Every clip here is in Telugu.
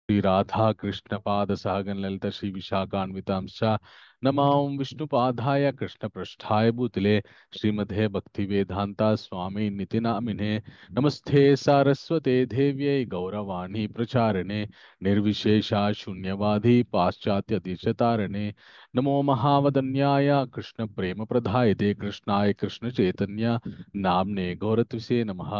श्री राधा कृष्ण पाद सहगन ललित श्री विशाखान्वितांश्च नमां विष्णुपादाय कृष्ण पृष्ठाय भूतले श्रीमते भक्ति वेदांता स्वामी निति नामिने नमस्ते सारस्वते देव्यै गौरवाणी प्रचारिणे निर्विशेषा शून्यवादी पाश्चात्य देशतारिणे नमो महावदन्याय कृष्ण प्रेम प्रदायते कृष्णाय कृष्ण चैतन्य नाम्ने गौरत्विषे नमः।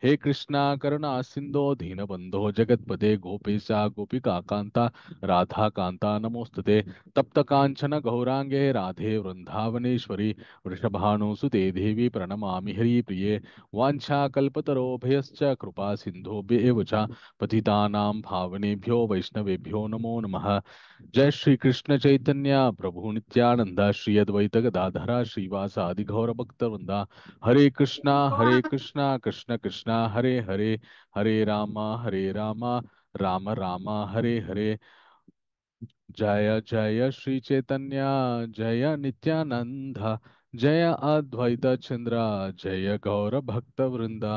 हे कृष्णा करुणा सिंधो दीनबंधो जगतपते गोपेशा गोपिका कांता राधा कांता नमोस्तुते तप्त कांचन गौरांगे राधे वृंदावनेश्वरी वृषभानुसुते देवी प्रणमामि हरिप्रिये वाञ्छाकल्पतरोभयश्च कृपा सिन्धुभ्येव च पतितानां पावनेभ्यो वैष्णवेभ्यो नमो नमः। जय श्री कृष्ण चैतन्य प्रभु नित्यानंद श्री अद्वैत गदाधर श्रीवासादि गौर भक्तवृंदा हरे कृष्णा कृष्ण कृष्णा हरे हरे हरे राम राम राम हरे हरे। जय जय श्री चैतन्य जय नित्यानंद जय अद्वैत चंद्र जय गौर भक्त वृंदा।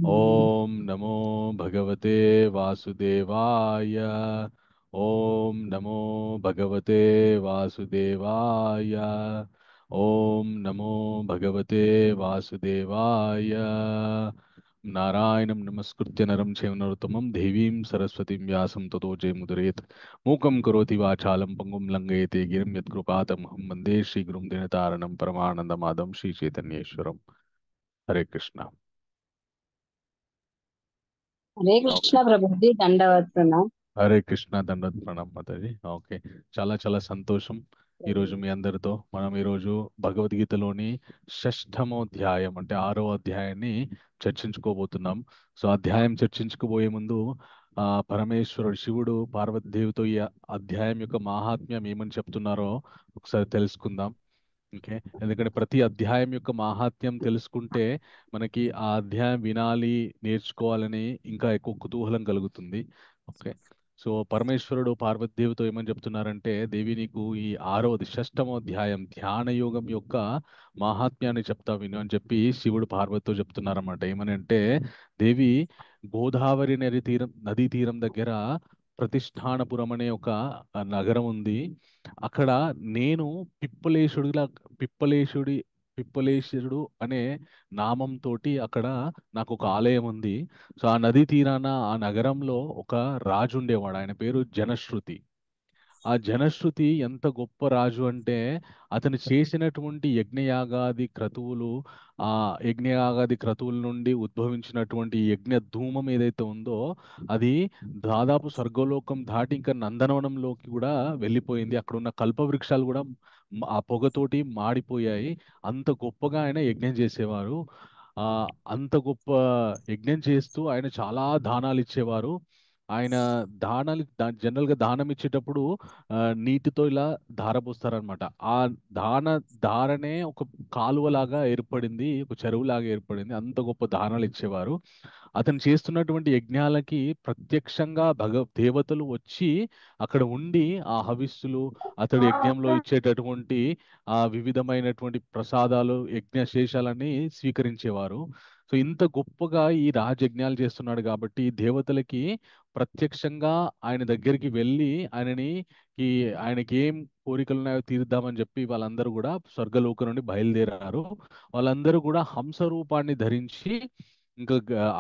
ओम नमो भगवते वासुदेवाय। ओम नमो भगवते वासुदेवाय। ओम नमो भगवते वासुदेवाय। नारायणं नमस्कृत्य नरं चैव नरोत्तमं देवीं सरस्वतीं व्यासं ततो जयमुदीरयेत्। मूकं करोति वाचालं पङ्गुं लङ्घयते गिरिं यत्कृपातमहं वन्दे श्रीगुरुं दीनतारिणं परमानन्दमाधवं श्रीचैतन्येश्वरम्। हरे कृष्णा। हरे ఓకే, कृष्ण प्रभु जी दंडवत प्रणाम। హరే కృష్ణ దండత్ ప్రణామ్ మాతాజీ. ఓకే, చాలా చాలా సంతోషం ఈరోజు మీ అందరితో మనం ఈరోజు భగవద్గీతలోని షష్ఠమోధ్యాయం అంటే ఆరో అధ్యాయాన్ని చర్చించుకోబోతున్నాం. సో అధ్యాయం చర్చించుకోబోయే ముందు పరమేశ్వరుడు శివుడు పార్వతీదేవితో ఈ అధ్యాయం యొక్క మాహాత్మ్యం ఏమని చెప్తున్నారో ఒకసారి తెలుసుకుందాం. ఓకే, ఎందుకంటే ప్రతి అధ్యాయం యొక్క మాహాత్మ్యం తెలుసుకుంటే మనకి ఆ అధ్యాయం వినాలి, నేర్చుకోవాలని ఇంకా ఎక్కువ కుతూహలం కలుగుతుంది. ఓకే, సో పరమేశ్వరుడు పార్వతీదేవితో ఏమని చెప్తున్నారంటే, దేవి నీకు ఈ ఆరవది షష్టమో అధ్యాయం ధ్యాన యోగం యొక్క మాహాత్మ్యాన్ని చెప్తా విను అని చెప్పి శివుడు పార్వతితో చెప్తున్నారన్నమాట. ఏమని అంటే, దేవి గోదావరి నదీ తీరం దగ్గర ప్రతిష్టానపురం అనే ఒక నగరం ఉంది. అక్కడ నేను పిప్పలేశుడిలా పిప్పలేశుడి పిప్పలేశుడు అనే నామంతోటి అక్కడ నాకు ఒక ఆలయం ఉంది. సో ఆ నదీ తీరాన ఆ నగరంలో ఒక రాజు ఉండేవాడు. ఆయన పేరు జనశ్రుతి. ఆ జనశ్రుతి ఎంత గొప్ప రాజు అంటే, అతను చేసినటువంటి యజ్ఞయాగాది క్రతువులు, ఆ యజ్ఞయాగాది క్రతువుల నుండి ఉద్భవించినటువంటి యజ్ఞ ధూమం ఏదైతే ఉందో అది దాదాపు స్వర్గలోకం దాటి ఇంకా నందనవనంలోకి కూడా వెళ్ళిపోయింది. అక్కడ ఉన్న కల్ప వృక్షాలు కూడా ఆ పొగతోటి మాడిపోయాయి. అంత గొప్పగా ఆయన యజ్ఞం చేసేవారు. ఆ అంత గొప్ప యజ్ఞం చేస్తూ ఆయన చాలా దానాలు ఇచ్చేవారు. ఆయన దానాలు జనరల్ గా దానం ఇచ్చేటప్పుడు నీటితో ఇలా ధారపోస్తారనమాట. ఆ దాన ధారనే ఒక కాలువలాగా ఏర్పడింది, ఒక చెరువులాగా ఏర్పడింది. అంత గొప్ప దానాలు ఇచ్చేవారు. అతను చేస్తున్నటువంటి యజ్ఞాలకి ప్రత్యక్షంగా దేవతలు వచ్చి అక్కడ ఉండి ఆ హవిస్సులు, అతడు యజ్ఞంలో ఇచ్చేటటువంటి ఆ వివిధమైనటువంటి ప్రసాదాలు, యజ్ఞ శేషాలన్నీ స్వీకరించేవారు. సో ఇంత గొప్పగా ఈ రాజు యజ్ఞాలు చేస్తున్నాడు కాబట్టి దేవతలకి ప్రత్యక్షంగా ఆయన దగ్గరికి వెళ్ళి ఈ ఆయనకి ఏం కోరికలు ఉన్నాయో తీరుద్దామని చెప్పి వాళ్ళందరూ కూడా స్వర్గలోకం నుండి బయలుదేరారు. వాళ్ళందరూ కూడా హంస రూపాన్ని ధరించి ఇంకా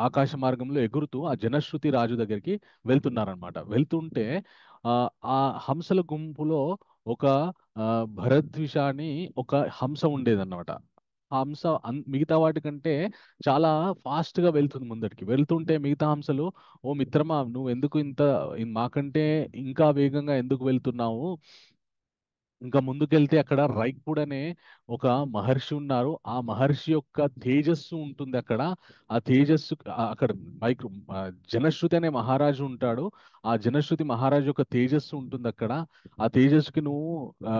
ఆకాశ మార్గంలో ఎగురుతూ ఆ జనశ్రుతి రాజు దగ్గరికి వెళ్తున్నారనమాట. వెళ్తుంటే ఆ ఆ హంసల గుంపులో ఒక ఆ, భరద్విష అని ఒక హంస ఉండేదన్నమాట. ఆ హంస మిగతా వాటికంటే చాలా ఫాస్ట్ గా వెళ్తుంది ముందరికి. వెళ్తుంటే మిగతా హంసలు, ఓ మిత్రమా నువ్వు ఎందుకు మాకంటే ఇంకా వేగంగా ఎందుకు వెళ్తున్నావు? ఇంకా ముందుకెళ్తే అక్కడ రైక్పుడ్ అనే ఒక మహర్షి ఉన్నారు. ఆ మహర్షి యొక్క తేజస్సు ఉంటుంది అక్కడ. ఆ తేజస్సు అక్కడ మైక్రో జనశ్రుతి అనే మహారాజు ఉంటాడు. ఆ జనశ్రుతి మహారాజు యొక్క తేజస్సు ఉంటుంది అక్కడ. ఆ తేజస్సుకి నువ్వు ఆ,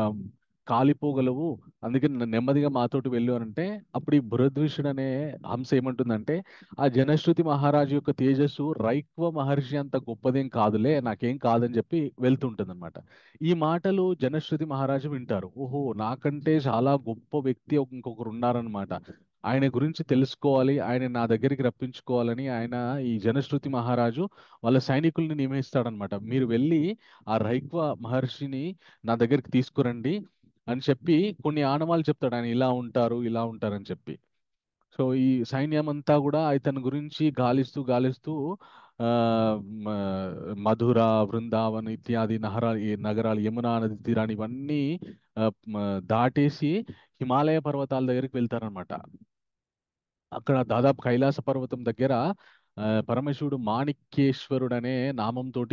కాలిపోగలవు, అందుకే నెమ్మదిగా మాతోటి వెళ్ళు అని అంటే, అప్పుడు ఈ బృహద్విషుడు అనే హంస ఏమంటుందంటే, ఆ జనశ్రుతి మహారాజు యొక్క తేజస్సు రైక్వ మహర్షి అంత గొప్పదేం కాదులే, నాకేం కాదని చెప్పి వెళ్తుంటుంది. ఈ మాటలు జనశ్రుతి మహారాజు వింటారు. ఓహో, నాకంటే చాలా గొప్ప వ్యక్తి ఇంకొకరు ఉన్నారనమాట. ఆయన గురించి తెలుసుకోవాలి, ఆయన నా దగ్గరికి రప్పించుకోవాలని ఆయన ఈ జనశ్రుతి మహారాజు వాళ్ళ సైనికుల్ని నియమిస్తాడనమాట. మీరు వెళ్ళి ఆ రైక్వ మహర్షిని నా దగ్గరికి తీసుకురండి అని చెప్పి కొన్ని ఆనవాళ్ళు చెప్తాడు. ఆయన ఇలా ఉంటారు, ఇలా ఉంటారని చెప్పి. సో ఈ సైన్యం అంతా కూడా ఇతని గురించి గాలిస్తూ గాలిస్తూ ఆ మ- మధుర, బృందావన్ ఇత్యాది ఈ నగరాలు, యమునా నది తీరాన్ని ఇవన్నీ ఆ, దాటేసి హిమాలయ పర్వతాల దగ్గరికి వెళ్తారనమాట. అక్కడ దాదాపు కైలాస పర్వతం దగ్గర పరమశివుడు మాణిక్యేశ్వరుడు అనే నామంతో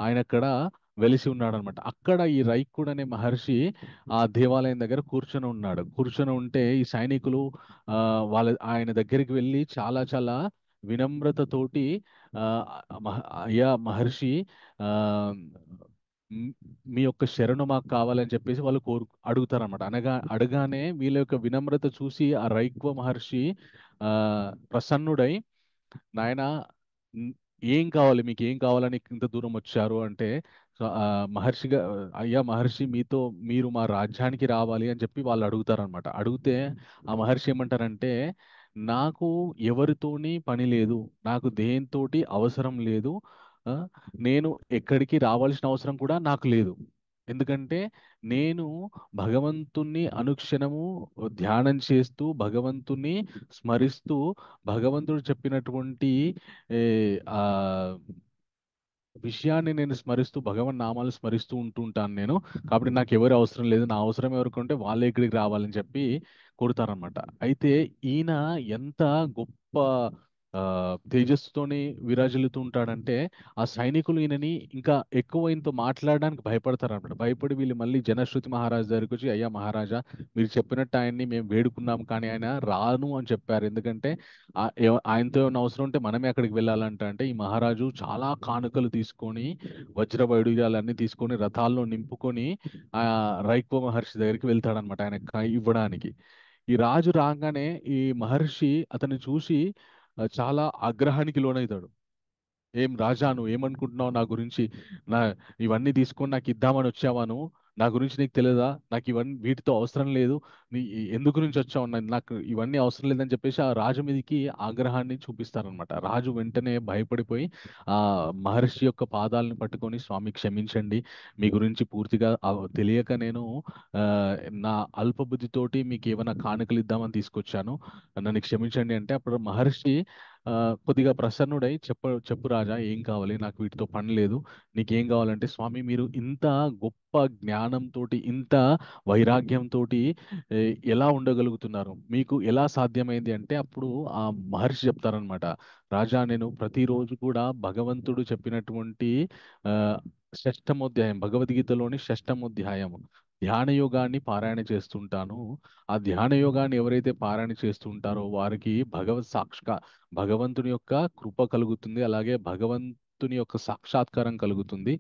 ఆయన అక్కడ వెలిసి ఉన్నాడు అనమాట. అక్కడ ఈ రైక్కుడు అనే మహర్షి ఆ దేవాలయం దగ్గర కూర్చొని ఉన్నాడు. కూర్చొని ఉంటే ఈ సైనికులు ఆ, ఆయన దగ్గరికి వెళ్ళి చాలా చాలా వినమ్రతతోటి ఆ, అయ్యా మహర్షి, ఆ, మ్- మీ యొక్క శరణు మాకు కావాలని చెప్పేసి వాళ్ళు అడుగుతారన్నమాట. అడగానే వీళ్ళ యొక్క వినమ్రత చూసి ఆ రైక్వ మహర్షి ఆ ప్రసన్నుడై, నాయన, న్- ఏం కావాలి, మీకు ఏం కావాలని ఇంత దూరం వచ్చారు అంటే, సో, మహర్షిగా, అయ్యా మహర్షి, మీరు మా రాజ్యానికి రావాలి అని చెప్పి వాళ్ళు అడుగుతారనమాట. అడిగితే ఆ మహర్షి ఏమంటారంటే, నాకు ఎవరితోని పని లేదు, నాకు దేనితోటి అవసరం లేదు, ఆ, నేను ఎక్కడికి రావాల్సిన అవసరం కూడా నాకు లేదు. ఎందుకంటే నేను భగవంతుణ్ణి అనుక్షణము ధ్యానం చేస్తూ, భగవంతుణ్ణి స్మరిస్తూ, భగవంతుడు చెప్పినటువంటి ఏ, ఆ విషయాన్ని నేను స్మరిస్తూ, భగవన్ నామాలు స్మరిస్తూ ఉంటుంటాను నేను. కాబట్టి నాకు ఎవరు అవసరం లేదు, నా అవసరం ఎవరికి ఉంటే వాళ్ళే ఇక్కడికి రావాలని చెప్పి కొడతారనమాట. అయితే ఈయన ఎంత గొప్ప ఆ, తేజస్సుతోని విరాజిల్లుతూ ఉంటాడంటే ఆ సైనికులు ఈయనని ఇంకా ఎక్కువ ఈయనతో మాట్లాడడానికి భయపడతారనమాట. భయపడి వీళ్ళు మళ్ళీ జనశ్రుతి మహారాజ్ దగ్గరికి వచ్చి, అయ్యా మహారాజా, మీరు చెప్పినట్టు ఆయన్ని మేము వేడుకున్నాం, కానీ ఆయన రాను అని చెప్పారు. ఎందుకంటే ఆయనతో ఏమైనా అవసరం ఉంటే మనమే అక్కడికి వెళ్ళాలంట. అంటే ఈ మహారాజు చాలా కానుకలు తీసుకొని, వజ్ర వైడూర్యాలన్నీ తీసుకొని రథాల్లో నింపుకొని ఆ రైక్వ మహర్షి దగ్గరికి వెళ్తాడనమాట ఆయన ఇవ్వడానికి. ఈ రాజు రాగానే ఈ మహర్షి అతన్ని చూసి చాలా ఆగ్రహానికి లోనవుతాడు. ఏం రాజా, నువ్వు ఏమనుకుంటున్నావు నా గురించి? నా ఇవన్నీ తీసుకొని నాకు ఇద్దామని వచ్చావా నువ్వు? నా గురించి నీకు తెలియదా? నాకు ఇవన్నీ వీటితో అవసరం లేదు. ఎందు గురించి వచ్చావు? నాకు ఇవన్నీ అవసరం లేదని చెప్పేసి ఆ రాజు మీదకి ఆగ్రహాన్ని చూపిస్తారనమాట. రాజు వెంటనే భయపడిపోయి ఆ మహర్షి యొక్క పాదాలను పట్టుకొని, స్వామి క్షమించండి, మీ గురించి పూర్తిగా తెలియక నేను ఆ, నా అల్పబుద్ధితోటి మీకు ఏమైనా కానుకలు ఇద్దామని తీసుకొచ్చాను, నన్ను క్షమించండి అంటే అప్పుడు మహర్షి ఆ, కొద్దిగా ప్రసన్నుడై, చెప్పు రాజా, ఏం కావాలి, నాకు వీటితో పని లేదు, నీకేం కావాలంటే, స్వామి మీరు ఇంత గొప్ప జ్ఞానంతో, ఇంత వైరాగ్యంతో ఎలా ఉండగలుగుతున్నారు, మీకు ఎలా సాధ్యమైంది అంటే అప్పుడు ఆ మహర్షి చెప్తారనమాట. రాజా, నేను ప్రతిరోజు కూడా భగవంతుడు చెప్పినటువంటి ఆ, షష్టమోధ్యాయం, భగవద్గీతలోని షష్టమోధ్యాయం ధ్యాన యోగాన్ని పారాయణ చేస్తుంటాను. ఆ ధ్యాన యోగాన్ని ఎవరైతే పారాయణ చేస్తుంటారో వారికి భగవంతుని యొక్క కృప కలుగుతుంది, అలాగే భగవంతుని యొక్క సాక్షాత్కారం కలుగుతుంది.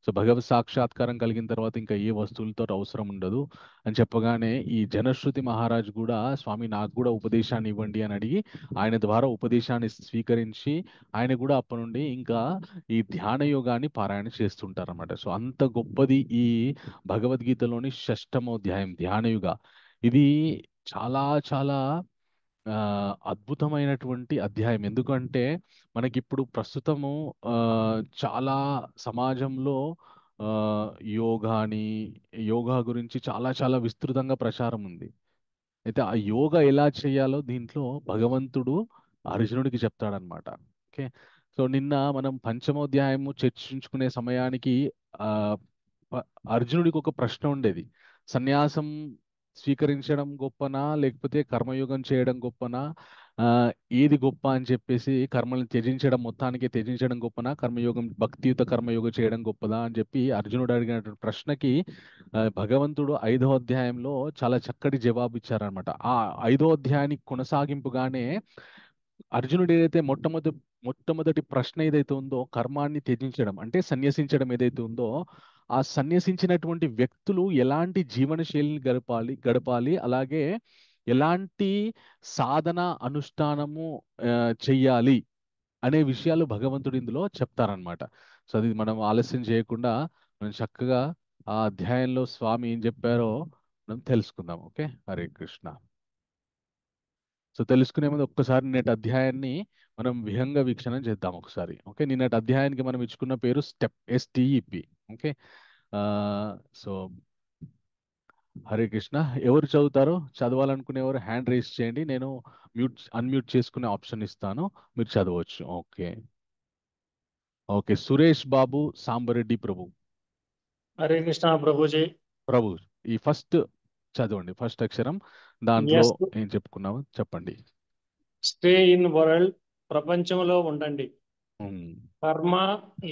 సో భగవత్ సాక్షాత్కారం కలిగిన తర్వాత ఇంకా ఏ వస్తువులతో అవసరం ఉండదు అని చెప్పగానే ఈ జనశ్రుతి మహారాజు కూడా, స్వామి నాకు కూడా ఉపదేశాన్ని ఇవ్వండి అని అడిగి ఆయన ద్వారా ఉపదేశాన్ని స్వీకరించి ఆయన కూడా అప్పటి నుండి ఇంకా ఈ ధ్యాన యోగాన్ని పారాయణ చేస్తుంటారన్నమాట. సో అంత గొప్పది ఈ భగవద్గీతలోని షష్టమోధ్యాయం ధ్యాన యుగ. ఇది చాలా చాలా ఆ, అద్భుతమైనటువంటి అధ్యాయం. ఎందుకంటే మనకిప్పుడు ప్రస్తుతము ఆ, చాలా సమాజంలో ఆ, యోగాని యోగా గురించి చాలా చాలా విస్తృతంగా ప్రచారం ఉంది. అయితే ఆ యోగా ఎలా చేయాలో దీంట్లో భగవంతుడు అర్జునుడికి చెప్తాడనమాట. ఓకే. సో నిన్న మనం పంచమోధ్యాయము చర్చించుకునే సమయానికి ఆ అర్జునుడికి ఒక ప్రశ్న ఉండేది. సన్యాసం స్వీకరించడం గొప్పనా, లేకపోతే కర్మయోగం చేయడం గొప్పనా, ఆ, ఏది గొప్ప అని చెప్పేసి, కర్మల్ని త్యజించడం, మొత్తానికి త్యజించడం గొప్పనా, కర్మయోగం, భక్తియుత కర్మయోగం చేయడం గొప్పదా అని చెప్పి అర్జునుడు అడిగినటువంటి ప్రశ్నకి భగవంతుడు 5వ అధ్యాయంలో చాలా చక్కటి జవాబు ఇచ్చారనమాట. ఆ 5వ అధ్యాయానికి కొనసాగింపుగానే అర్జునుడు ఏదైతే మొట్టమొదటి ప్రశ్న ఏదైతే ఉందో, కర్మాన్ని త్యజించడం అంటే సన్యసించడం ఏదైతే ఉందో, ఆ సన్యసించినటువంటి వ్యక్తులు ఎలాంటి జీవన శైలిని గడపాలి, అలాగే ఎలాంటి సాధన అనుష్ఠానము ఆ, చెయ్యాలి అనే విషయాలు భగవంతుడు ఇందులో చెప్తారనమాట. సో అది మనం ఆలస్యం చేయకుండా మనం చక్కగా ఆ అధ్యాయంలో స్వామి ఏం చెప్పారో మనం తెలుసుకుందాం. ఓకే. హరే కృష్ణ. సో తెలుసుకునే ముందు ఒక్కసారి నిన్నటి అధ్యాయాన్ని మనం విహంగ వీక్షణం చేద్దాం ఒకసారి. ఓకే, నిన్నటి అధ్యాయానికి మనం ఇచ్చుకున్న పేరు స్టెప్, STEP. ఓకే. ఆ, సో హరే కృష్ణ. ఎవరు చదువుతారో, చదవాలనుకునేవారు హ్యాండ్ రేస్ చేయండి, నేను అన్మ్యూట్ చేసుకునే ఆప్షన్ ఇస్తాను, మీరు చదవచ్చు. ఓకే. ఓకే, సురేష్ బాబు సాంబరెడ్డి ప్రభు. హరే కృష్ణ ప్రభుజీ. ప్రభు, ఈ ఫస్ట్ చదవండి, ఫస్ట్ అక్షరం దాంట్లో ఎస్, ఏం చెప్పుకున్నామో చెప్పండి. స్టే ఇన్ వరల్డ్, ప్రపంచంలో ఉండండి. ఉమ్, కర్మ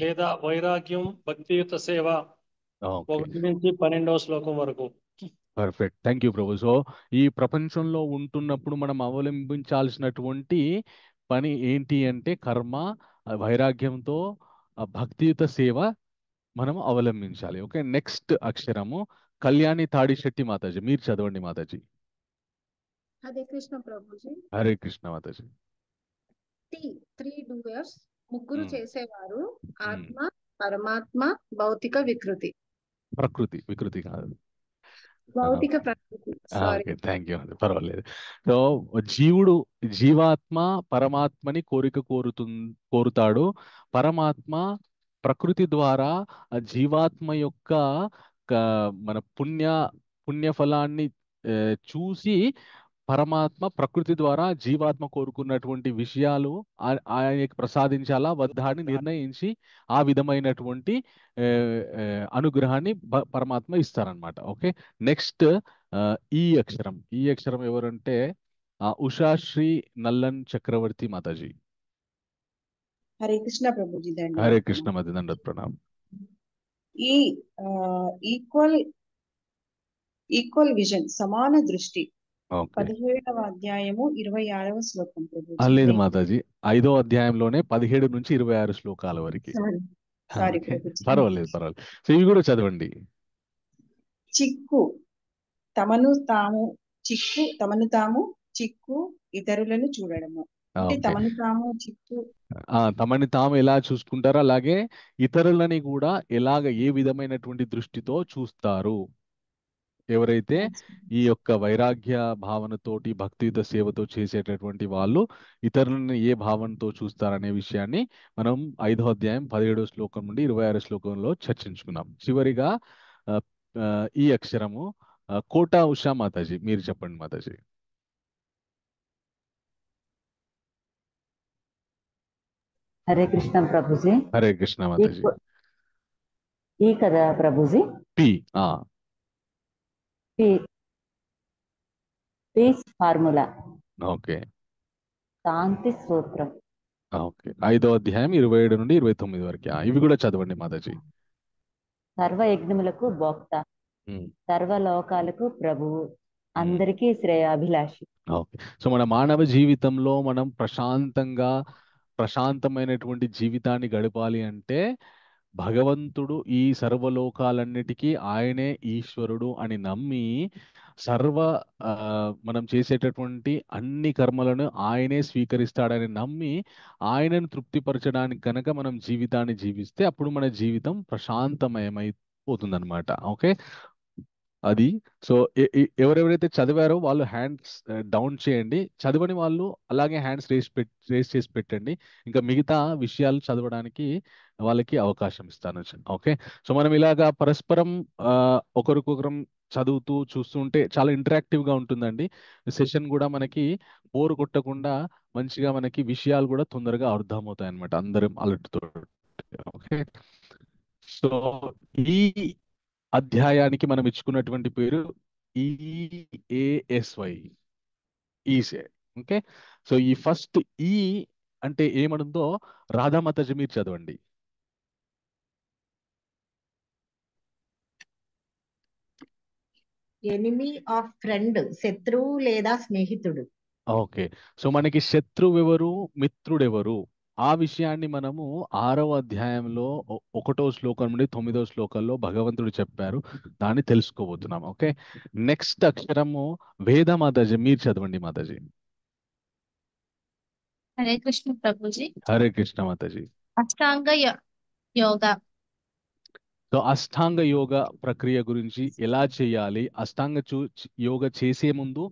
లేదా వైరాగ్యం, భక్తియుత సేవ, ఓకే, 1 నుంచి 12వ శ్లోకం వరకు. Perfect, thank you Prabhu. So ఈ ప్రపంచంలో ఉంటున్నప్పుడు మనం అవలంబించాల్సినటువంటి పని ఏంటి అంటే కర్మ, వైరాగ్యంతో భక్తియుత సేవ మనం అవలంబించాలి. ఓకే, నెక్స్ట్ అక్షరము కళ్యాణి తాడిశెట్టి మాతాజీ, మీరు చదవండి మాతాజీ. హరే కృష్ణ ప్రభుజీ. హరే కృష్ణ మాతాజీ. టీ, త్రీ డూయర్స్, ముగ్గురు ఉమ్, చేసేవారు. ఉమ్. ఆత్మ, పరమాత్మ, భౌతిక వికృతి. ప్రకృతి వికృతి కాదు. భౌతిక ప్రకృతి, సారీ. ఓకే, థ్యాంక్ యూ అండి, పర్వాలేదు. సో జీవుడు, జీవాత్మ పరమాత్మని కోరుతాడు. పరమాత్మ ప్రకృతి ద్వారా ఆ జీవాత్మ యొక్క మన పుణ్య ఫలాన్ని ఆ, చూసి పరమాత్మ ప్రకృతి ద్వారా జీవాత్మ కోరుకున్నటువంటి విషయాలు ఆయనకి ప్రసాదించాలా వద్దా అని నిర్ణయించి ఆ విధమైనటువంటి ఆ, ఆ, అనుగ్రహాన్ని పరమాత్మ ఇస్తారనమాట. ఓకే, నెక్స్ట్ ఈ అక్షరం ఎవరంటే ఉషాశ్రీ నల్లన్ చక్రవర్తి మాతాజీ. హరే కృష్ణ ప్రభుజీ. హరే ధన్యవాదాలు. కృష్ణ మధ్య దండత్ ప్రణామ్. ఈ ఈక్వల్ ఈక్వల్ విజన్, సమాన దృష్టి, ఓకే, 17వ అధ్యాయము 26వ శ్లోకం ప్రభుజీ. లేదు థ్యాంక్ యూ. మాతాజీ, 5వ అధ్యాయంలోనే 17 నుంచి 26 శ్లోకాల వరకు. Sorry sorry okay, Prabhuji. పర్వాలేదు. సో ఇవి కూడా చదవండి. చిక్కు తమను తాము తమను తాము చిక్కు, ఇతరులను చూడడము. అంటే ఓకే, తమను తాము చిక్కు. తమని తాము ఎలా చూసుకుంటారో అలాగే ఇతరులని కూడా ఏ విధమైనటువంటి దృష్టితో చూస్తారు. ఎవరైతే ఈ యొక్క వైరాగ్య భావనతోటి భక్తియుత సేవతో చేసేటటువంటి వాళ్ళు ఇతరులను ఏ భావనతో చూస్తారనే విషయాన్ని మనం 5వ అధ్యాయం 17వ శ్లోకం నుండి 26 శ్లోకంలో చర్చించుకున్నాం. చివరిగా ఆ, ఆ, ఈ అక్షరము కోటా ఉషా మాతాజీ, మీరు చెప్పండి మాతాజీ. హరే కృష్ణ ప్రభుజీ. హరే కృష్ణ మాతాజీ. ఈ కదా ప్రభుజీ. పి ఆ పీ- పీస్ ఫార్ములా, ఓకే, శాంతి సూత్రం. ఓకే, 5వ అధ్యాయం 27 నుండి 29 వరకు. ఇవి కూడా చదవండి మాతాజీ. సర్వ యజ్ఞములకు భోక్త, ఉమ్, సర్వలోకాలకు ప్రభువు, ఉమ్. అందరికీ శ్రేయాభిలాషి. ఓకే, సో మన మానవ జీవితంలో మనం ప్రశాంతమైనటువంటి జీవితాన్ని గడపాలి అంటే భగవంతుడు ఈ సర్వలోకాలన్నిటికీ ఆయనే ఈశ్వరుడు అని నమ్మి సర్వ ఆ, మనం చేసేటటువంటి అన్ని కర్మలను ఆయనే స్వీకరిస్తాడని నమ్మి ఆయనను తృప్తిపరచడానికి కనుక మనం జీవితాన్ని జీవిస్తే అప్పుడు మన జీవితం ప్రశాంతమయమైపోతుందన్నమాట. ఓకే, అది. సో ఎవరెవరైతే చదివారో వాళ్ళు హ్యాండ్స్ డౌన్ చేయండి, చదవని వాళ్ళు అలాగే హ్యాండ్స్ రేస్ చేసి పెట్టండి. ఇంకా మిగతా విషయాలు చదవడానికి వాళ్ళకి అవకాశం ఇస్తాను. ఓకే, సో మనం ఇలాగా పరస్పరం ఆ, ఒకరికొకరం చదువుతూ చూస్తుంటే చాలా ఇంటరాక్టివ్ గా ఉంటుందండి. సెషన్ కూడా మనకి బోర్ కొట్టకుండా మంచిగా మనకి విషయాలు కూడా తొందరగా అర్థమవుతాయి అనమాట అందరం అలర్ట్తో. ఓకే, సో ఈ అధ్యాయానికి మనం ఇచ్చుకున్నటువంటి పేరు ఈఏఎస్వై, ఈసే. ఓకే, సో ఈ ఫస్ట్ ఈ అంటే ఏమనుందో రాధామాతాజీ మీరు చదవండి. ఎనిమీ ఆఫ్ ఫ్రెండ్, శత్రువు లేదా స్నేహితుడు. ఓకే, సో మనకి శత్రువు ఎవరు, మిత్రుడు ఎవరు, ఆ విషయాన్ని మనము 6వ అధ్యాయంలో 1వ శ్లోకం నుండి 9వ శ్లోకంలో భగవంతుడు చెప్పారు, దాన్ని తెలుసుకోబోతున్నాం. ఓకే, నెక్స్ట్ అక్షరము వేద మాతాజీ, మీరు చదవండి మాతాజీ. హరే కృష్ణ ప్రభుజీ. హరే కృష్ణ మాతాజీ. అష్టాంగ యోగ. సో అష్టాంగ యోగ ప్రక్రియ గురించి ఎలా చేయాలి, యోగ చేసే ముందు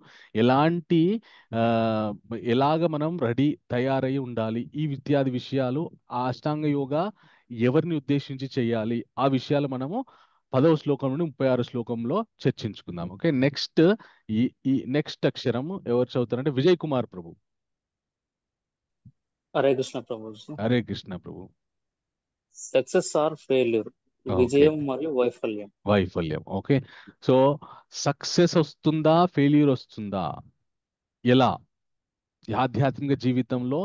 ఎలాంటి ఆ, ఎలాగ మనం తయారై ఉండాలి, ఈ ఇత్యాది విషయాలు, ఆ అష్టాంగ యోగ ఎవరిని ఉద్దేశించి చేయాలి, ఆ విషయాలు మనము 10వ శ్లోకం నుండి 36 శ్లోకంలో చర్చించుకుందాం. ఓకే, నెక్స్ట్ ఈ ఈ నెక్స్ట్ అక్షరం ఎవరు చదువుతారంటే విజయ్ కుమార్ ప్రభు. హరే కృష్ణ ప్రభుజీ. హరే కృష్ణ ప్రభు. సక్సెస్ ఆర్ ఫెయిల్యూర్, ఓకే, విజయం మరియు వైఫల్యం. వైఫల్యం. ఓకే, సో సక్సెస్ వస్తుందా, ఫెయిల్యూర్ వస్తుందా, ఎలా ఆధ్యాత్మిక జీవితంలో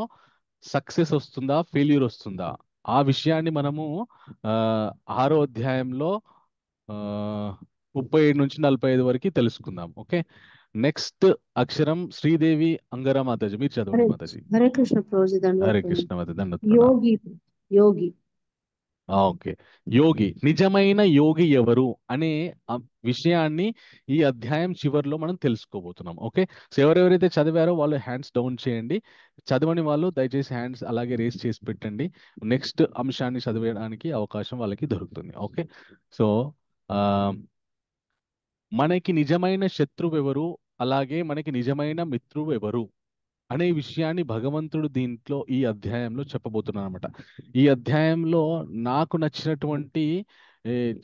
సక్సెస్ వస్తుందా, ఫెయిల్యూర్ వస్తుందా, ఆ విషయాన్ని మనము ఆ, 6వ అధ్యాయంలో 37 నుంచి 45 వరకు తెలుసుకుందాం. ఓకే, నెక్స్ట్ అక్షరం శ్రీదేవి అంగరా మాతాజీ, మీరు చదవండి మాతాజీ. హరే కృష్ణ ప్రభుజీ. హరే దండవత్ కృష్ణ మాత, దండవత్ ప్రణామం. యోగి యోగి ఓకే, యోగి, నిజమైన యోగి ఎవరు అనే ఆ విషయాన్ని ఈ అధ్యాయం చివరిలో మనం తెలుసుకోబోతున్నాం. ఓకే, సో ఎవరెవరైతే చదివారో వాళ్ళు హ్యాండ్స్ డౌన్ చేయండి, చదవని వాళ్ళు దయచేసి హ్యాండ్స్ అలాగే రేస్ చేసి పెట్టండి, నెక్స్ట్ అంశాన్ని చదివేయడానికి అవకాశం వాళ్ళకి దొరుకుతుంది. ఓకే, సో ఆ, మనకి నిజమైన శత్రువు ఎవరు, అలాగే మనకి నిజమైన మిత్రువు ఎవరు అనే విషయాన్ని భగవంతుడు దీంట్లో ఈ అధ్యాయంలో చెప్పబోతున్నాడు అనమాట. ఈ అధ్యాయంలో నాకు నచ్చినటువంటి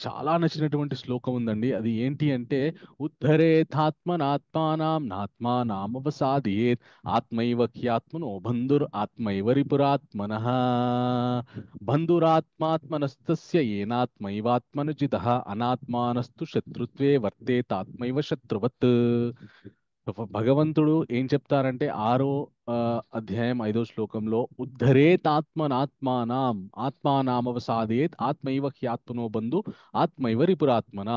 చాలా నచ్చినటువంటి శ్లోకం ఉందండి. అది ఏంటి అంటే, ఉద్ధరేతాత్మనాత్మానాం నాత్మానామవసాదయేత్ ఆత్మైవ హ్యాత్మనో బంధుర్ ఆత్మైవ రిపురాత్మనః బంధురాత్మాత్మనస్తస్య ఏనాత్మైవాత్మనుజితః అనాత్మానస్తు శత్రుత్వే వర్తేతాత్మైవ శత్రువత్. భగవంతుడు ఏం చెప్తారంటే 6వ అధ్యాయం 5వ శ్లోకంలో, ఉద్ధరేతాత్మనాత్మానాం ఆత్మానామవసాదేత్ ఆత్మైవ హ్యాత్మనో బంధు ఆత్మైవ రిపురాత్మన.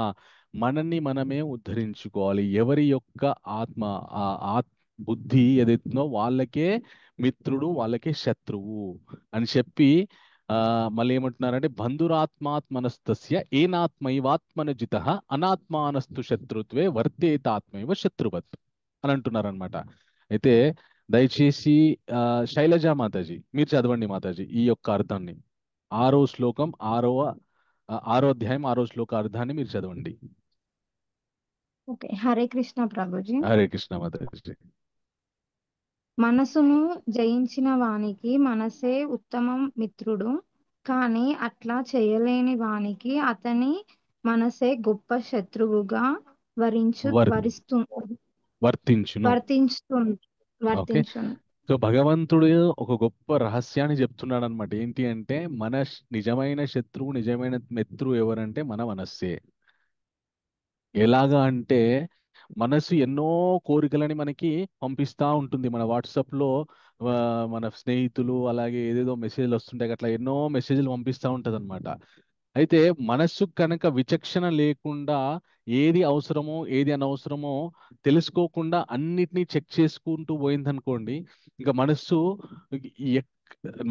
మనల్ని మనమే ఉద్ధరించుకోవాలి. ఎవరి యొక్క ఆత్మ, ఆ బుద్ధి ఏదైతుందో వాళ్ళకే మిత్రుడు, వాళ్ళకే శత్రువు అని చెప్పి మళ్ళీ ఏమంటున్నారంటే, బంధురాత్మాత్మనస్తస్య ఏనాత్మైవాత్మనజితః అనాత్మానస్తు శత్రుత్వే వర్తేతాత్మైవ శత్రువత్ అని అంటున్నారు అనమాట. అయితే దయచేసి శైలజా మాతాజీ మీరు చదవండి మాతాజీ ఈ యొక్క అర్థాన్ని. 6వ శ్లోకం 6వ అధ్యాయం 6వ శ్లోక అర్థాన్ని మీరు చదవండి. ఓకే, హరే కృష్ణ ప్రభుజీ. హరే కృష్ణ మాతాజీ. మనసును జయించిన వానికి మనసే ఉత్తమ మిత్రుడు, కానీ అట్లా చేయలేని వానికి అతని మనసే గొప్ప శత్రువుగా వర్తించును. సో భగవంతుడు ఒక గొప్ప రహస్యాన్ని చెప్తున్నాడు అనమాట. ఏంటి అంటే, మన నిజమైన శత్రువు, నిజమైన మిత్రువు ఎవరంటే మన మనస్సే. ఎలాగా అంటే, మనసు ఎన్నో కోరికలని మనకి పంపిస్తూ ఉంటుంది. మన వాట్సాప్లో మన స్నేహితులు అలాగే ఏదేదో మెసేజ్లు వస్తుంటాయి, అట్లా ఎన్నో మెసేజ్లు పంపిస్తూ ఉంటుంది అనమాట. అయితే మనస్సు కనుక విచక్షణ లేకుండా ఏది అవసరమో ఏది అనవసరమో తెలుసుకోకుండా అన్నిటినీ చెక్ చేసుకుంటూ పోయిందనుకోండి, ఇంకా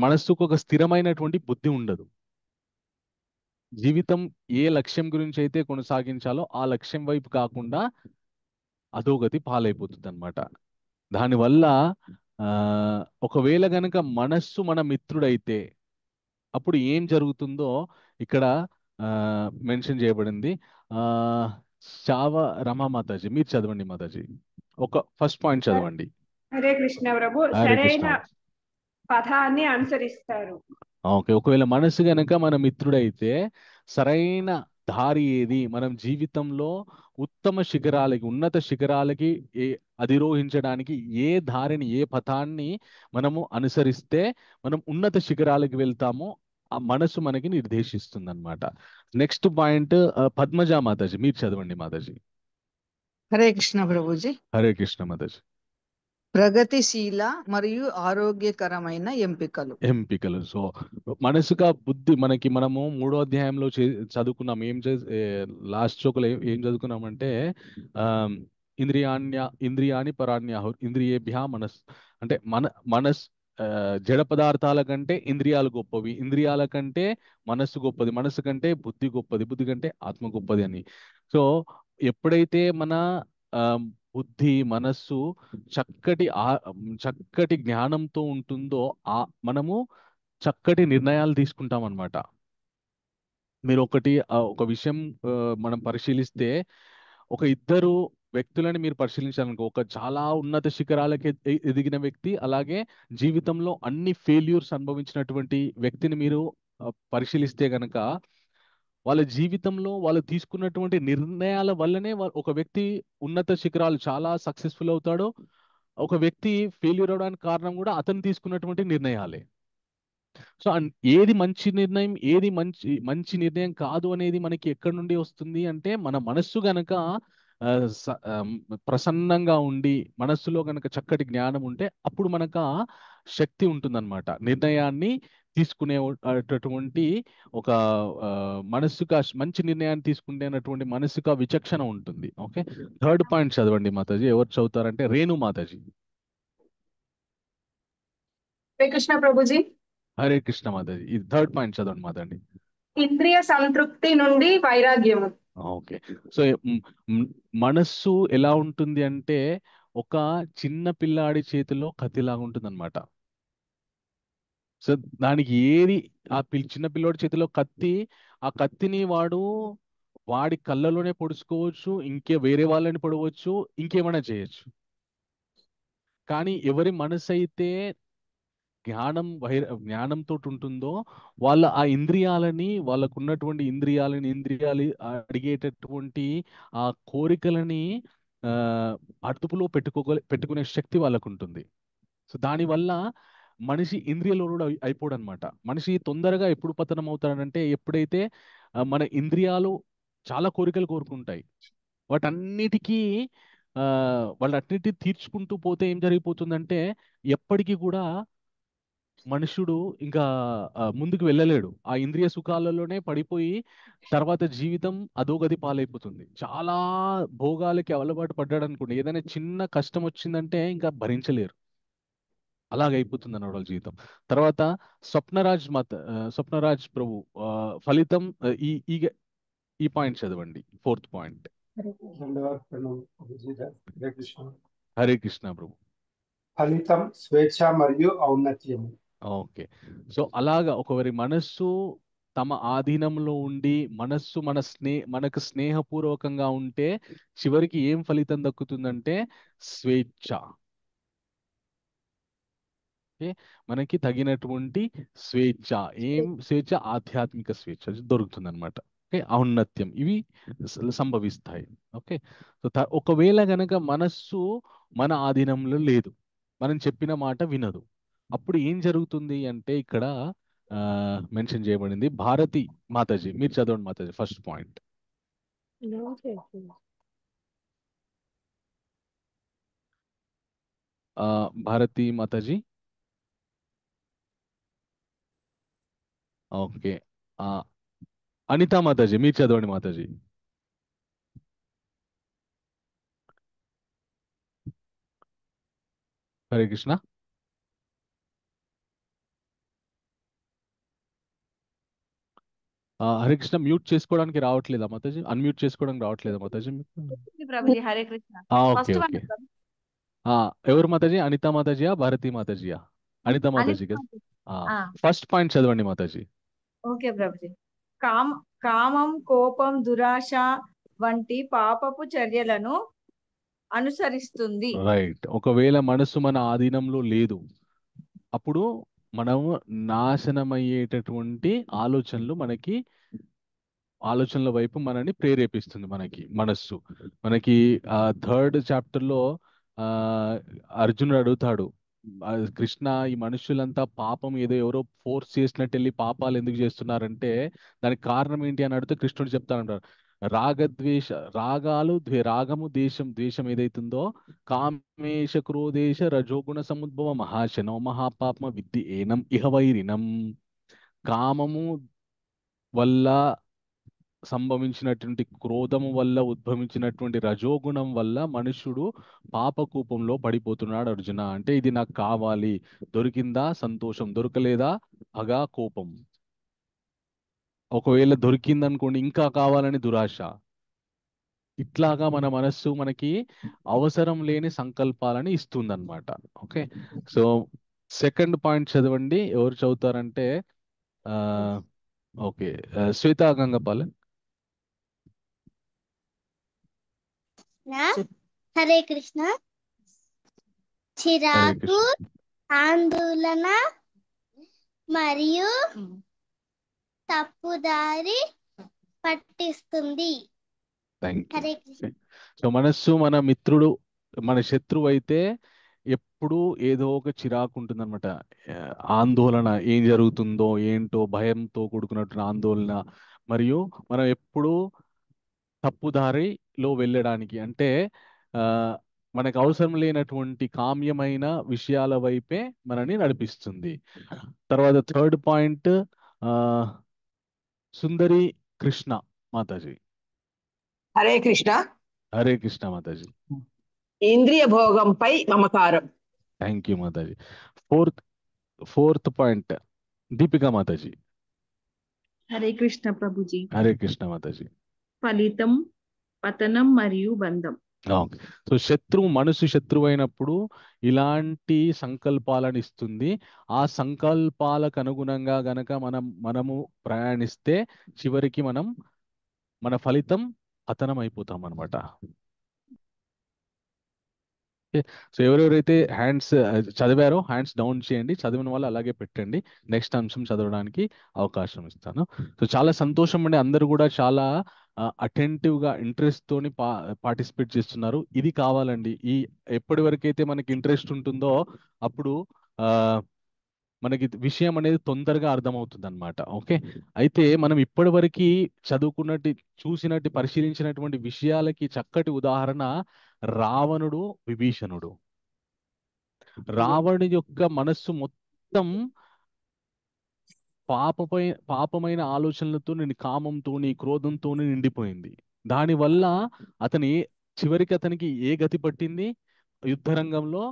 మనస్సుకు ఒక స్థిరమైనటువంటి బుద్ధి ఉండదు. జీవితం ఏ లక్ష్యం గురించి అయితే కొనసాగించాలో ఆ లక్ష్యం వైపు కాకుండా అధోగతి పాలైపోతుంది అనమాట. దానివల్ల ఒకవేళ గనక మనస్సు మన మిత్రుడైతే అప్పుడు ఏం జరుగుతుందో ఇక్కడ మెన్షన్ చేయబడింది. చావ రమా మాతాజీ మీరు చదవండి మాతాజీ, ఒక ఫస్ట్ పాయింట్ చదవండి. హరే కృష్ణ ప్రభు. హరే సరైన కృష్ణ. పథాన్ని అనుసరిస్తారు. ఓకే, ఒకవేళ మనసు గనక మన మిత్రుడైతే సరైన దారి ఏది, మనం జీవితంలో ఉత్తమ శిఖరాలకి, ఉన్నత శిఖరాలకి అధిరోహించడానికి ఏ దారిని, ఏ పథాన్ని మనము అనుసరిస్తే మనం ఉన్నత శిఖరాలకి వెళ్తామో ఆ మనసు మనకి నిర్దేశిస్తుంది అనమాట. నెక్స్ట్ పాయింట్ పద్మజా మాతాజీ మీరు చదవండి మాతాజీ. హరే కృష్ణ ప్రభుజీ. హరే కృష్ణ మాతాజీ. ప్రగతిశీల మరియు ఆరోగ్యకరమైన ఎంపికలు. సో మనసుగా బుద్ధి మనము 3వ అధ్యాయంలో చదువుకున్నాం. లాస్ట్ చోకలో ఏం చదువుకున్నామంటే, ఇంద్రియాని పరాణ్యాహుర్ ఇంద్రియేభ్య మనస్ అంటే మనస్ జడ పదార్థాల కంటే ఇంద్రియాలు గొప్పవి, ఇంద్రియాల కంటే మనస్సు గొప్పది, మనస్సు కంటే బుద్ధి గొప్పది, బుద్ధి కంటే ఆత్మ గొప్పది అని. సో ఎప్పుడైతే మన బుద్ధి, మనస్సు చక్కటి జ్ఞానంతో ఉంటుందో మనము చక్కటి నిర్ణయాలు తీసుకుంటాం అన్నమాట. మీరు ఒక విషయం మనం పరిశీలిస్తే ఒక ఇద్దరు వ్యక్తులని మీరు పరిశీలించాలనుకో, ఒక చాలా ఉన్నత శిఖరాలకి ఎదిగిన వ్యక్తి, అలాగే జీవితంలో అన్ని ఫెయిల్యూర్స్ అనుభవించినటువంటి వ్యక్తిని మీరు పరిశీలిస్తే గనక వాళ్ళ జీవితంలో వాళ్ళు తీసుకున్నటువంటి నిర్ణయాల వల్లనే ఒక వ్యక్తి ఉన్నత శిఖరాలు చాలా సక్సెస్ఫుల్ అవుతాడు. ఒక వ్యక్తి ఫెయిల్యూర్ అవడానికి కారణం కూడా అతను తీసుకున్నటువంటి నిర్ణయాలే. సో ఏది మంచి నిర్ణయం, ఏది మంచి నిర్ణయం కాదు అనేది మనకి ఎక్కడి నుండి వస్తుంది అంటే, మన మనస్సు గనక ప్రసన్నంగా ఉండి మనస్సులో గనక చక్కటి జ్ఞానం ఉంటే అప్పుడు మనకు శక్తి ఉంటుందన్నమాట. నిర్ణయాన్ని తీసుకునేటటువంటి ఒక మనస్సుగా మంచి నిర్ణయాన్ని తీసుకునేటటువంటి మనస్సుగా విచక్షణ ఉంటుంది. ఓకే, థర్డ్ పాయింట్ చదవండి మాతాజీ. ఎవరు చదువుతారంటే రేణు మాతాజీ. హరే కృష్ణ ప్రభుజీ. హరే కృష్ణ మాతాజీ. ఇది థర్డ్ పాయింట్ చదవండి మాతాజీ. ఇంద్రియ సంతృప్తి నుండి వైరాగ్యము. ఓకే, సో మనస్సు ఎలా ఉంటుంది అంటే ఒక చిన్న పిల్లాడి చేతిలో కత్తిలాగా ఉంటుంది అనమాట. సో దానికి ఏది చిన్న పిల్లోడి చేతిలో కత్తి, ఆ కత్తిని వాడి కళ్ళలోనే పొడుచుకోవచ్చు, వేరే వాళ్ళని పొడవచ్చు, ఇంకేమైనా చేయొచ్చు. కానీ ఎవరి మనసు అయితే జ్ఞానంతో ఉంటుందో వాళ్ళ ఆ ఇంద్రియాలని, వాళ్ళకు ఉన్నటువంటి ఇంద్రియాలు అడిగేటటువంటి ఆ కోరికలని అదుపులో పెట్టుకునే శక్తి వాళ్ళకు ఉంటుంది. సో దానివల్ల మనిషి ఇంద్రియలోడు అయిపోడు అనమాట. మనిషి తొందరగా ఎప్పుడు పతనం అవుతాడంటే ఎప్పుడైతే మన ఇంద్రియాలు చాలా కోరికలు కోరుకుంటాయి, వాటన్నిటికీ వాళ్ళన్నిటినీ తీర్చుకుంటూ పోతే ఏం జరిగిపోతుందంటే ఎప్పటికీ కూడా మనుషుడు ఇంకా ముందుకు వెళ్ళలేడు. ఆ ఇంద్రియ సుఖాలలోనే పడిపోయి తర్వాత జీవితం అధోగతి పాలైపోతుంది. చాలా భోగాలకి అలవాటు పడ్డాడు అనుకోండి, ఏదైనా చిన్న కష్టం వచ్చిందంటే ఇంకా భరించలేరు, అలాగైపోతుంది అన్నమాట వాళ్ళ జీవితం. తర్వాత స్వప్నరాజ్ ప్రభు ఫలితం ఈ పాయింట్ చదవండి, ఫోర్త్ పాయింట్. హరే కృష్ణ ప్రభు. ఫలితం స్వేచ్ఛ మరియు ఔన్నత్యము. ఓకే, సో అలాగా ఒకరి మనస్సు తమ ఆధీనంలో ఉండి మనస్సు మనకు స్నేహపూర్వకంగా ఉంటే చివరికి ఏం ఫలితం దక్కుతుందంటే స్వేచ్ఛ. మనకి తగినటువంటి స్వేచ్ఛ. ఏం స్వేచ్ఛ? ఆధ్యాత్మిక స్వేచ్ఛ దొరుకుతుంది అనమాట. ఓకే, ఔన్నత్యం, ఇవి సంభవిస్తాయి. ఓకే, సో ఒకవేళ గనక మనస్సు మన ఆధీనంలో లేదు, మనం చెప్పిన మాట వినదు, అప్పుడు ఏం జరుగుతుంది అంటే ఇక్కడ మెన్షన్ చేయబడింది. భారతి మాతాజీ మీరు చదవండి Mataji, first point. Bharati Mataji. Okay, Anita Mataji మీరు చదవండి మాతాజీ. హరే కృష్ణ. హరే కృష్ణ. మ్యూట్ చేసుకోవడానికి రావట్లేదా మాతాజీ? అన్మ్యూట్ చేసుకోవడానికి రావట్లేదా మాతాజీ? హరే కృష్ణ. Okay okay. ఎవరు మాతాజీ? అనితా మాతాజీయా భారతి మాతాజీయా? అనితా మాతాజీ కదా. ఫస్ట్ పాయింట్ చదవండి మాతాజీ. ఓకే ప్రభుజీ. కామం, కోపం, దురాశ వంటి పాపపు చర్యలను అనుసరిస్తుంది. రైట్. ఒకవేళ మనసు మన ఆధీనంలో లేదు, అప్పుడు మనం నాశనమయ్యేటటువంటి ఆలోచనల వైపు మనని ప్రేరేపిస్తుంది మనస్సు. మనకి థర్డ్ చాప్టర్లో అర్జునుడు అడుగుతాడు, కృష్ణ ఈ మనుషులంతా పాపం ఏదో ఎవరో ఫోర్స్ చేసినట్టు వెళ్ళి పాపాలు ఎందుకు చేస్తున్నారంటే దానికి కారణం ఏంటి అని అడిగితే కృష్ణుడు చెప్తానంటారు, రాగము ద్వేషం ఏదైతుందో కామేశ క్రోధేశ రజోగుణ సముద్భవ మహాశనో మహాపాపమ విద్ధి ఏనం ఇహ వైరినం. కామము వల్ల సంభవించినటువంటి క్రోధము వల్ల ఉద్భవించినటువంటి రజోగుణం వల్ల మనుషుడు పాపకూపంలో పడిపోతున్నాడు అర్జున. అంటే ఇది నాకు కావాలి, దొరికిందా సంతోషం, దొరకలేదా అగా కోపం, ఒకవేళ దొరికిందనుకోండి ఇంకా కావాలని దురాశ. ఇట్లాగా మన మనస్సు మనకి అవసరం లేని సంకల్పాలని ఇస్తుందన్నమాట. ఓకే, సో సెకండ్ పాయింట్ చదవండి. ఎవరు చదువుతారంటే ఓకే. శ్వేత గంగపాల్. హరే కృష్ణ. హరే చిరాకు, కృష్ణ. ఆందోళన మరియు తప్పుదారి పట్టిస్తుంది. Thank you. Hare Krishna. So మనస్సు మన మిత్రుడు, మన శత్రువు అయితే ఎప్పుడు ఏదో ఒక చిరాకు ఉంటుందన్నమాట. ఆందోళన, ఏం జరుగుతుందో ఏంటో భయంతో కూడుకున్నట్టు ఆందోళన, మరియు మనం ఎప్పుడు తప్పుదారిలో వెళ్ళడానికి అంటే ఆ, మనకు అవసరం లేనటువంటి కామ్యమైన విషయాల వైపే మనని నడిపిస్తుంది. తర్వాత థర్డ్ పాయింట్ సుందరి కృష్ణ మాతాజీ. హరే కృష్ణ. హరే కృష్ణ మాతాజీ. ఇంద్రియ భోగంపై మమకారం. Thank you Mataji. Fourth point Deepika Mataji. Hare Krishna Prabhuji. Hare Krishna Mataji. ఫలితం, పతనం మరియు బంధం. ఓకే. సో మనసు శత్రువు అయినప్పుడు ఇలాంటి సంకల్పాలను ఇస్తుంది. ఆ సంకల్పాలకు అనుగుణంగా గనక మనము ప్రయాణిస్తే చివరికి మన ఫలితం పతనం అయిపోతాం అనమాట. సో ఎవరెవరైతే హ్యాండ్స్ చదివారో హ్యాండ్స్ డౌన్ చేయండి, చదివిన వాళ్ళు అలాగే పెట్టండి. నెక్స్ట్ అంశం చదవడానికి అవకాశం ఇస్తాను. సో చాలా సంతోషం అండి, అందరూ కూడా చాలా అటెంటివ్గా ఇంట్రెస్ట్ తోని పార్టిసిపేట్ చేస్తున్నారు. ఇది కావాలండి. ఎప్పటి వరకైతే మనకి ఇంట్రెస్ట్ ఉంటుందో అప్పుడు మనకి విషయం అనేది తొందరగా అర్థమవుతుంది అనమాట. ఓకే. అయితే మనం ఇప్పటివరకు చదువుకున్నట్టు, చూసినట్టు, పరిశీలించినటువంటి విషయాలకి చక్కటి ఉదాహరణ రావణుడు, విభీషణుడు. రావణుడి యొక్క మనస్సు మొత్తం పాపమైన ఆలోచనలతో, కామంతో, క్రోధంతో నిండిపోయింది. దానివల్ల చివరికి అతనికి ఏ గతి పట్టింది? యుద్ధరంగంలో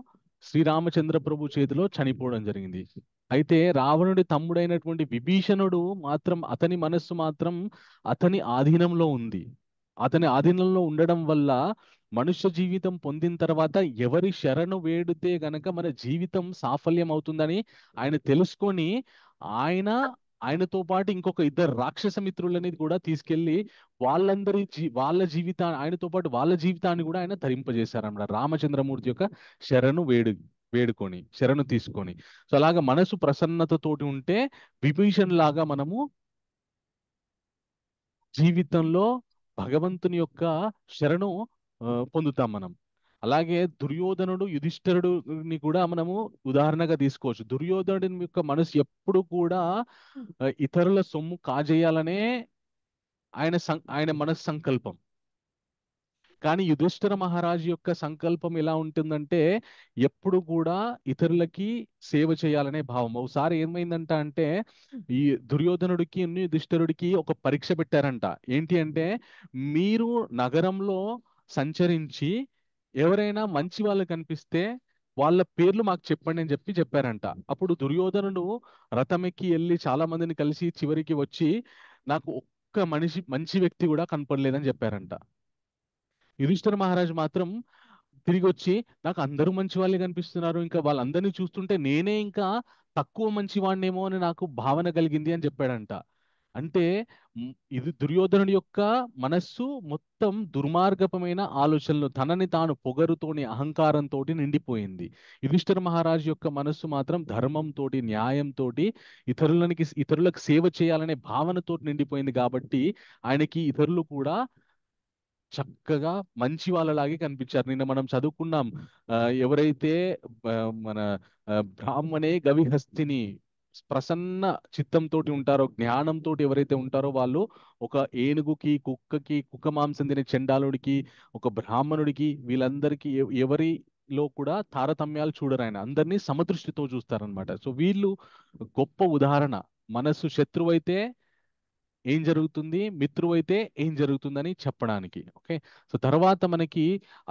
శ్రీరామచంద్ర ప్రభు చేతిలో చనిపోవడం జరిగింది. అయితే రావణుడి తమ్ముడైనటువంటి విభీషణుడు మాత్రం, అతని మనస్సు మాత్రం అతని ఆధీనంలో ఉంది. అతని ఆధీనంలో ఉండడం వల్ల మనుష్య జీవితం పొందిన తర్వాత ఎవరి శరణు వేడితే గనక మన జీవితం సాఫల్యం అవుతుందని ఆయన తెలుసుకొని ఆయనతో పాటు ఇంకొక ఇద్దరు రాక్షస మిత్రులని కూడా తీసుకెళ్లి వాళ్ళ జీవితాన్ని, ఆయనతో పాటు వాళ్ళ జీవితాన్ని కూడా ఆయన తరింపజేశారన్నమాట. రామచంద్రమూర్తి యొక్క వేడుకొని, శరణు తీసుకొని. సో అలాగా మనసు ప్రసన్నతతోటి ఉంటే విభీషణ్ లాగా మనము జీవితంలో భగవంతుని యొక్క శరణు పొందుతాం మనం. అలాగే దుర్యోధనుడు, యుధిష్ఠిరుడిని కూడా మనము ఉదాహరణగా తీసుకోవచ్చు. దుర్యోధనుడి యొక్క మనసు ఎప్పుడు కూడా ఇతరుల సొమ్ము కాజేయాలనే ఆయన మనసు సంకల్పం. కానీ యుధిష్ఠిర మహారాజు యొక్క సంకల్పం ఎలా ఉంటుందంటే ఎప్పుడు కూడా ఇతరులకి సేవ చేయాలనే భావం. ఒకసారి ఏమైందంట అంటే ఈ దుర్యోధనుడికి, యుధిష్ఠిరుడికి ఒక పరీక్ష పెట్టారంట. ఏంటి అంటే, మీరు నగరంలో సంచరించి ఎవరైనా మంచి వాళ్ళు కనిపిస్తే వాళ్ళ పేర్లు మాకు చెప్పండి అని చెప్పారంట. అప్పుడు దుర్యోధనుడు రథమెక్కి వెళ్ళి చాలా మందిని కలిసి చివరికి వచ్చి, నాకు ఒక్క మంచి వ్యక్తి కూడా కనపడలేదని చెప్పారంట. యుధిష్ఠిర మహారాజు మాత్రం తిరిగి వచ్చి, నాకు అందరూ మంచి వాళ్ళే కనిపిస్తున్నారు, ఇంకా వాళ్ళందరినీ చూస్తుంటే నేనే ఇంకా తక్కువ మంచివాడినేమో అని నాకు భావన కలిగింది అని చెప్పాడంట. అంటే ఇది దుర్యోధనుడి యొక్క మనస్సు మొత్తం దుర్మార్గపమైన ఆలోచనలు, తనని తాను పొగరుతోని, అహంకారంతో నిండిపోయింది. యుధిష్ఠిర మహారాజు యొక్క మనస్సు మాత్రం ధర్మంతో, న్యాయంతో, ఇతరులకు సేవ చేయాలనే భావనతో నిండిపోయింది. కాబట్టి ఆయనకి ఇతరులు కూడా చక్కగా మంచి వాళ్ళలాగే కనిపించారు. నిన్న మనం చదువుకున్నాం, ఎవరైతే మన బ్రాహ్మణే గవిహస్తిని ప్రసన్న చిత్తంతో ఉంటారో, జ్ఞానంతో ఎవరైతే ఉంటారో వాళ్ళు ఒక ఏనుగుకి, కుక్కకి, కుక్క మాంసం తినే చండాలుడికి, ఒక బ్రాహ్మణుడికి, వీళ్ళందరికీ ఎవరిలో కూడా తారతమ్యాలు చూడరు. ఆయన అందరినీ సమదృష్టితో చూస్తారనమాట. సో వీళ్ళు గొప్ప ఉదాహరణ. మనస్సు శత్రువైతే ఏం జరుగుతుంది, మిత్రువైతే ఏం జరుగుతుందని చెప్పడానికి. ఓకే. సో తర్వాత మనకి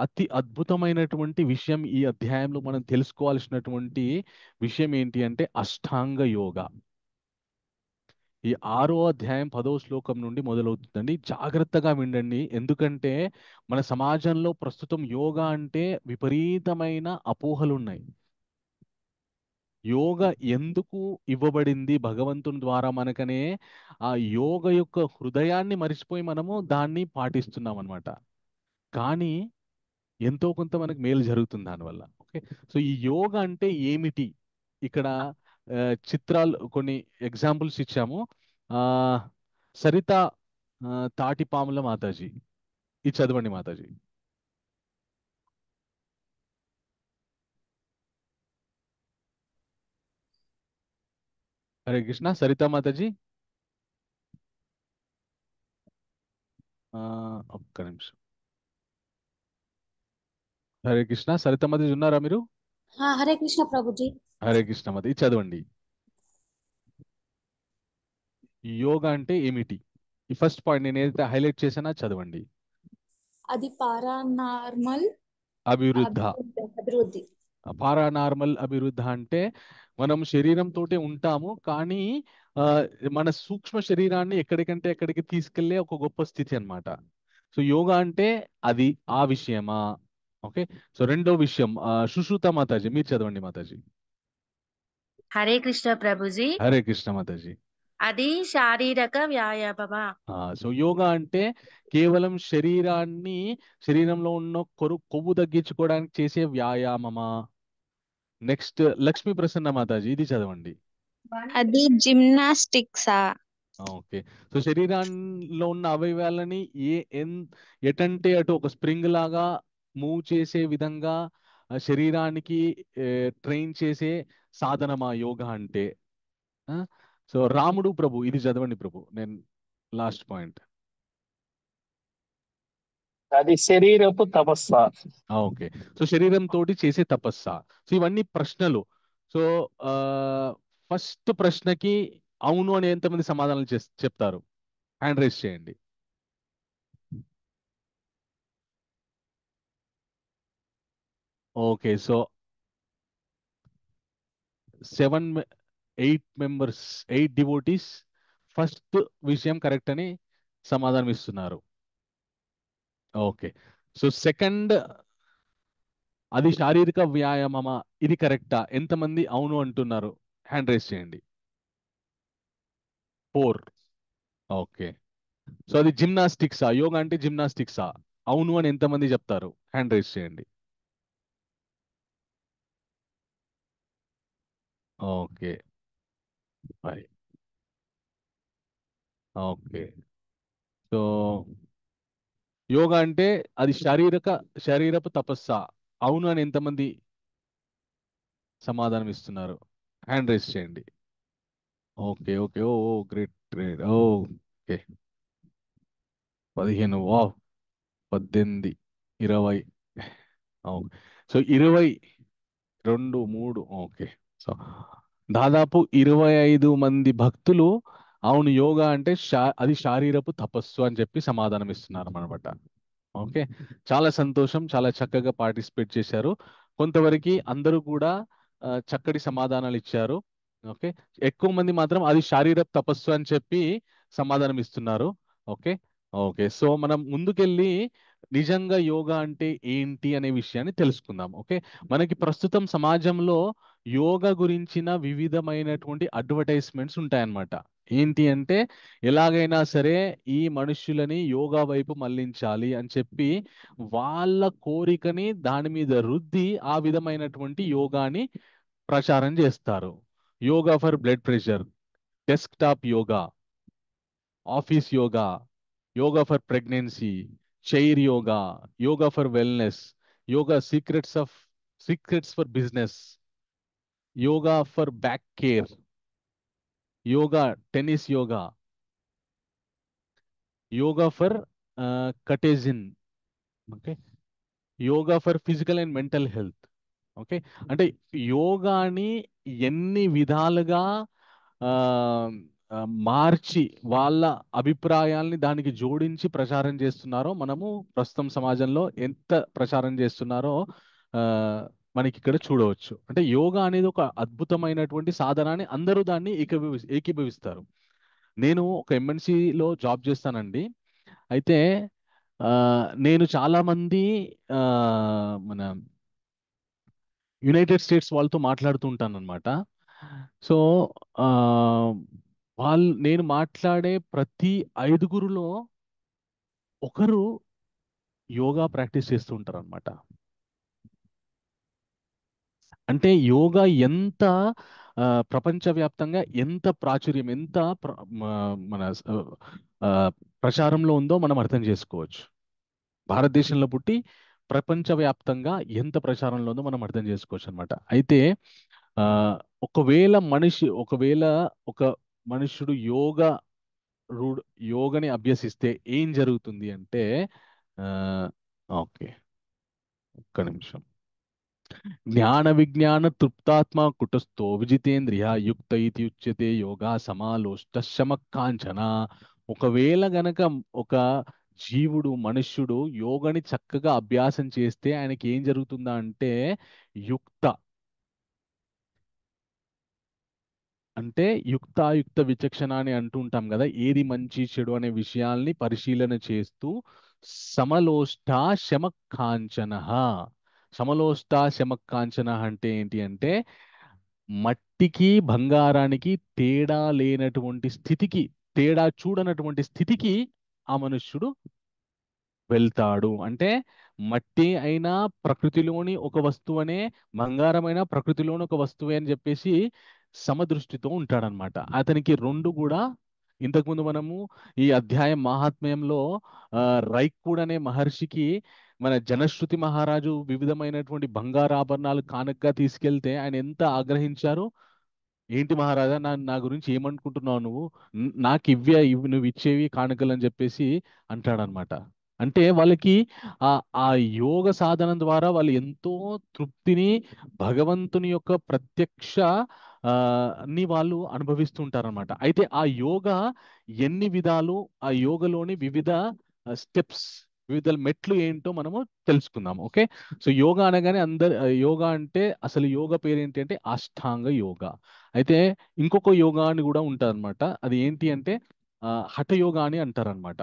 అతి అద్భుతమైనటువంటి విషయం ఈ అధ్యాయంలో మనం తెలుసుకోవాల్సినటువంటి విషయం ఏంటి అంటే అష్టాంగ యోగ. ఈ 6వ అధ్యాయం 10వ శ్లోకం నుండి మొదలవుతుందండి. జాగ్రత్తగా వినండి, ఎందుకంటే మన సమాజంలో ప్రస్తుతం యోగా అంటే విపరీతమైన అపోహలు ఉన్నాయి. యోగ ఎందుకు ఇవ్వబడింది భగవంతుని ద్వారా మనకనే ఆ యోగ యొక్క హృదయాన్ని మరిచిపోయి మనము దాన్ని పాటిస్తున్నాం అనమాట. కానీ ఎంతో కొంత మనకు మేలు జరుగుతుంది దానివల్ల. ఓకే, సో ఈ యోగ అంటే ఏమిటి? ఇక్కడ చిత్రాలు కొన్ని ఎగ్జాంపుల్స్ ఇచ్చాము. ఆ సరిత తాటిపాముల మాతాజీ, ఇది చదవండి మాతాజీ. హరే కృష్ణ. సరిత మాతాజీ, ఒక్క నిమిషం. హరే కృష్ణ. సరిత మాతాజీ ఉన్నారా మీరు? హరే కృష్ణ ప్రభుజీ. హరే కృష్ణ మాతాజీ, చదవండి. యోగా అంటే ఏమిటి? ఈ ఫస్ట్ పాయింట్ నేను ఏదైతే హైలైట్ చేశానో చదవండి. అది పారానార్మల్ అభివృద్ధ. అభివృద్ధి. పారానార్మల్ అభివృద్ధ అంటే మనం శరీరంతో ఉంటాము, కానీ మన సూక్ష్మ శరీరాన్ని ఎక్కడికంటే ఎక్కడికి తీసుకెళ్లే ఒక గొప్ప స్థితి అన్నమాట. సో యోగా అంటే అది ఆ విషయమా? ఓకే, సో రెండో విషయం సుశ్రుత మాతాజీ, మీరు చదవండి మాతాజీ. హరే కృష్ణ ప్రభుజీ. హరే కృష్ణ మాతాజీ. అది శారీరక వ్యాయామమా? సో యోగా అంటే కేవలం శరీరంలో ఉన్న కొవ్వు తగ్గించుకోవడానికి చేసే వ్యాయామమా? నెక్స్ట్ లక్ష్మీ ప్రసన్న మాతాజీ, ఇది చదవండి. అది జిమ్నాస్టిక్సా? ఓకే, సో శరీరంలో ఉన్న అవయవాలని ఎటంటే అటు ఒక స్ప్రింగ్ లాగా మూవ్ చేసే విధంగా శరీరానికి ట్రైన్ చేసే సాధనమా యోగా అంటే? సో రాముడు ప్రభు, ఇది చదవండి ప్రభు, నేను లాస్ట్ పాయింట్. అది శరీరపు తపస్స. ఓకే, సో శరీరం తోటి చేసే తపస్స. సో ఇవన్నీ ప్రశ్నలు. సో ఫస్ట్ ప్రశ్నకి అవును అని ఎంతమంది సమాధానం చెప్తారు? హ్యాండ్ రైజ్ చేయండి. ఓకే, సో 8 డివోటీస్ ఫస్ట్ విషయం కరెక్ట్ అని సమాధానం ఇస్తున్నారు. ఓకే, సో సెకండ్ అది శారీరక వ్యాయామమా, ఇది కరెక్టా? ఎంతమంది అవును అంటున్నారు? హ్యాండ్ రైజ్ చేయండి. 4. ఓకే, సో అది జిమ్నాస్టిక్సా? యోగా అంటే జిమ్నాస్టిక్సా? అవును అని ఎంతమంది చెప్తారు? హ్యాండ్ రైజ్ చేయండి. Okay, bye. Okay, so yoga అంటే అది శరీరపు తపస్సా? అవును అని ఎంతమంది సమాధానం ఇస్తున్నారు? హ్యాండ్ రైజ్ చేయండి. Okay okay, oh great great. Okay, 15, 18, 20. So 22, 3. Okay, so దాదాపు 25 మంది భక్తులు అవును యోగా అంటే అది శారీరపు తపస్సు అని చెప్పి సమాధానం ఇస్తున్నారు అనమాట. ఓకే, చాలా సంతోషం, చాలా చక్కగా పార్టిసిపేట్ చేశారు. కొంతవరకు అందరూ కూడా చక్కటి సమాధానాలు ఇచ్చారు. ఓకే, ఎక్కువ మంది మాత్రం అది శారీరక తపస్సు అని చెప్పి సమాధానం ఇస్తున్నారు. ఓకే ఓకే, సో మనం ముందుకెళ్ళి నిజంగా యోగా అంటే ఏంటి అనే విషయాన్ని తెలుసుకుందాం. ఓకే, మనకి ప్రస్తుతం సమాజంలో యోగా గురించిన వివిధమైనటువంటి అడ్వర్టైజ్మెంట్స్ ఉంటాయన్నమాట. ఏంటి అంటే ఎలాగైనా సరే ఈ మనుష్యులని యోగా వైపు మళ్లించాలి అని చెప్పి వాళ్ళ కోరికని దాని మీద రుద్ది ఆ విధమైనటువంటి యోగాని ప్రచారం చేస్తారు. Yoga for blood pressure, desktop yoga, office yoga, yoga for pregnancy, chair yoga, yoga for wellness, yoga secrets for business, yoga for back care, yoga tennis yoga, yoga for కటేజిన్, okay, yoga for physical and mental health. Okay, అంటే యోగాని ఎన్ని విధాలుగా మార్చి వాళ్ళ అభిప్రాయాల్ని దానికి జోడించి ప్రచారం చేస్తున్నారో మనము ప్రస్తుతం సమాజంలో ఎంత ప్రచారం చేస్తున్నారో మనకి ఇక్కడ చూడవచ్చు. అంటే యోగా అనేది ఒక అద్భుతమైనటువంటి సాధన అని అందరూ దాన్ని ఏకీభవిస్తారు. నేను ఒక ఎంఎన్సిలో జాబ్ చేస్తానండి. అయితే నేను చాలా మంది మన యునైటెడ్ స్టేట్స్ వాళ్ళతో మాట్లాడుతూ ఉంటాను అనమాట. సో ఆ, నేను మాట్లాడే ప్రతి 5గురిలో ఒకరు యోగా ప్రాక్టీస్ చేస్తూ ఉంటారు అనమాట. అంటే యోగా ఎంత ప్రపంచవ్యాప్తంగా ఎంత ప్రాచుర్యం, ఎంత మన ఆ, ప్రచారంలో ఉందో మనం అర్థం చేసుకోవచ్చు. భారతదేశంలో పుట్టి ప్రపంచవ్యాప్తంగా ఎంత ప్రచారంలో ఉందో మనం అర్థం చేసుకోవచ్చు అనమాట. అయితే ఆ, ఒకవేళ ఒక మనుష్యుడు రూఢ యోగని అభ్యసిస్తే ఏం జరుగుతుంది అంటే ఆ, ఓకే, ఒక్క నిమిషం. జ్ఞాన విజ్ఞాన తృప్తాత్మ కుటస్థో విజితేంద్రియ యుక్త ఇతి ఉచ్యతే యోగా సమాలోష్ట శమకాంచన. ఒకవేళ గనక ఒక జీవుడు మనుష్యుడు యోగని చక్కగా అభ్యాసం చేస్తే ఆయనకి ఏం జరుగుతుందా అంటే యుక్త అంటే యుక్తాయుక్త విచక్షణ అని అంటుంటాం కదా, ఏది మంచి చెడు అనే విషయాల్ని పరిశీలన చేస్తూ సమలోష్ట శమకాంచన. సమలోష్ట శమకాంచన అంటే ఏంటి అంటే మట్టికి బంగారానికి తేడా లేనటువంటి స్థితికి, తేడా చూడనటువంటి స్థితికి ఆ మనుష్యుడు వెళ్తాడు. అంటే మట్టి అయినా ప్రకృతిలోని ఒక వస్తువనే, బంగారమైన ప్రకృతిలోని ఒక వస్తువే అని చెప్పేసి సమదృష్టితో ఉంటాడనమాట. అతనికి రెండు కూడా, ఇంతకుముందు మనము ఈ అధ్యాయం మహాత్మ్యంలో రైక్కుడు అనే మహర్షికి మన జనశ్రుతి మహారాజు వివిధమైనటువంటి బంగారు ఆభరణాలు కానుకగా తీసుకెళ్తే ఆయన ఎంత ఆగ్రహించారు. ఏంటి మహారాజా, నా గురించి ఏమనుకుంటున్నావు నువ్వు, నాకు నువ్వు ఇచ్చేవి కానుకలు అని చెప్పేసి అంటాడనమాట. అంటే వాళ్ళకి ఆ ఆ యోగ సాధన ద్వారా వాళ్ళు ఎంతో తృప్తిని, భగవంతుని యొక్క ప్రత్యక్ష ని వాళ్ళు అనుభవిస్తుంటారనమాట. అయితే ఆ యోగా ఎన్ని విధాలు, ఆ యోగలోని వివిధ స్టెప్స్, వివిధ మెట్లు ఏంటో మనము తెలుసుకుందాం. ఓకే, సో యోగా అనగానే యోగా అంటే అసలు యోగా పేరు ఏంటి అంటే అష్టాంగ యోగా. అయితే ఇంకొక యోగా అని కూడా ఉంటుంది అనమాట. అది ఏంటి అంటే హఠ యోగా అని అంటారనమాట.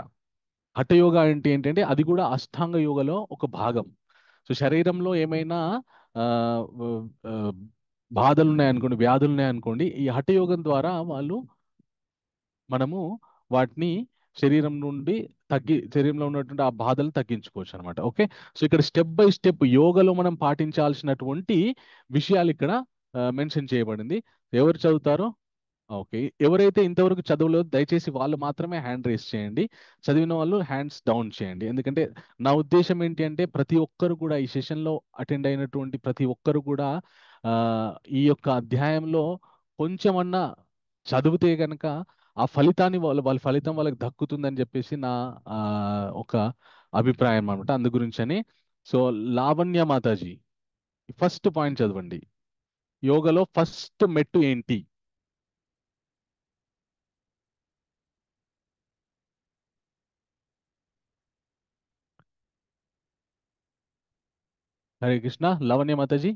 హఠ యోగా అంటే ఏంటంటే అది కూడా అష్టాంగ యోగలో ఒక భాగం. సో శరీరంలో ఏమైనా ఆ, ఆ, బాధలు ఉన్నాయనుకోండి, వ్యాధులు ఉన్నాయనుకోండి, ఈ హఠ యోగం ద్వారా మనము వాటిని శరీరంలో ఉన్నటువంటి ఆ బాధలను తగ్గించుకోవచ్చు అనమాట. ఓకే, సో ఇక్కడ స్టెప్ బై స్టెప్ యోగలో మనం పాటించాల్సినటువంటి విషయాలు ఇక్కడ మెన్షన్ చేయబడింది. ఎవరు చదువుతారో? ఓకే, ఎవరైతే ఇంతవరకు చదువులో దయచేసి వాళ్ళు మాత్రమే హ్యాండ్ రేస్ చేయండి, చదివిన వాళ్ళు హ్యాండ్స్ డౌన్ చేయండి. ఎందుకంటే నా ఉద్దేశం ఏంటి అంటే ప్రతి ఒక్కరు కూడా ఈ సెషన్లో అటెండ్ అయినటువంటి ప్రతి ఒక్కరు కూడా ఆ, ఈ యొక్క అధ్యాయంలో కొంచెమన్నా చదివితే కనుక ఆ ఫలితాన్ని వాళ్ళ ఫలితం వాళ్ళకి దక్కుతుందని చెప్పేసి నా ఒక అభిప్రాయం అనమాట. అందు గురించని. So Lavanya Mataji first point చదవండి. యోగలో ఫస్ట్ మెట్టు ఏంటి? Hare Krishna. Lavanya Mataji.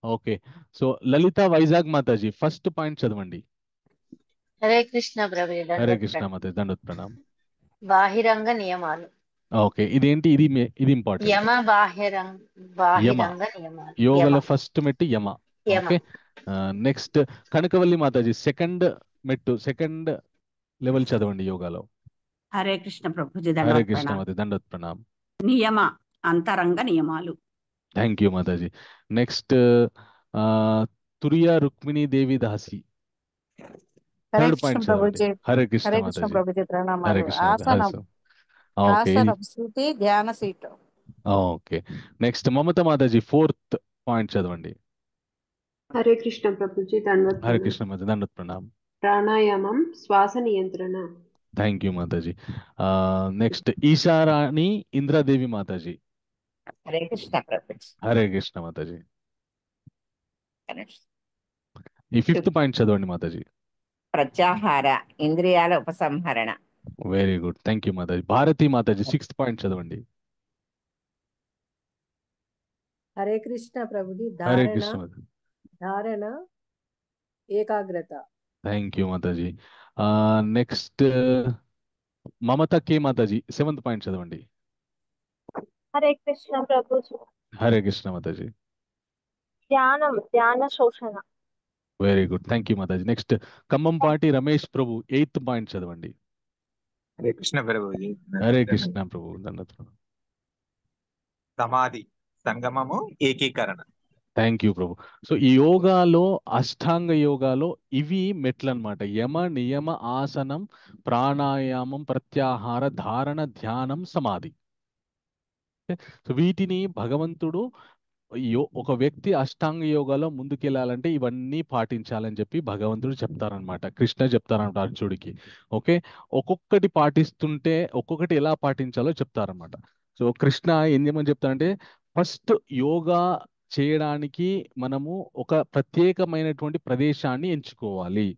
Okay, so Lalitha Vizag Mataji first point చదవండి. హరే కృష్ణ ప్రభు. హరే కృష్ణ మాతాజీ, దండోత్ ప్రణామ్. బాహిరంగ నియమాలు. ఓకే, ఇదేంటి? ఇది ఇంపార్టెంట్. యమ బాహిరంగ నియమాలు. యోగలో ఫస్ట్ మెట్టు యమ. యమ. Okay, next Kanakavalli Mataji second level చదవండి యోగాలో. హరే కృష్ణ ప్రభుజీ. హరే కృష్ణ మాతాజీ, దండోత్ ప్రణామ్. నియమ అంతరంగ నియమాలు. Thank you Mataji. Next Turiya Rukmini Devi Dasi Hare third Krishna point చదవండి. ప్రభుజీ. హరే కృష్ణ హరే కృష్ణ మాతాజీ. ప్రభుజీ. హరే ప్రణామాలు. కృష్ణ ఆసనం ఓకే. ఆసనం స్థితి ధ్యాన సీటు. ఓకే, నెక్స్ట్ మమత మాతాజీ ఫోర్త్ పాయింట్ చదవండి. హరే కృష్ణ ప్రభుజీ. దండవత్ హరే కృష్ణ మాతాజీ, దండోత్ ప్రణామ్. ప్రాణాయామం శ్వాస నియంత్రణ. Thank you Mataji. Next Esharani Indradevi Mataji. Hare Krishna Prabhuji. Hare Krishna Mataji. ఈ ఫిఫ్త్ పాయింట్ చదవండి మాతాజీ. ప్రత్యాహార ఇంద్రియాల ఉపసంహరణ. వెరీ గుడ్, థ్యాంక్ యూ మాతాజీ. భారతి మాతాజీ సిక్స్త్ పాయింట్ చదవండి. హరే కృష్ణ ప్రభుజీ. హరే కృష్ణ మాతాజీ. ధారణ ఏకాగ్రత. Thank you Mataji. Next Mamata K మాతాజీ సెవెంత్ పాయింట్ చదవండి. హరే కృష్ణ ప్రభుజీ. హరే కృష్ణ మాతాజీ. ధ్యాన శోషణ. Very good, thank you Mataji. Next Khammampati Ramesh ప్రభు 8th పాయింట్ చదవండి. హరే కృష్ణ ప్రభుజీ. హరే కృష్ణ ప్రభు. దండత్వం. సమాధి, సంగమము, ఏకీకరణ. Thank you Prabhu. సో ఈ యోగాలో, అష్టాంగ యోగాలో ఇవి మెట్లు అన్నమాట. యమ, నియమ, ఆసనం, ప్రాణాయామం, ప్రత్యాహార, ధారణ, ధ్యానం, సమాధి. సో వీటిని భగవంతుడు ఒక వ్యక్తి అష్టాంగ యోగాలో ముందుకెళ్ళాలంటే ఇవన్నీ పాటించాలని చెప్పి భగవంతుడు చెప్తారనమాట. కృష్ణ చెప్తారనమాట అర్జునుడికి. ఓకే, ఒక్కొక్కటి పాటిస్తుంటే ఒక్కొక్కటి ఎలా పాటించాలో చెప్తారనమాట. సో కృష్ణ ఏం చేయమని చెప్తారంటే, ఫస్ట్ యోగా చేయడానికి మనము ఒక ప్రత్యేకమైనటువంటి ప్రదేశాన్ని ఎంచుకోవాలి.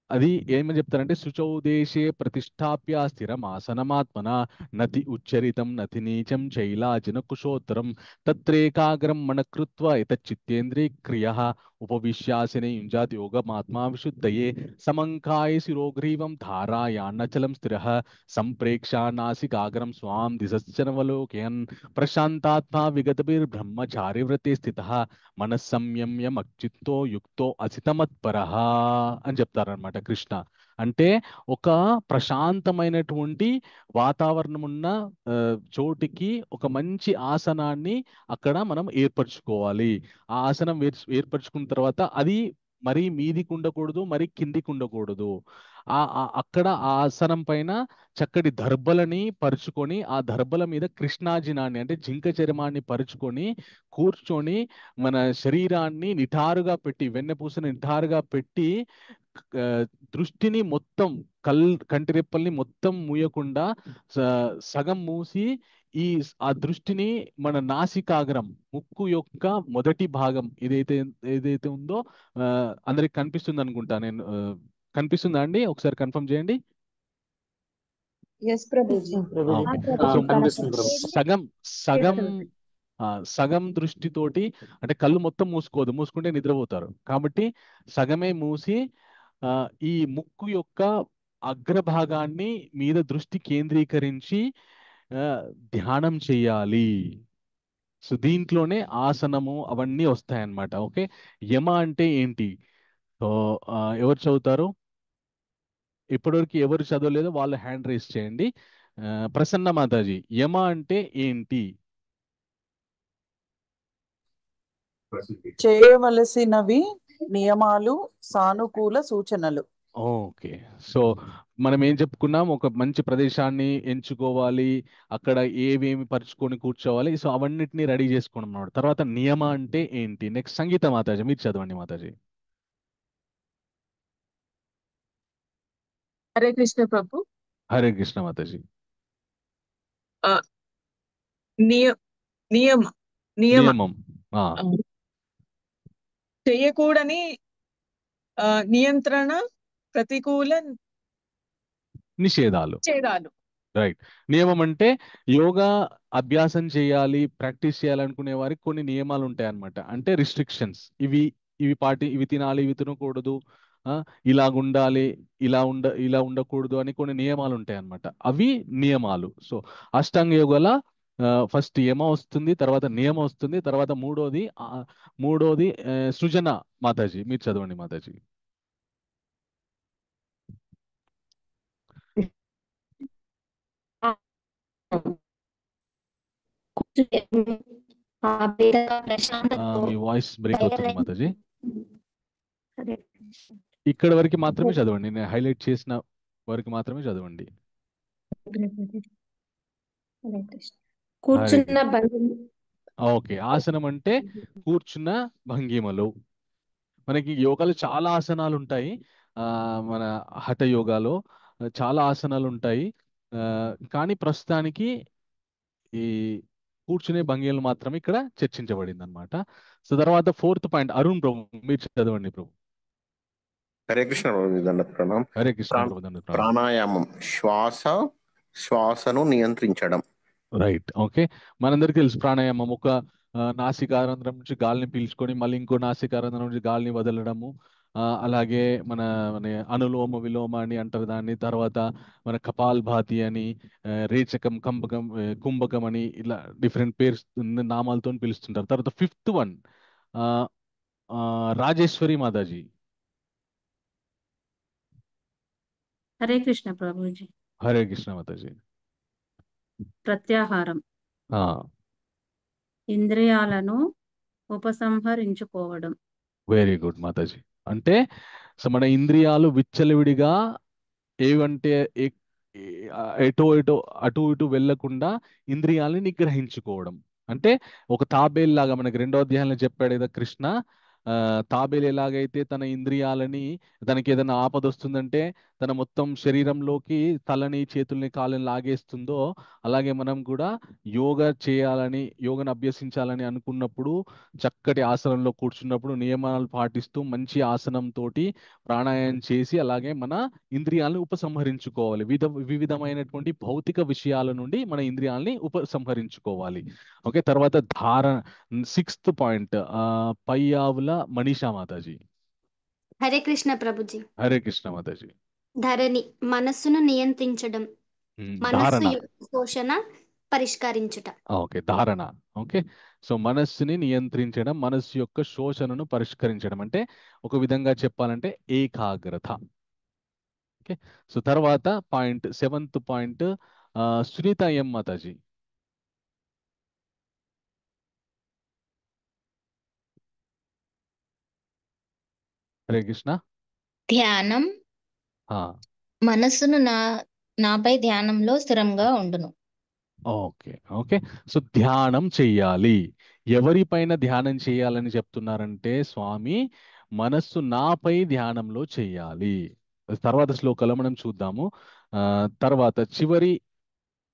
అది ఏమని చెప్తారంటే, శుచౌ దేశే ప్రతిష్టాప్య స్థిరం ఆసనమాత్మన నతి ఉచ్చరితం నతి నీచం చైలాజిన కుశోత్తరం తత్రేకాగ్రం మనకృత్వ ఇతచిత్తేంద్రియ క్రియ ఉపవిశ్యాసనే యుంజాత్ యోగమాత్మా విశుద్ధయే సమంకాయ శిరోగ్రీవం ధారాయాన్నచలం స్థిరః సంప్రేక్షా నాసికాగ్రం స్వాం దిశశ్చనవలోకయన్ ప్రశాంతాత్మా విగతభిర్బ్రహ్మచారి వ్రతే స్థితః మనస్సంయమ్య మచ్చిత్తో యుక్తో అసితమత్పరః అని చెప్తారనమాట కృష్ణ. అంటే ఒక ప్రశాంతమైనటువంటి వాతావరణం ఉన్న చోటికి ఒక మంచి ఆసనాన్ని అక్కడ మనం ఏర్పరచుకోవాలి. ఆ ఆసనం ఏర్పరచుకున్న తర్వాత అది మరీ మీదికి ఉండకూడదు, మరి కిందికి ఉండకూడదు. అక్కడ ఆ ఆసనం పైన చక్కటి దర్భలని పరుచుకొని, ఆ దర్భల మీద కృష్ణాజినాన్ని అంటే జింక చర్మాన్ని పరుచుకొని కూర్చొని మన శరీరాన్ని నిటారుగా పెట్టి, వెన్నపూసని నిటారుగా పెట్టి, దృష్టిని మొత్తం కంటిరెప్పల్ని మొత్తం మూయకుండా సగం మూసి ఆ దృష్టిని మన నాసికాగ్రం, ముక్కు యొక్క మొదటి భాగం ఏదైతే ఉందో అందరికి కనిపిస్తుంది అనుకుంటా. నేను కనిపిస్తుందా అండి? ఒకసారి కన్ఫర్మ్ చేయండి. సగం సగం సగం దృష్టితోటి, అంటే కళ్ళు మొత్తం మూసుకోదు, మూసుకుంటే నిద్రపోతారు. కాబట్టి సగమే మూసి ఈ ముక్కు యొక్క అగ్రభాగాన్ని మీద దృష్టి కేంద్రీకరించి ధ్యానం చేయాలి. సో దీంట్లోనే ఆసనము అవన్నీ వస్తాయన్నమాట. ఓకే, యమ అంటే ఏంటి? సో ఎవరు చదువుతారు? ఇప్పటివరకు ఎవరు చదవలేదో వాళ్ళు హ్యాండ్ రైజ్ చేయండి. ప్రసన్న మాతాజీ, యమ అంటే ఏంటి? చేయవలసినవి, నియమాలు, సానుకూల సూచనలు. ఓకే, సో మనం ఏం చెప్పుకున్నాం? ఒక మంచి ప్రదేశాన్ని ఎంచుకోవాలి, అక్కడ ఏవేమి పరుచుకొని కూర్చోవాలి. సో అవన్నిటిని రెడీ చేసుకున్నాం అన్నమాట. తర్వాత నియమ అంటే ఏంటి? నెక్స్ట్ సంగీత మాతాజీ, మీరు చదవండి మాతాజీ. హరే కృష్ణ ప్రభు. హరే కృష్ణ మాతాజీ. నియమం చేయకూడని నియంత్రణ, ప్రతికూల నిషేధాలు. రైట్. నియమం అంటే యోగా అభ్యాసం చేయాలి, ప్రాక్టీస్ చేయాలనుకునే వారికి కొన్ని నియమాలు ఉంటాయి అన్నమాట. అంటే రిస్ట్రిక్షన్స్. ఇవి తినాలి, ఇవి తినకూడదు, ఇలాగుండాలి, ఇలా ఉండకూడదు అని కొన్ని నియమాలు ఉంటాయి అన్నమాట. అవి నియమాలు. సో అష్టాంగ యోగాల ఫస్ట్ యమ వస్తుంది, తర్వాత నియమ వస్తుంది, తర్వాత మూడోది సృజన. మాతాజీ మీరు చదవండి మాతాజీ. మీ వాయిస్ బ్రేక్ అవుతుంది మాతాజీ. ఇక్కడ వరకు మాత్రమే చదవండి, నేను హైలైట్ చేసిన వరకు మాత్రమే చదవండి. ఓకే, ఆసనం అంటే కూర్చున్న భంగిమలు. మనకి యోగాలో చాలా ఆసనాలు ఉంటాయి. మన హఠ యోగాలో చాలా ఆసనాలు ఉంటాయి. కానీ ప్రస్తుతానికి ఈ కూర్చునే భంగిమలు మాత్రమే ఇక్కడ చర్చించబడింది అనమాట. సో తర్వాత 4th పాయింట్ అరుణ్ ప్రభు, మీరు చదవండి ప్రభు. హరే కృష్ణ ప్రభు, దండత్ ప్రణామం. హరే కృష్ణ ప్రభు, దండత్ ప్రణామం. ప్రాణాయామం, శ్వాసను నియంత్రించడం. రైట్. ఓకే, మనందరికీ తెలుసు ప్రాణాయామం. ఒక నాసికారంధ్రం నుంచి గాలిని పీల్చుకొని మళ్ళీ ఇంకో నాసికారంధ్రం నుంచి గాలిని వదలడము, అలాగే మన మన అనులోమ విలోమ అని అంటారు దాన్ని. తర్వాత మన కపాల్భాతి అని, రేచకం, కంబకం, కుంభకం అని ఇలా డిఫరెంట్ పేర్స్ నామాలతో పిలుస్తుంటారు. తర్వాత ఫిఫ్త్ వన్ రాజేశ్వరి మాతాజీ. హరే కృష్ణ ప్రభుజీ. హరే కృష్ణ మాతాజీ. ప్రత్యాహారం. ఇంద్రియాలను ఉపసంహరించుకోవడం. Very good Mataji. అంటే సో మన ఇంద్రియాలు విచ్చలవిడిగా ఏవంటే ఎటో అటు ఇటు వెళ్లకుండా ఇంద్రియాలని నిగ్రహించుకోవడం. అంటే ఒక తాబేలు లాగా మనకి 2వ అధ్యాయంలో చెప్పాడు కదా కృష్ణ. తాబేలు ఎలాగైతే తన ఇంద్రియాలని, తనకి ఏదైనా ఆపద వస్తుందంటే తన మొత్తం శరీరంలోకి తలని, చేతుల్ని, కాళ్ళని లాగేస్తుందో, అలాగే మనం కూడా యోగను అభ్యసించాలని అనుకున్నప్పుడు చక్కటి ఆసనంలో కూర్చున్నప్పుడు నియమాలు పాటిస్తూ మంచి ఆసనంతో ప్రాణాయామం చేసి అలాగే మన ఇంద్రియాలను ఉపసంహరించుకోవాలి. వివిధమైనటువంటి భౌతిక విషయాల నుండి మన ఇంద్రియాలని ఉపసంహరించుకోవాలి. ఓకే. తర్వాత 6th పాయింట్ పయ్యావుల మనీషా మాతాజీ. హరే కృష్ణ ప్రభుజీ. హరే కృష్ణ మాతాజీ. ధరణి మనస్సును నియంత్రించడం, మనస్సు ధారణ. యొక్క శోషణ పరిష్కరించుట. ఓకే, ధారణ. ఓకే. సో మనస్సుని నియంత్రించడం, మనస్సు యొక్క శోషణను పరిష్కరించడం అంటే ఒక విధంగా చెప్పాలంటే ఏకాగ్రత. ఓకే. సో తర్వాత పాయింట్ 7th పాయింట్ సునీత ఎం మాతాజీ. హరే కృష్ణ. ధ్యానం. మనస్సును నాపై ధ్యానంలో స్థిరంగా ఉండును. ఓకే. ఓకే. సో ధ్యానం చెయ్యాలి. ఎవరిపైన ధ్యానం చేయాలని చెప్తున్నారంటే స్వామి మనస్సు నాపై ధ్యానంలో చెయ్యాలి. తర్వాత శ్లోకాలు మనం చూద్దాము. తర్వాత చివరి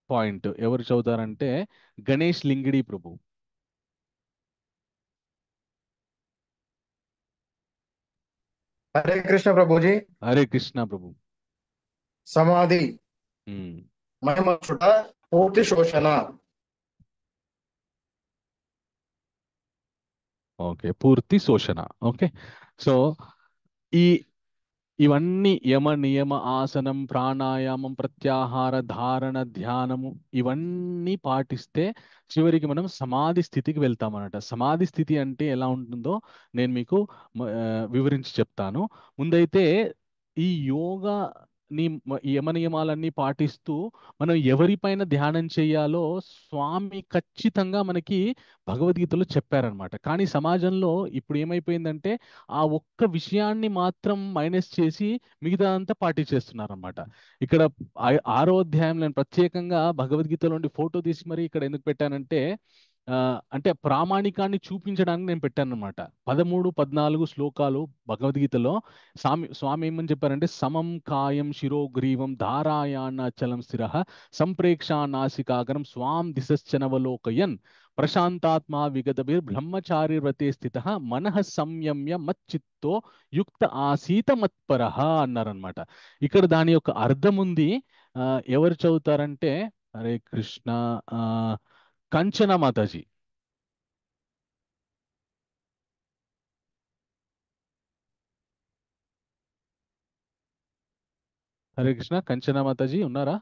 పాయింట్ ఎవరు చదువుతారంటే గణేష్ లింగిడి ప్రభు. హరే కృష్ణ ప్రభుజీ. హరే కృష్ణ ప్రభు. సమాధి మహిమచుట పూర్తి శోషణ. ఓకే, పూర్తి శోషణ. ఓకే. సో ఇవన్నీ యమ నియమ, ఆసనం, ప్రాణాయామం, ప్రత్యాహార, ధారణ, ధ్యానము ఇవన్నీ పాటిస్తే చివరికి మనం సమాధి స్థితికి వెళ్తామన్నమాట. సమాధి స్థితి అంటే ఎలా ఉంటుందో నేను మీకు వివరించి చెప్తాను. ముందైతే ఈ యమ నియమాలన్నీ పాటిస్తూ మనం ఎవరిపైన ధ్యానం చేయాలో స్వామి ఖచ్చితంగా మనకి భగవద్గీతలో చెప్పారనమాట. కానీ సమాజంలో ఇప్పుడు ఏమైపోయిందంటే ఆ ఒక్క విషయాన్ని మాత్రం మైనస్ చేసి మిగతా అంతా పాటించేస్తున్నారనమాట. ఇక్కడ 6వ అధ్యాయం నేను ప్రత్యేకంగా భగవద్గీతలోని ఫోటో తీసి మరి ఇక్కడ ఎందుకు పెట్టానంటే అంటే ప్రామాణికాన్ని చూపించడానికి నేను పెట్టాను అనమాట. 13, 14 శ్లోకాలు భగవద్గీతలో స్వామి ఏమని చెప్పారంటే సమం కాయం శిరోగ్రీవం ధారాయాణాచలం స్థిరః సంప్రేక్షా నాసికాగరం స్వాం దిశశ్చనవలోకయన్ ప్రశాంతాత్మా విగతభిర్ బ్రహ్మచారి వ్రతే స్థిత మనః సంయమ్య మచ్చిత్తో యుక్త ఆసీత మత్పరః అన్నారనమాట. ఇక్కడ దాని యొక్క అర్థం ఉంది. ఎవరు చదువుతారంటే హరే కృష్ణ కంచన మాతాజీ. హరే కృష్ణ కంచన మాతాజీ ఉన్నారా?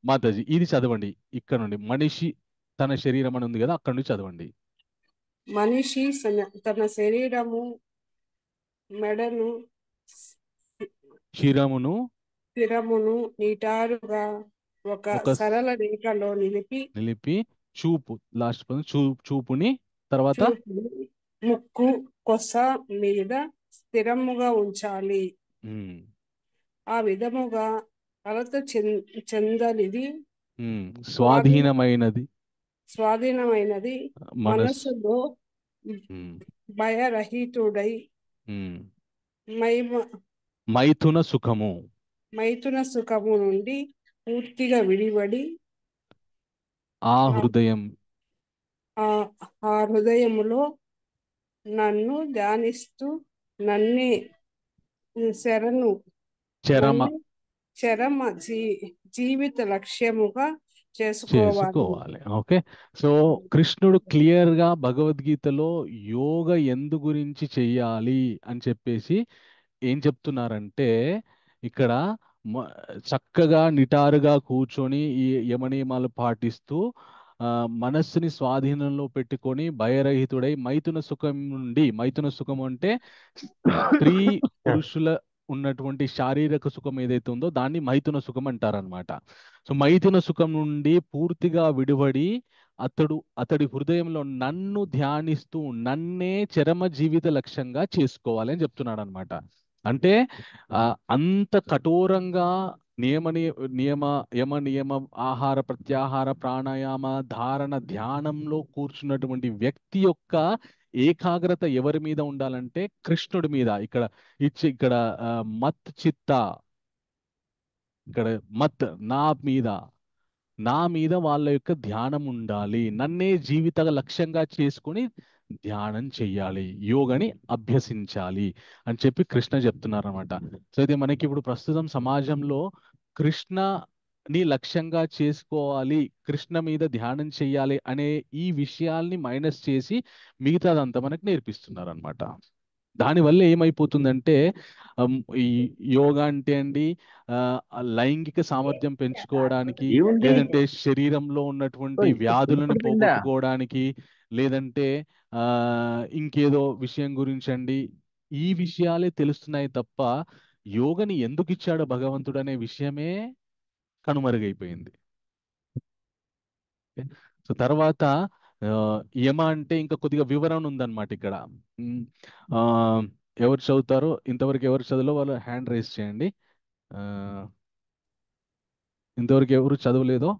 మాతాజీ ఇది చదవండి. ఇక్కడ నుండి మనిషి తన శరీరం అని ఉంది కదా, అక్కడ నుండి చదవండి. మనిషి తన శరీరము, మెడను, శిరమును నిటారుగా ఒక సరళ రేఖలో నిలిపి చూపు లాస్ట్ చూపుని తర్వాత ముక్కు కొస మీద స్థిరముగా ఉంచాలి. ఆ విధముగా కలత చెందనిది స్వాధీనమైనది మనస్సులో భయరహితుడై మైథున సుఖము నుండి పూర్తిగా విడిపడి ఆ హృదయములో నన్ను ధ్యానిస్తూ నన్నే చరమ జీవిత లక్ష్యముగా చేసుకోవాలి. ఓకే. సో కృష్ణుడు క్లియర్ గా భగవద్గీతలో యోగ ఎందు గురించి చెయ్యాలి అని చెప్పేసి ఏం చెప్తున్నారంటే ఇక్కడ మ- చక్కగా నిటారుగా కూర్చొని ఈ యమనియమాలు పాటిస్తూ మనస్సుని స్వాధీనంలో పెట్టుకొని భయరహితుడై మైథున సుఖం నుండి, మైథున సుఖం అంటే స్త్రీ పురుషుల ఉన్నటువంటి శారీరక సుఖం ఏదైతే ఉందో దాన్ని మైథున సుఖం అంటారనమాట. సో మైథున సుఖం నుండి పూర్తిగా విడివడి అతడి హృదయంలో నన్ను ధ్యానిస్తూ నన్నే చరమ జీవిత లక్ష్యంగా చేసుకోవాలి అని చెప్తున్నాడు అనమాట. అంటే అంత కఠోరంగా యమ నియమ ఆహార ప్రత్యాహార ప్రాణాయామ ధారణ ధ్యానంలో కూర్చున్నటువంటి వ్యక్తి యొక్క ఏకాగ్రత ఎవరి మీద ఉండాలంటే కృష్ణుడి మీద. ఇక్కడ మత్ చిత్త, ఇక్కడ మత్ నా మీద వాళ్ళ యొక్క ధ్యానం ఉండాలి, నన్నే జీవిత లక్ష్యంగా చేసుకుని ధ్యానం చెయ్యాలి, యోగని అభ్యసించాలి అని చెప్పి కృష్ణ చెప్తున్నారు అనమాట. సో అయితే మనకి ఇప్పుడు ప్రస్తుతం సమాజంలో కృష్ణని లక్ష్యంగా చేసుకోవాలి, కృష్ణ మీద ధ్యానం చెయ్యాలి అనే ఈ విషయాల్ని మైనస్ చేసి మిగతాదంతా మనకు నేర్పిస్తున్నారు అనమాట. దానివల్ల ఏమైపోతుందంటే ఈ యోగా అంటే అండి లైంగిక సామర్థ్యం పెంచుకోవడానికి, లేదంటే శరీరంలో ఉన్నటువంటి వ్యాధులను పోగొట్టుకోవడానికి, లేదంటే ఇంకేదో విషయం గురించి అండి ఈ విషయాలే తెలుస్తున్నాయి తప్ప యోగని ఎందుకు ఇచ్చాడో భగవంతుడు అనే విషయమే కనుమరుగైపోయింది. సో తర్వాత యమ అంటే ఇంకా కొద్దిగా వివరణ ఉందన్నమాట ఇక్కడ. ఎవరు చదువుతారో, ఇంతవరకు ఎవరు చదువులో వాళ్ళు హ్యాండ్ రైజ్ చేయండి. ఇంతవరకు ఎవరు చదవలేదో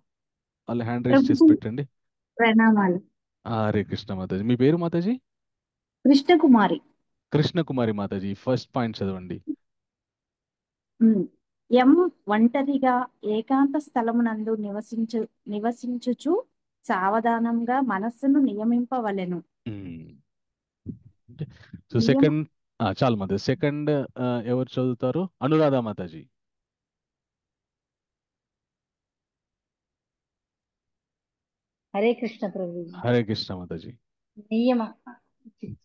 వాళ్ళు హ్యాండ్ రైజ్ చేసి పెట్టండి. ప్రణామాలు. హరే కృష్ణ మాతాజీ. మీ పేరు మాతాజీ? కృష్ణకుమారి. కృష్ణకుమారి మాతాజీ, ఫస్ట్ పాయింట్ చదవండి. ఎం ఒంటరిగా ఏకాంత స్థలమునందు నివసించుచు సావధానంగా మనస్సును నియమింపవలెను. సో సెకండ్ చాలు మాతాజీ. సెకండ్ ఎవరు చదువుతారు? అనురాధ మాతాజీ. హరే కృష్ణ ప్రభు. హరే కృష్ణ మాతాజీ.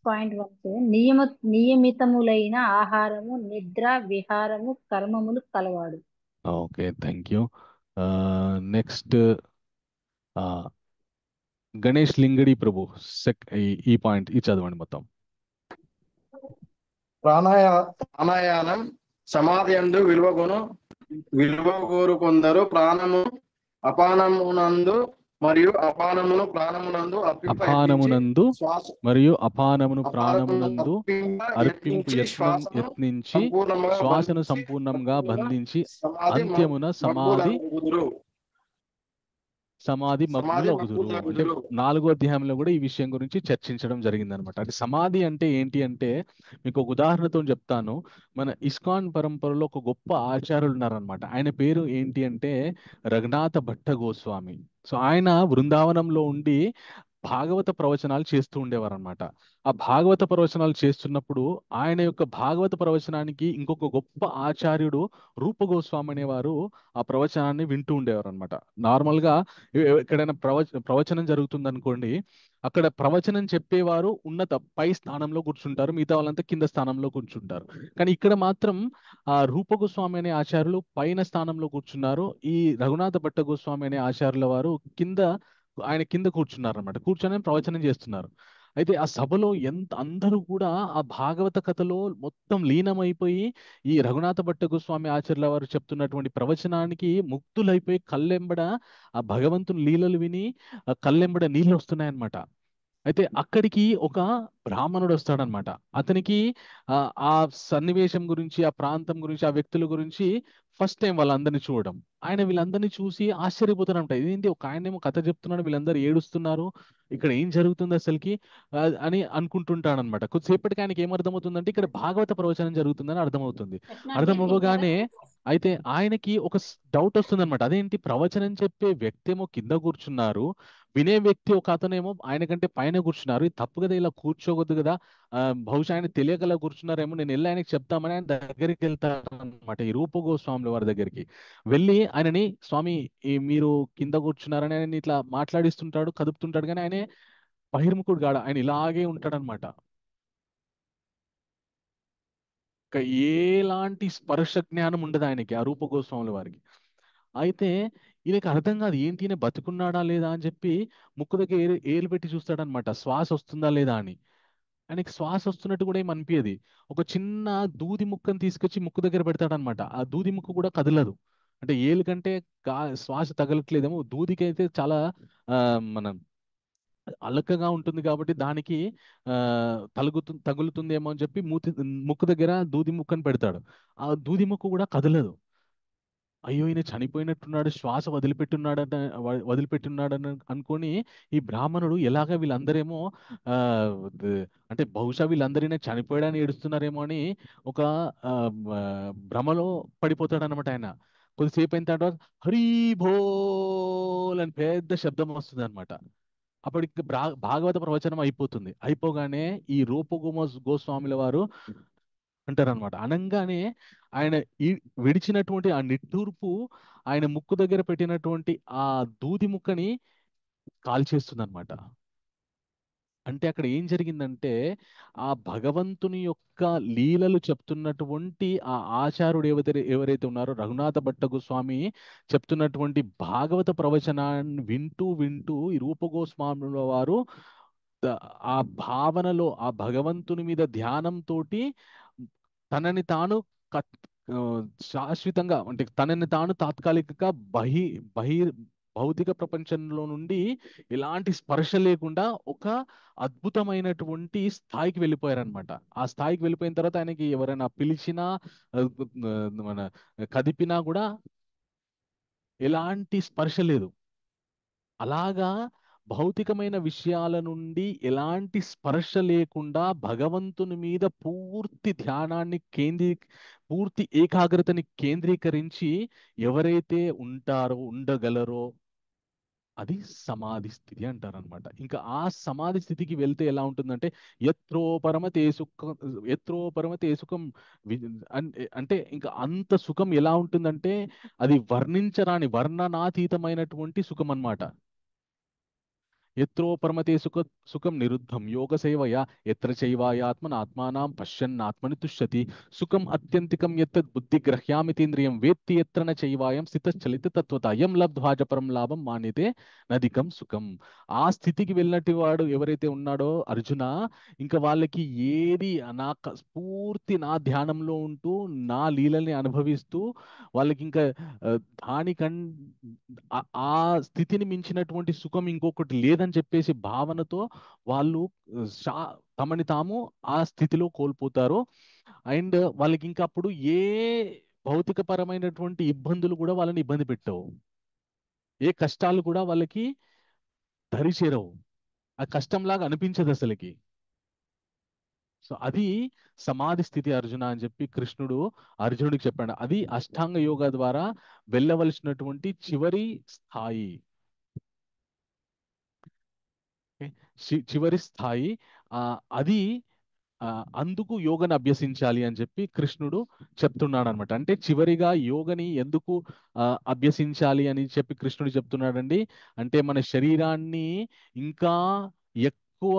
6.1 నియమితములైన ఆహారము, నిద్ర, విహారము, కర్మములు కలవాడు. Okay, thank you. Next Ganesh Lingadi Prabhu, ఈ పాయింట్ ఈ చదవండి మొత్తం. ప్రాణాయానం సమాధి యందు విలువగోరు కొందరు ప్రాణము అపానమునందు మరియు అపానమును ప్రాణమునందు మరియు అపానమును ప్రాణమునందు అర్పింపు యత్నించి శ్వాసను సంపూర్ణంగా బంధించి అంత్యమున సమాధి మగ్నులగుదురు. అంటే 4వ అధ్యాయంలో కూడా ఈ విషయం గురించి చర్చించడం జరిగిందనమాట. అది సమాధి అంటే ఏంటి అంటే మీకు ఒక ఉదాహరణతో చెప్తాను. మన ఇస్కాన్ పరంపరలో ఒక గొప్ప ఆచార్యులు ఉన్నారనమాట. ఆయన పేరు ఏంటి అంటే రఘునాథ భట్ట గోస్వామి. సో ఆయన బృందావనంలో ఉండి భాగవత ప్రవచనాలు చేస్తూ ఉండేవారు అనమాట. ఆ భాగవత ప్రవచనాలు చేస్తున్నప్పుడు ఆయన యొక్క భాగవత ప్రవచనానికి ఇంకొక గొప్ప ఆచార్యుడు రూప గోస్వామి అనేవారు ఆ ప్రవచనాన్ని వింటూ ఉండేవారు అనమాట. నార్మల్గా ఎక్కడైనా ప్రవచనం జరుగుతుంది అనుకోండి, అక్కడ ప్రవచనం చెప్పేవారు ఉన్నత పై స్థానంలో కూర్చుంటారు, మిగతా వాళ్ళంతా కింద స్థానంలో కూర్చుంటారు. కానీ ఇక్కడ మాత్రం ఆ రూప గోస్వామి అనే ఆచార్యులు పైన స్థానంలో కూర్చున్నారు, ఈ రఘునాథ భట్ట గోస్వామి అనే ఆచార్యుల వారు ఆయన కింద కూర్చున్నారు అనమాట. కూర్చొని ప్రవచనం చేస్తున్నారు. అయితే ఆ సభలో అందరూ కూడా ఆ భాగవత కథలో మొత్తం లీనమైపోయి ఈ రఘునాథ భట్ట గోస్వామి ఆచార్యుల వారు చెప్తున్నటువంటి ప్రవచనానికి ముక్తులైపోయి కళ్ళెంబడ ఆ భగవంతుని లీలలు విని కళ్ళెంబడ నీళ్ళు వస్తున్నాయన్నమాట. అయితే అక్కడికి ఒక బ్రాహ్మణుడు వస్తాడనమాట. అతనికి ఆ సన్నివేశం గురించి, ఆ ప్రాంతం గురించి, ఆ వ్యక్తుల గురించి ఫస్ట్ టైం వాళ్ళందరినీ చూడడం. ఆయన వీళ్ళందరినీ చూసి ఆశ్చర్యపోతాడంట. ఇదేంటి, ఒక ఆయనేమో కథ చెప్తున్నాడు, వీళ్ళందరూ ఏడుస్తున్నారు, ఇక్కడ ఏం జరుగుతుంది అసలుకి అని అనుకుంటుంటాడనమాట. కొద్దిసేపటికి ఆయనకి ఏమర్థమవుతుందంటే ఇక్కడ భాగవత ప్రవచనం జరుగుతుందని అర్థమవుతుంది. అర్థమవ్వగానే అయితే ఆయనకి ఒక డౌట్ వస్తుంది అనమాట. అదేంటి, ప్రవచనం చెప్పే వ్యక్తి ఏమో కింద కూర్చున్నారు, వినే వ్యక్తి ఒక అతనేమో ఆయన కంటే పైన కూర్చున్నారు. ఇది తప్పు కదా, ఇలా కూర్చోవద్దు కదా. బహుశా ఆయన తెలియకలా కూర్చున్నారేమో, నేను వెళ్ళి ఆయనకి చెప్తామని ఆయన దగ్గరికి వెళ్తారనమాట, ఈ రూప గోస్వాముల వారి దగ్గరికి వెళ్ళి ఆయనని, స్వామి మీరు కింద కూర్చున్నారని ఆయన ఇట్లా మాట్లాడిస్తుంటాడు, కదుపుతుంటాడు, కానీ ఆయన బహిర్ముఖుడు కాడు, ఆయన ఇలాగే ఉంటాడనమాట. ఇంకా ఎలాంటి స్పర్శ జ్ఞానం ఉండదు ఆయనకి, ఆ రూప గోస్వాముల వారికి. అయితే ఈయనకి అర్థం కాదు, ఏంటి ఈయన బతుకున్నాడా లేదా అని చెప్పి ముక్కు దగ్గర ఏలు పెట్టి చూస్తాడనమాట, శ్వాస వస్తుందా లేదా అని. ఆయనకి శ్వాస వస్తున్నట్టు కూడా ఏం అనిపించదు. ఒక చిన్న దూది ముక్కను తీసుకొచ్చి ముక్కు దగ్గర పెడతాడనమాట, ఆ దూది ముక్కు కూడా కదలదు. అంటే ఏలు కంటే శ్వాస తగలట్లేదేమో, దూదికి అయితే చాలా మన అలకగా ఉంటుంది కాబట్టి దానికి తగులుతుందేమో అని చెప్పి ముక్కు దగ్గర దూది ముక్కను పెడతాడు. ఆ దూది ముక్కు కూడా కదలదు. అయ్యో ఈయన చనిపోయినట్టున్నాడు, శ్వాస వదిలిపెట్టున్నాడని అనుకొని ఈ బ్రాహ్మణుడు ఎలాగ వీళ్ళందరేమో ఆ అంటే బహుశా వీళ్ళందరినీ చనిపోయాడని ఏడుస్తున్నారేమో అని ఒక భ్రమలో పడిపోతాడు అనమాట ఆయన. కొద్దిసేపు అయిన తర్వాత హరి భోల్ అని పెద్ద శబ్దం వస్తుంది అనమాట. అప్పటికి భాగవత ప్రవచనం అయిపోతుంది. అయిపోగానే ఈ గోస్వాముల వారు అంటారనమాట. అనంగానే ఆయన ఈ విడిచినటువంటి ఆ నిట్టూర్పు ఆయన ముక్కు దగ్గర పెట్టినటువంటి ఆ దూది ముక్కని కాల్చేస్తుంది అనమాట. అంటే అక్కడ ఏం జరిగిందంటే, ఆ భగవంతుని యొక్క లీలలు చెప్తున్నటువంటి ఆ ఆచార్యుడు ఎవరైతే ఉన్నారో రఘునాథ భట్ట గోస్వామి చెప్తున్నటువంటి భాగవత ప్రవచనాన్ని వింటూ వింటూ ఈ రూపగోస్వాముల వారు ఆ భావనలో, ఆ భగవంతుని మీద ధ్యానంతో తనని తాను శాశ్వతంగా, అంటే తనని తాను తాత్కాలికంగా భౌతిక ప్రపంచంలో నుండి ఎలాంటి స్పర్శ లేకుండా ఒక అద్భుతమైనటువంటి స్థాయికి వెళ్ళిపోయారనమాట. ఆ స్థాయికి వెళ్ళిపోయిన తర్వాత ఆయనకి ఎవరైనా పిలిచినా మన కదిపినా కూడా ఎలాంటి స్పర్శ లేదు. అలాగా భౌతికమైన విషయాల నుండి ఎలాంటి స్పర్శ లేకుండా భగవంతుని మీద పూర్తి ధ్యానాన్ని పూర్తి ఏకాగ్రతని కేంద్రీకరించి ఎవరైతే ఉండగలరో అది సమాధి స్థితి అంటారనమాట. ఇంకా ఆ సమాధి స్థితికి వెళ్తే ఎలా ఉంటుందంటే ఎత్రో పరమతే సుఖం అంటే ఇంకా అంత సుఖం ఎలా ఉంటుందంటే అది వర్ణించరాని వర్ణనాతీతమైనటువంటి సుఖం అన్నమాట. ఎత్రో పరమతే సుఖం నిరుద్ధం యోగ సేవయా ఎత్ర చైవాయాత్మన ఆత్మానాం పశ్యన్నాత్మని తుష్యతి సుఖం అత్యంతికం ఎత్తద్ బుద్ధి గ్రహ్యామితేంద్రియం వేత్తి ఎత్రన చైవాయం స్థితశ్చలిత తత్వత యం లబ్ధ్వాజ పరం లాభం మానితే నదికం సుఖం. ఆ స్థితికి వెళ్ళినట్టు వాడు ఎవరైతే ఉన్నాడో అర్జున, ఇంకా వాళ్ళకి ఏది పూర్తి నా ధ్యానంలో ఉంటూ నా లీలని అనుభవిస్తూ వాళ్ళకి ఇంకా ఆ స్థితిని మించినటువంటి సుఖం ఇంకొకటి లేదని చెప్పేసి భావనతో వాళ్ళు తమని తాము ఆ స్థితిలో కోల్పోతారు. అండ్ వాళ్ళకి ఇంకా అప్పుడు ఏ భౌతికపరమైనటువంటి ఇబ్బందులు కూడా వాళ్ళని ఇబ్బంది పెట్టవు, ఏ కష్టాలు కూడా వాళ్ళకి దరిచేరవు, ఆ కష్టంలాగా అనిపించదు అసలుకి. సో అది సమాధి స్థితి అర్జున అని చెప్పి కృష్ణుడు అర్జునుడికి చెప్పాడు. అది అష్టాంగ యోగా ద్వారా వెళ్ళవలసినటువంటి చివరి స్థాయి, చివరి స్థాయి. అది అందుకు యోగని అభ్యసించాలి అని చెప్పి కృష్ణుడు చెప్తున్నాడు అనమాట. అంటే చివరిగా యోగని ఎందుకు అభ్యసించాలి అని చెప్పి కృష్ణుడు చెప్తున్నాడండి అంటే మన శరీరాన్ని ఇంకా ఎక్కువ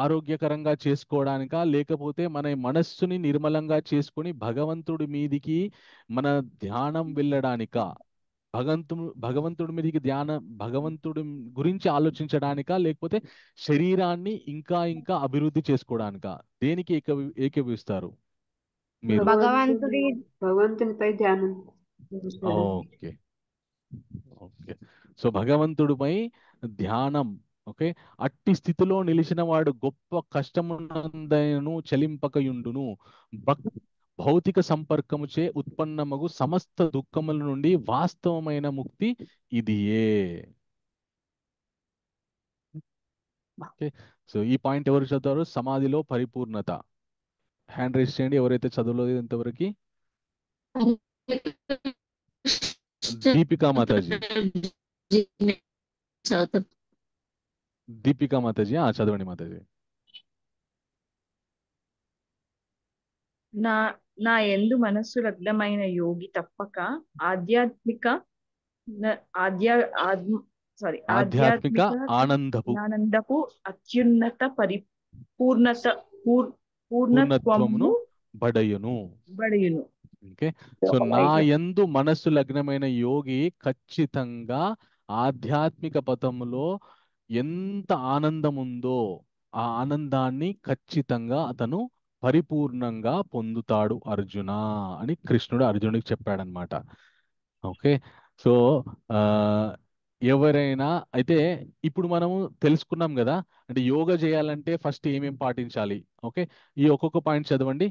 ఆరోగ్యకరంగా చేసుకోవడానిక, లేకపోతే మన మనస్సుని నిర్మలంగా చేసుకొని భగవంతుడి మీదికి మన ధ్యానం వెళ్ళడానిక, భగవంతుడి మీదకి భగవంతుడి గురించి ఆలోచించడానికా, లేకపోతే శరీరాన్ని ఇంకా ఇంకా అభివృద్ధి చేసుకోవడానిక? దేనికి ఏకీభవిస్తారు మీరు? భగవంతునిపై ధ్యానం. Okay okay. సో భగవంతుడిపై ధ్యానం. ఓకే. అట్టి స్థితిలో నిలిచిన వాడు గొప్ప కష్టమునందైనను చలింపకయుండును. భౌతిక సంపర్కముచే ఉత్పన్నమగు సమస్త దుఃఖముల నుండి వాస్తవమైన ముక్తి ఇదియే. ఓకే. సో ఈ పాయింట్ ఎవరు చదువుతారు? సమాధిలో పరిపూర్ణత. హ్యాండ్ రైజ్ చేయండి ఎవరైతే చదవలేదు ఇంతవరకు. హరే దీపికా మాతాజీ, దీపికా మాతాజీ చదవండి మాతాజీ. నా నా యందు మనస్సు లగ్నమైన యోగి తప్పక ఆధ్యాత్మిక ఆధ్యాత్మిక ఆధ్యాత్మిక ఆనందపు ఆనందపు అత్యున్నత పూర్ణత్వమును పూర్ణత్వమును బడయును. బడియును. ఓకే, సో నా యందు మనస్సు లగ్నమైన యోగి ఖచ్చితంగా ఆధ్యాత్మిక పథములో ఎంత ఆనందం ఉందో ఆ ఆనందాన్ని ఖచ్చితంగా అతను పరిపూర్ణంగా పొందుతాడు అర్జున అని కృష్ణుడు అర్జునుడికి చెప్పాడనమాట. ఓకే, సో ఎవరైనా అయితే ఇప్పుడు మనము తెలుసుకున్నాం కదా, అంటే యోగా చేయాలంటే ఫస్ట్ ఏమేం పాటించాలి. ఓకే, ఈ ఒక్కొక్క పాయింట్ చదవండి.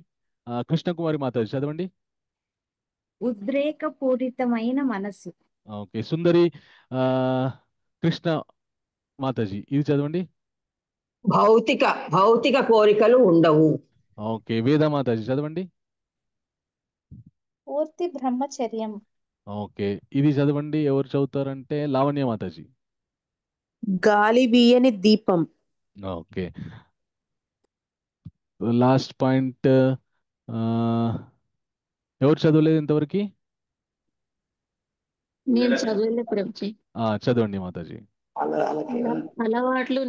కృష్ణకుమారి మాతాజీ చదవండి. ఉద్రేకపూరితమైన మనస్సు. ఓకే, సుందరి కృష్ణ మాతాజీ ఇది చదవండి. భౌతిక కోరికలు ఉండవు. ఓకే, వేద మాతాజీ చదవండి. పూర్తి బ్రహ్మచర్యం. ఓకే, ఇది చదవండి. ఎవరు చదువుతారంటే లావణ్య మాతాజీ. గాలి వీయని దీపం. ఓకే, లాస్ట్ పాయింట్ ఎవరు చదవలేదు ఇంతవరకు? నేను చదవలే ప్రభుజీ. చదవండి మాతాజీ. అలవాట్లు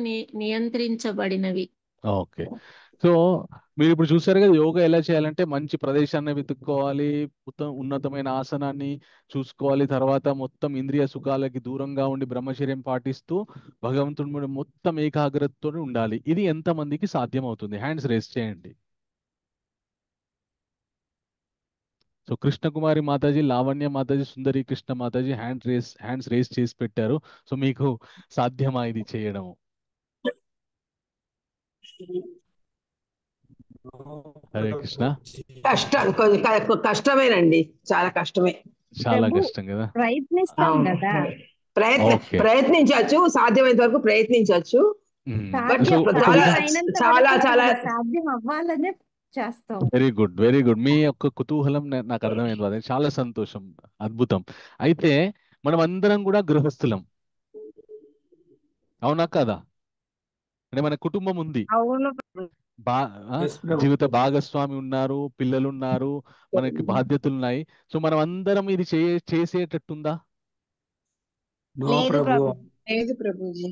నియంత్రించబడినవి. ఓకే, సో మీరు ఇప్పుడు చూసారు కదా యోగా ఎలా చేయాలంటే మంచి ప్రదేశాన్ని వెతుక్కోవాలి, ఉన్నతమైన ఆసనాన్ని చూసుకోవాలి, తర్వాత మొత్తం ఇంద్రియ సుఖాలకి దూరంగా ఉండి బ్రహ్మచర్యం పాటిస్తూ భగవంతుడి మొత్తం ఏకాగ్రతతో ఉండాలి. ఇది ఎంతమందికి సాధ్యం అవుతుంది? హ్యాండ్స్ రేస్ చేయండి. సో కృష్ణకుమారి మాతాజీ, లావణ్య మాతాజీ, సుందరి కృష్ణ మాతాజీ హ్యాండ్స్ రేస్ చేసి పెట్టారు. సో మీకు సాధ్యమా ఇది చేయడము? హరే కృష్ణ. కష్టమేనండి, చాలా కష్టమే. చాలా కష్టం కదా. ప్రయత్నిస్తాం కదా, ప్రయత్నించవచ్చు, సాధ్యమైనంత వరకు ప్రయత్నించవచ్చు. చాలా చాలా సాధ్యం అవ్వాలనే చేస్తాం. Very good, very good. మీ యొక్క కుతూహలం నాకు అర్థమైంది. అదే చాలా సంతోషం, అద్భుతం. అయితే మనం అందరం కూడా గృహస్థులం, అవునా కదా? అంటే మన కుటుంబం ఉంది, జీవిత భాగస్వామి ఉన్నారు, పిల్లలు ఉన్నారు, మనకి బాధ్యతలు ఉన్నాయి. సో మనం అందరం ఇది చేసేటట్టుందా? లేదు ప్రభుజీ.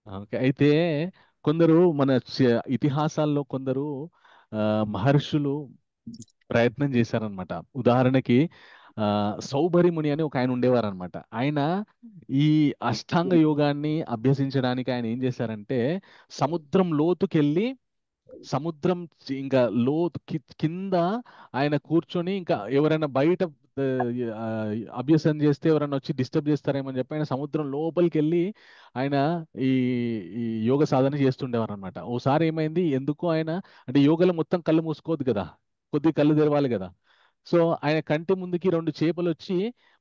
ఓకే, అయితే కొందరు మన ఇతిహాసాల్లో కొందరు మహర్షులు ప్రయత్నం చేశారనమాట. ఉదాహరణకి సౌభరి ముని అని ఒక ఆయన ఉండేవారు అనమాట. ఆయన ఈ అష్టాంగ యోగాన్ని అభ్యసించడానికి ఆయన ఏం చేశారంటే సముద్రం లోతుకెళ్ళి సముద్రం ఇంకా కింద ఆయన కూర్చొని ఇంకా ఎవరైనా బయట అభ్యసన చేస్తే ఎవరైనా వచ్చి డిస్టర్బ్ చేస్తారేమని చెప్పి ఆయన సముద్రం లోపలికి వెళ్ళి ఆయన ఈ యోగ సాధన చేస్తుండేవారు అనమాట. ఓసారి ఏమైంది, ఎందుకు ఆయన అంటే యోగలో మొత్తం కళ్ళు మూసుకోవద్దు కదా, కొద్ది కళ్ళు తెరవాలి కదా. సో ఆయన కంటి ముందుకి 2 చేపలు వచ్చి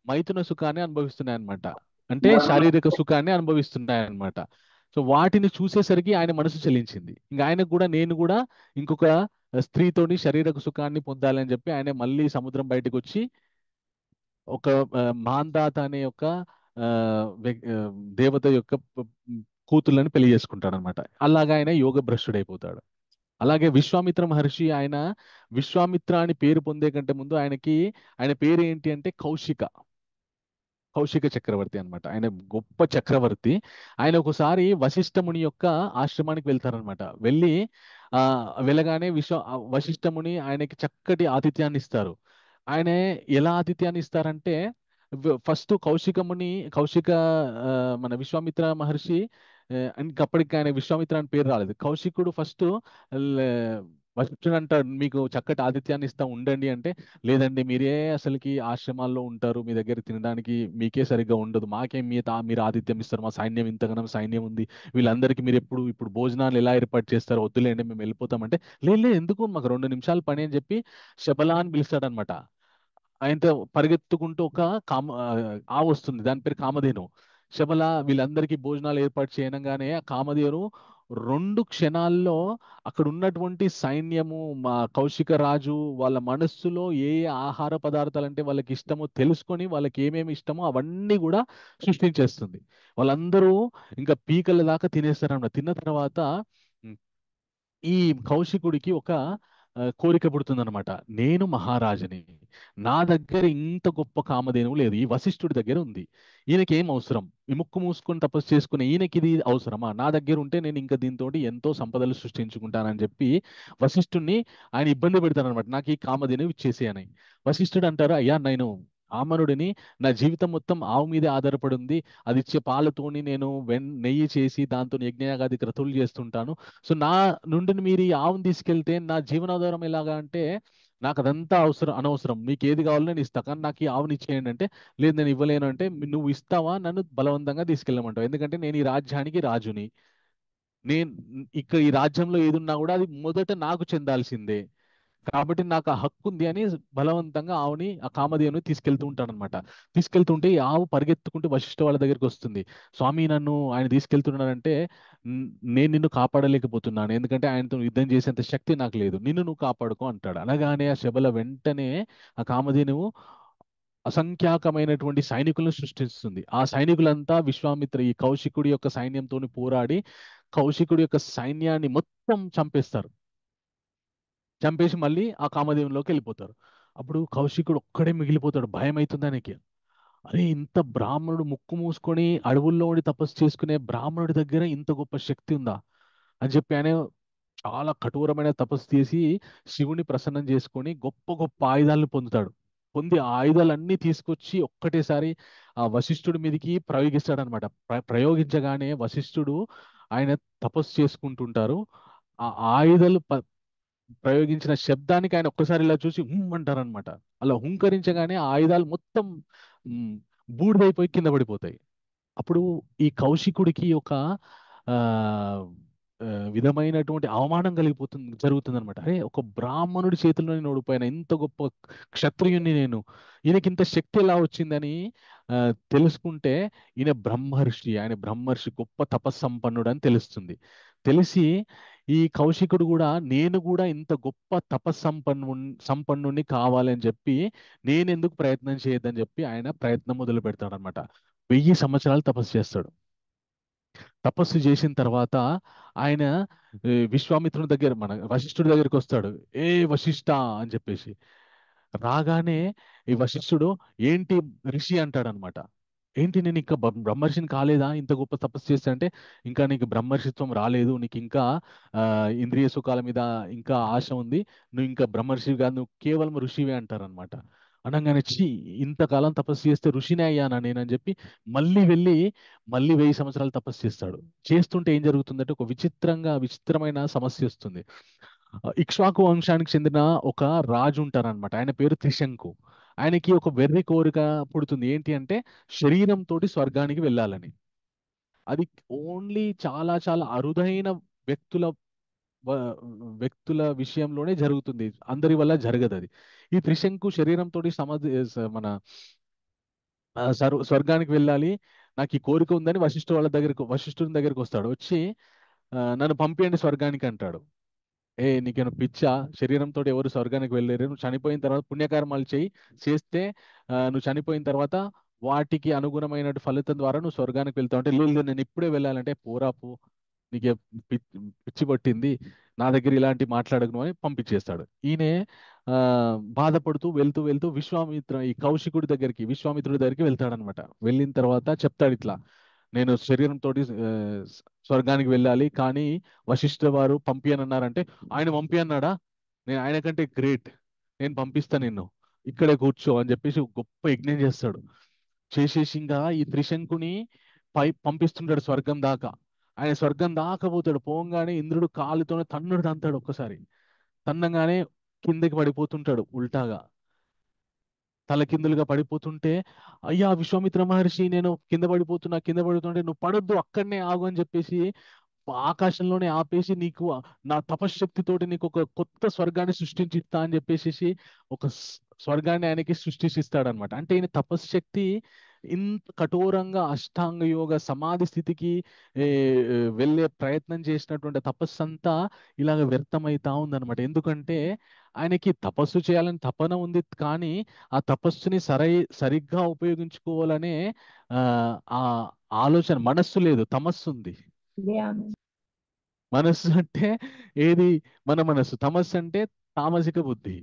మైథున సుఖాన్ని అనుభవిస్తున్నాయి అనమాట, అంటే శారీరక సుఖాన్ని అనుభవిస్తున్నాయి అనమాట. సో వాటిని చూసేసరికి ఆయన మనసు చలించింది. ఇంకా ఆయనకు కూడా నేను కూడా ఇంకొక స్త్రీతోని శారీరక సుఖాన్ని పొందాలని చెప్పి ఆయన మళ్ళీ సముద్రం బయటకు వచ్చి ఒక మాందాత అనే ఒక దేవత యొక్క కూతుళ్ళని పెళ్లి చేసుకుంటాడు అనమాట. అలాగా ఆయన యోగ భ్రష్టుడైపోతాడు. అలాగే విశ్వామిత్ర మహర్షి, ఆయన విశ్వామిత్ర అని పేరు పొందే కంటే ముందు ఆయన పేరు ఏంటి అంటే కౌశిక చక్రవర్తి అనమాట. ఆయన గొప్ప చక్రవర్తి. ఆయన ఒకసారి వశిష్ఠ ముని యొక్క ఆశ్రమానికి వెళ్తారనమాట. వెళ్ళగానే వశిష్ఠ ముని ఆయనకి చక్కటి ఆతిథ్యాన్ని ఇస్తారు. ఆయన ఎలా ఆతిథ్యాన్ని ఇస్తారంటే ఫస్ట్ మన విశ్వామిత్ర మహర్షి, అప్పటికి ఆయన విశ్వామిత్ర అని పేరు రాలేదు. కౌశికుడు ఫస్ట్ వశిష్ఠుడు అంటాడు, మీకు చక్కటి ఆతిథ్యాన్ని ఇస్తా ఉండండి అంటే, లేదండి మీరే అసలుకి ఆశ్రమాల్లో ఉంటారు, మీ దగ్గర తినడానికి మీకే సరిగ్గా ఉండదు, మాకేం మీరు ఆతిథ్యం ఇస్తారు, మా సైన్యం ఇంతగానం సైన్యం ఉంది, వీళ్ళందరికీ మీరు ఇప్పుడు భోజనాలు ఎలా ఏర్పాటు చేస్తారు, వద్దులేండి మేము వెళ్ళిపోతామంటే, లేదు ఎందుకు మాకు 2 నిమిషాలు పని అని చెప్పి శబల అని పిలుస్తాడనమాట. ఆయనతో పరిగెత్తుకుంటూ ఒక ఆవు వస్తుంది, దాని పేరు కామధేను. శబల వీళ్ళందరికీ భోజనాలు ఏర్పాటు చేయనంగానే ఆ కామధేను 2 క్షణాల్లో అక్కడ ఉన్నటువంటి సైన్యము, మా కౌశిక రాజు వాళ్ళ మనస్సులో ఏ ఏ ఆహార పదార్థాలు అంటే వాళ్ళకి ఇష్టమో తెలుసుకొని వాళ్ళకి ఏమేమి ఇష్టమో అవన్నీ కూడా సృష్టించేస్తుంది. వాళ్ళందరూ ఇంకా పీకల దాకా తినేస్తారన్నమాట. తిన్న తర్వాత ఉమ్, ఈ కౌశికుడికి ఒక కోరిక పుడుతుందన్నమాట. నేను మహారాజుని, నా దగ్గర ఇంత గొప్ప కామధేనువు లేదు, ఈ వశిష్ఠుడి దగ్గర ఉంది. ఈయనకి ఏం అవసరం? ఈ ముక్కు మూసుకొని తపస్సు చేసుకునే ఈయనకి ఇది అవసరమా? నా దగ్గర ఉంటే నేను ఇంకా దీంతో ఎంతో సంపదలు సృష్టించుకుంటానని చెప్పి వశిష్ఠుడిని ఆయన ఇబ్బంది పెడతానమాట. నాకు ఈ కామధేనువు ఇచ్చేసి అని. వశిష్ఠుడు అంటారు, అయ్యా నేను ఆమనుడిని, నా జీవితం మొత్తం ఆవు మీదే ఆధారపడి ఉంది. అది ఇచ్చే పాలతోని నేను నెయ్యి చేసి దాంతో యజ్ఞయాగాది క్రతువులు చేస్తుంటాను. సో నా నుండి మీరు ఈ ఆవును తీసుకెళ్తే నా జీవనాధారం ఎలాగా అంటే నాకు అదంతా అనవసరం, మీకు ఏది కావాలో నేను ఇస్తా, కానీ నాకు ఈ ఆవుని ఇచ్చేయండి అంటే, లేదు నేను ఇవ్వలేను అంటే, నువ్వు ఇస్తావా? నన్ను బలవంతంగా తీసుకెళ్ళమంటావు, ఎందుకంటే నేను ఈ రాజ్యానికి రాజుని, నేను ఇక్కడ ఈ రాజ్యంలో ఏది ఉన్నా కూడా అది మొదట నాకు చెందాల్సిందే, కాబట్టి నాకు ఆ హక్కు ఉంది అని బలవంతంగా ఆవుని, ఆ కామధేనుని తీసుకెళ్తూ ఉంటాడనమాట. తీసుకెళ్తుంటే ఈ ఆవు పరిగెత్తుకుంటూ వశిష్ఠ వాళ్ళ దగ్గరికి వస్తుంది. స్వామి నన్ను ఆయన తీసుకెళ్తున్నాడంటే నేను నిన్ను కాపాడలేకపోతున్నాను, ఎందుకంటే ఆయనతో యుద్ధం చేసేంత శక్తి నాకు లేదు, నిన్ను నువ్వు కాపాడుకో అంటాడు. అనగానే ఆ శబల వెంటనే ఆ కామధేనువు అసంఖ్యాకమైనటువంటి సైనికులను సృష్టిస్తుంది. ఆ సైనికులంతా విశ్వామిత్ర ఈ కౌశికుడి యొక్క సైన్యంతో పోరాడి కౌశికుడి యొక్క సైన్యాన్ని మొత్తం చంపేస్తారు. చంపేసి మళ్ళీ ఆ కామధేనులోకి వెళ్ళిపోతారు. అప్పుడు కౌశికుడు ఒక్కడే మిగిలిపోతాడు. భయం అవుతుంది ఆయనకి. అరే ఇంత బ్రాహ్మణుడు ముక్కు మూసుకొని అడవుల్లో ఉండి తపస్సు చేసుకునే బ్రాహ్మణుడి దగ్గర ఇంత గొప్ప శక్తి ఉందా అని చెప్పి ఆయన చాలా కఠోరమైన తపస్సు చేసి శివుని ప్రసన్నం చేసుకొని గొప్ప గొప్ప ఆయుధాలను పొందుతాడు. పొంది ఆ ఆయుధాలన్నీ తీసుకొచ్చి ఒక్కటేసారి ఆ వశిష్ఠుడి మీదకి ప్రయోగిస్తాడనమాట. ప్రయోగించగానే వశిష్ఠుడు ఆయన తపస్సు చేసుకుంటుంటారు. ఆ ఆయుధాలు ప్రయోగించిన శబ్దానికి ఆయన ఒక్కసారి ఇలా చూసి అంటారనమాట. అలా హుంకరించగానే ఆ ఆయుధాలు మొత్తం బూడిదైపోయి కింద పడిపోతాయి. అప్పుడు ఈ కౌశికుడికి ఒక ఆ విధమైనటువంటి అవమానం జరుగుతుంది అనమాట. అరే ఒక బ్రాహ్మణుడి చేతిలో నేను ఓడిపోయిన, ఇంత గొప్ప క్షత్రియుని నేను, ఈయనకి ఇంత శక్తి ఎలా వచ్చిందని తెలుసుకుంటే ఈయన బ్రహ్మర్షి, ఆయన బ్రహ్మర్షి గొప్ప తపస్సంపన్నుడు అని తెలుస్తుంది. తెలిసి ఈ కౌశికుడు కూడా నేను కూడా ఇంత గొప్ప సంపన్నుని కావాలని చెప్పి నేను ఎందుకు ప్రయత్నం చేయొద్దని చెప్పి ఆయన ప్రయత్నం మొదలు పెడతాడు అనమాట. 1000 సంవత్సరాలు తపస్సు చేస్తాడు. తపస్సు చేసిన తర్వాత ఆయన విశ్వామిత్రుని దగ్గర మన వశిష్ఠుడి దగ్గరికి వస్తాడు. ఏ వశిష్ఠ అని చెప్పేసి రాగానే ఈ వశిష్ఠుడు ఏంటి ఋషి అంటాడనమాట. ఏంటి నేను ఇంకా బ్రహ్మర్షిని కాలేదా? ఇంత గొప్ప తపస్సు చేస్తే అంటే ఇంకా నీకు బ్రహ్మర్షిత్వం రాలేదు, నీకు ఇంకా ఇంద్రియ సుఖాల మీద ఇంకా ఆశ ఉంది, నువ్వు ఇంకా బ్రహ్మర్షివి కాదు, నువ్వు కేవలం ఋషివే అంటారనమాట. అనగానే ఇంతకాలం తపస్సు చేస్తే ఋషినే అయ్యానా నేనని చెప్పి మళ్ళీ వెళ్ళి మళ్ళీ 1000 సంవత్సరాలు తపస్సు చేస్తాడు. చేస్తుంటే ఏం జరుగుతుందంటే ఒక విచిత్రమైన సమస్య వస్తుంది. ఇక్ష్వాకు వంశానికి చెందిన ఒక రాజు ఉంటారనమాట. ఆయన పేరు త్రిశంకు. ఆయనకి ఒక వెర్రి కోరిక పుడుతుంది. ఏంటి అంటే శరీరంతో స్వర్గానికి వెళ్ళాలని. అది ఓన్లీ చాలా చాలా అరుదైన వ్యక్తుల విషయంలోనే జరుగుతుంది, అందరి వల్ల జరగదు అది. ఈ త్రిశంకు శరీరంతో మన స్వర్గానికి వెళ్ళాలి, నాకు ఈ కోరిక ఉందని వశిష్ఠుని దగ్గరికి వస్తాడు. వచ్చి నన్ను పంపించండి స్వర్గానికి అంటాడు. నీకేమైనా పిచ్చా? శరీరంతో ఎవరు స్వర్గానికి వెళ్ళలేరు, నువ్వు చనిపోయిన తర్వాత పుణ్యకర్మాలు చేస్తే నువ్వు చనిపోయిన తర్వాత వాటికి అనుగుణమైన ఫలితం ద్వారా నువ్వు స్వర్గానికి వెళ్తావు అంటే, లేదు నేను ఇప్పుడే వెళ్ళాలంటే, పోరాపు నీకే పిచ్చి పట్టింది, నా దగ్గర ఇలాంటి మాట్లాడను అని పంపించేస్తాడు. ఈయన బాధపడుతూ వెళ్తూ ఈ కౌశికుడి దగ్గరికి విశ్వామిత్రుడి దగ్గరికి వెళ్తాడనమాట. వెళ్ళిన తర్వాత చెప్తాడు ఇట్లా, నేను శరీరంతో స్వర్గానికి వెళ్ళాలి, కానీ వశిష్ఠ వారు పంపియనన్నారంటే, ఆయన పంపియన్నాడా? నేను ఆయన కంటే గ్రేట్, నేను పంపిస్తా, నిన్ను ఇక్కడే కూర్చో అని చెప్పేసి గొప్ప యజ్ఞం చేస్తాడు. చేసేసి ఇంకా ఈ త్రిశంకుని పంపిస్తుంటాడు స్వర్గం దాకా. ఆయన స్వర్గం దాకా పోతాడు. పోగానే ఇంద్రుడు కాలుతోనే తంతాడు. ఒక్కసారి తన్నంగానే కిందకి పడిపోతుంటాడు, ఉల్టాగా తలకిందులుగా పడిపోతుంటే, అయ్యా విశ్వామిత్ర మహర్షి నేను కింద పడిపోతుంటే నువ్వు పడొద్దు, అక్కడనే ఆగు అని చెప్పేసి ఆకాశంలోనే ఆపేసి నీకు నా తపశ్శక్తితోటి నీకు ఒక కొత్త స్వర్గాన్ని సృష్టించిస్తా అని చెప్పేసి ఒక స్వర్గాన్ని ఆయనకి సృష్టిస్తాడనమాట. అంటే ఈయన తపశ్శక్తి ఇంత కఠోరంగా అష్టాంగ యోగ సమాధి స్థితికి వెళ్ళే ప్రయత్నం చేసినటువంటి తపస్సు అంతా ఇలాగ వ్యర్థమవుతా ఉందన్నమాట. ఎందుకంటే ఆయనకి తపస్సు చేయాలని తపన ఉంది, కానీ ఆ తపస్సుని సరిగ్గా ఉపయోగించుకోవాలనే ఆ ఆలోచన, మనస్సు లేదు, తమస్సు ఉంది. మనస్సు అంటే ఏది? మన మనస్సు. తమస్సు అంటే తామసిక బుద్ధి.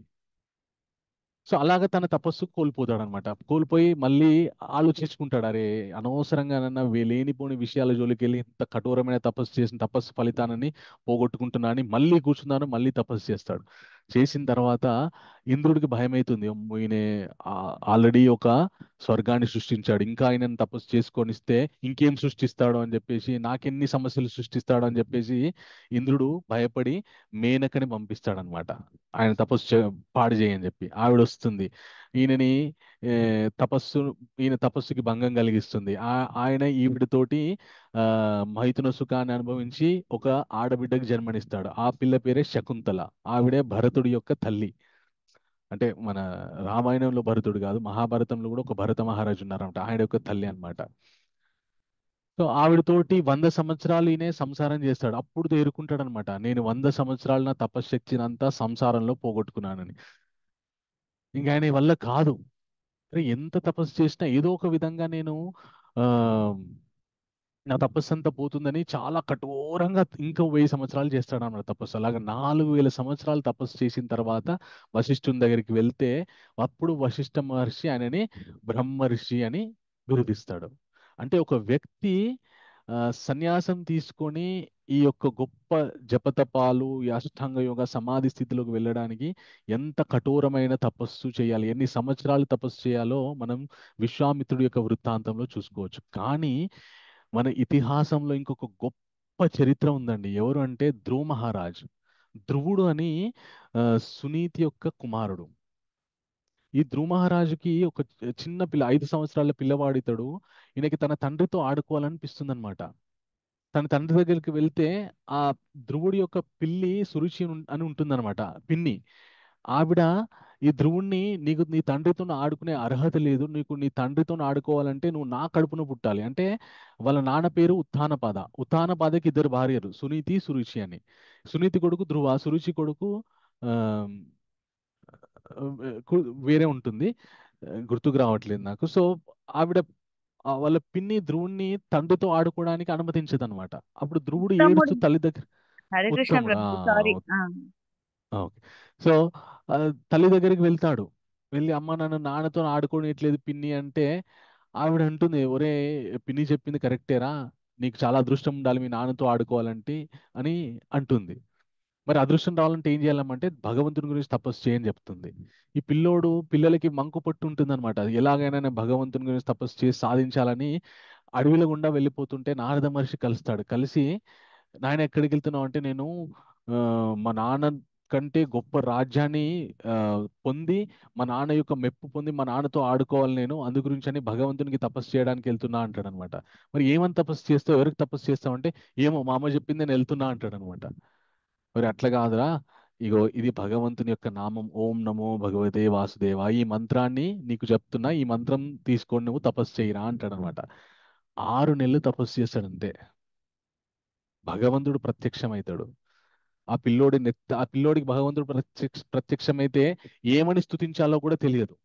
సో అలాగ తన తపస్సు కోల్పోతాడు అనమాట. కోల్పోయి మళ్ళీ ఆలోచించుకుంటాడు, అరే అనవసరంగా లేనిపోని విషయాల జోలికి వెళ్ళి ఇంత కఠోరమైన తపస్సు చేసిన తపస్సు ఫలితాన్ని పోగొట్టుకుంటున్నా అని మళ్ళీ కూర్చున్నాను, మళ్ళీ తపస్సు చేస్తాడు. చేసిన తర్వాత ఇంద్రుడికి భయం అవుతుంది, అమ్మో ఈయన ఆల్రెడీ ఒక స్వర్గాన్ని సృష్టించాడు, ఇంకా ఆయనను తపస్సు చేసుకొనిస్తే ఇంకేం సృష్టిస్తాడో అని చెప్పేసి, నాకెన్ని సమస్యలు సృష్టిస్తాడో అని చెప్పేసి ఇంద్రుడు భయపడి మేనకని పంపిస్తాడనమాట, ఆయన తపస్సు పాడు చేయని చెప్పి. ఆవిడ వస్తుంది, ఈయనని ఈయన తపస్సుకి భంగం కలిగిస్తుంది. ఆయన ఈవిడతోటి మైథున సుఖాన్ని అనుభవించి ఒక ఆడబిడ్డకి జన్మనిస్తాడు. ఆ పిల్ల పేరే శకుంతల. ఆవిడే భరతుడి యొక్క తల్లి. అంటే మన రామాయణంలో భరతుడు కాదు, మహాభారతంలో కూడా ఒక భరత మహారాజు ఉన్నారన్నమాట, ఆయన యొక్క తల్లి అన్నమాట. సో ఆవిడతోటి 100 సంవత్సరాలు ఈయన సంసారం చేస్తాడు. అప్పుడు తేరుకుంటాడు అనమాట, నేను 100 సంవత్సరాలు నా తపశ్శక్తినంతా సంసారంలో పోగొట్టుకున్నానని. ఇంకా ఆయన వల్ల కాదు, అరే ఎంత తపస్సు చేసినా ఏదో ఒక విధంగా నేను ఆ నా తపస్సు అంతా పోతుందని చాలా కఠోరంగా ఇంకా 1000 సంవత్సరాలు చేస్తాడు అన్నమాట తపస్సు. అలాగా 4000 సంవత్సరాలు తపస్సు చేసిన తర్వాత వశిష్ఠుని దగ్గరికి వెళ్తే అప్పుడు వశిష్ఠ మహర్షి ఆయనని బ్రహ్మర్షి అని బిరుదిస్తాడు. అంటే ఒక వ్యక్తి సన్యాసం తీసుకొని ఈ యొక్క గొప్ప జపతపాలు, ఈ అష్టాంగ యోగ సమాధి స్థితిలోకి వెళ్ళడానికి ఎంత కఠోరమైన తపస్సు చేయాలి, ఎన్ని సంవత్సరాలు తపస్సు చేయాలో మనం విశ్వామిత్రుడి యొక్క వృత్తాంతంలో చూసుకోవచ్చు. కానీ మన ఇతిహాసంలో ఇంకొక గొప్ప చరిత్ర ఉందండి. ఎవరు అంటే ధ్రువ మహారాజ్. ధ్రువుడు అని సునీతి యొక్క కుమారుడు. ఈ ధ్రువ మహారాజుకి ఒక చిన్న పిల్ల, 5 సంవత్సరాల పిల్లవాడు ఇతడు. ఈయనకి తన తండ్రితో ఆడుకోవాలనిపిస్తుంది అనమాట. తన తండ్రి దగ్గరికి వెళ్తే ఆ ధ్రువుడి యొక్క పిల్లి సురుచి అని ఉంటుందన్నమాట, పిన్ని. ఆవిడ ఈ ధ్రువుణ్ణి, నీకు నీ తండ్రితో ఆడుకునే అర్హత లేదు, నీకు నీ తండ్రితో ఆడుకోవాలంటే నువ్వు నా కడుపున పుట్టాలి అంటే. వాళ్ళ నాన్న పేరు ఉత్థానపాద. ఉత్థానపాదకి 2 భార్యలు, సునీతి సురుచి అని. సునీతి కొడుకు ధ్రువ, సురుచి కొడుకు ఆ వేరే ఉంటుంది, గుర్తుకు రావట్లేదు నాకు. సో ఆవిడ వాళ్ళ పిన్ని ధ్రువుణ్ణి తండ్రితో ఆడుకోవడానికి అనుమతించదు అనమాట. అప్పుడు ధ్రువుడు ఏడుస్తూ తల్లి దగ్గర, హరే కృష్ణ ఉత్తముడు ప్రభు, సారీ. ఓకే. సో తల్లి దగ్గరికి వెళ్తాడు. వెళ్ళి అమ్మ నన్ను నాన్నతో ఆడుకోనియట్లేదు పిన్ని అంటే, ఆవిడ అంటుంది, ఒరే పిన్ని చెప్పింది కరెక్టేరా, నీకు చాలా అదృష్టం ఉండాలి మీ నాన్నతో ఆడుకోవాలంటే అని అంటుంది. మరి అదృష్టం రావాలంటే ఏం చేయాలంటే భగవంతుని గురించి తపస్సు చేయని చెప్తుంది. ఈ పిల్లలకి మంకు పట్టు ఉంటుంది అనమాట, ఎలాగైనా భగవంతుని గురించి తపస్సు చేసి సాధించాలని అడవిల గుండా వెళ్ళిపోతుంటే నారద మహర్షి కలుస్తాడు. కలిసి, నాయన ఎక్కడికి వెళ్తున్నావు అంటే, నేను మా నాన్న కంటే గొప్ప రాజ్యాన్ని పొంది, మా నాన్న యొక్క మెప్పు పొంది మా నాన్నతో ఆడుకోవాలి నేను, అందు గురించి అని భగవంతునికి తపస్సు చేయడానికి వెళ్తున్నా అంటాడు అనమాట. మరి ఏమని తపస్సు చేస్తావు, ఎవరికి తపస్సు చేస్తావు అంటే, ఏమో మా అమ్మ చెప్పింది నేను వెళ్తున్నా అంటాడు అనమాట. మరి అట్లా కాదురా, ఇగో ఇది భగవంతుని యొక్క నామం, ఓం నమో భగవతే వాసుదేవ, ఈ మంత్రాన్ని నీకు చెప్తున్నా, ఈ మంత్రం తీసుకొని నువ్వు తపస్సు చేయరా అంటాడు అనమాట. 6 నెలలు తపస్సు చేస్తాడంతే, భగవంతుడు ప్రత్యక్షమవుతాడు. ఆ పిల్లోడికి భగవంతుడు ప్రత్యక్షమైతే ఏమని స్తుతించాలో కూడా తెలియదు.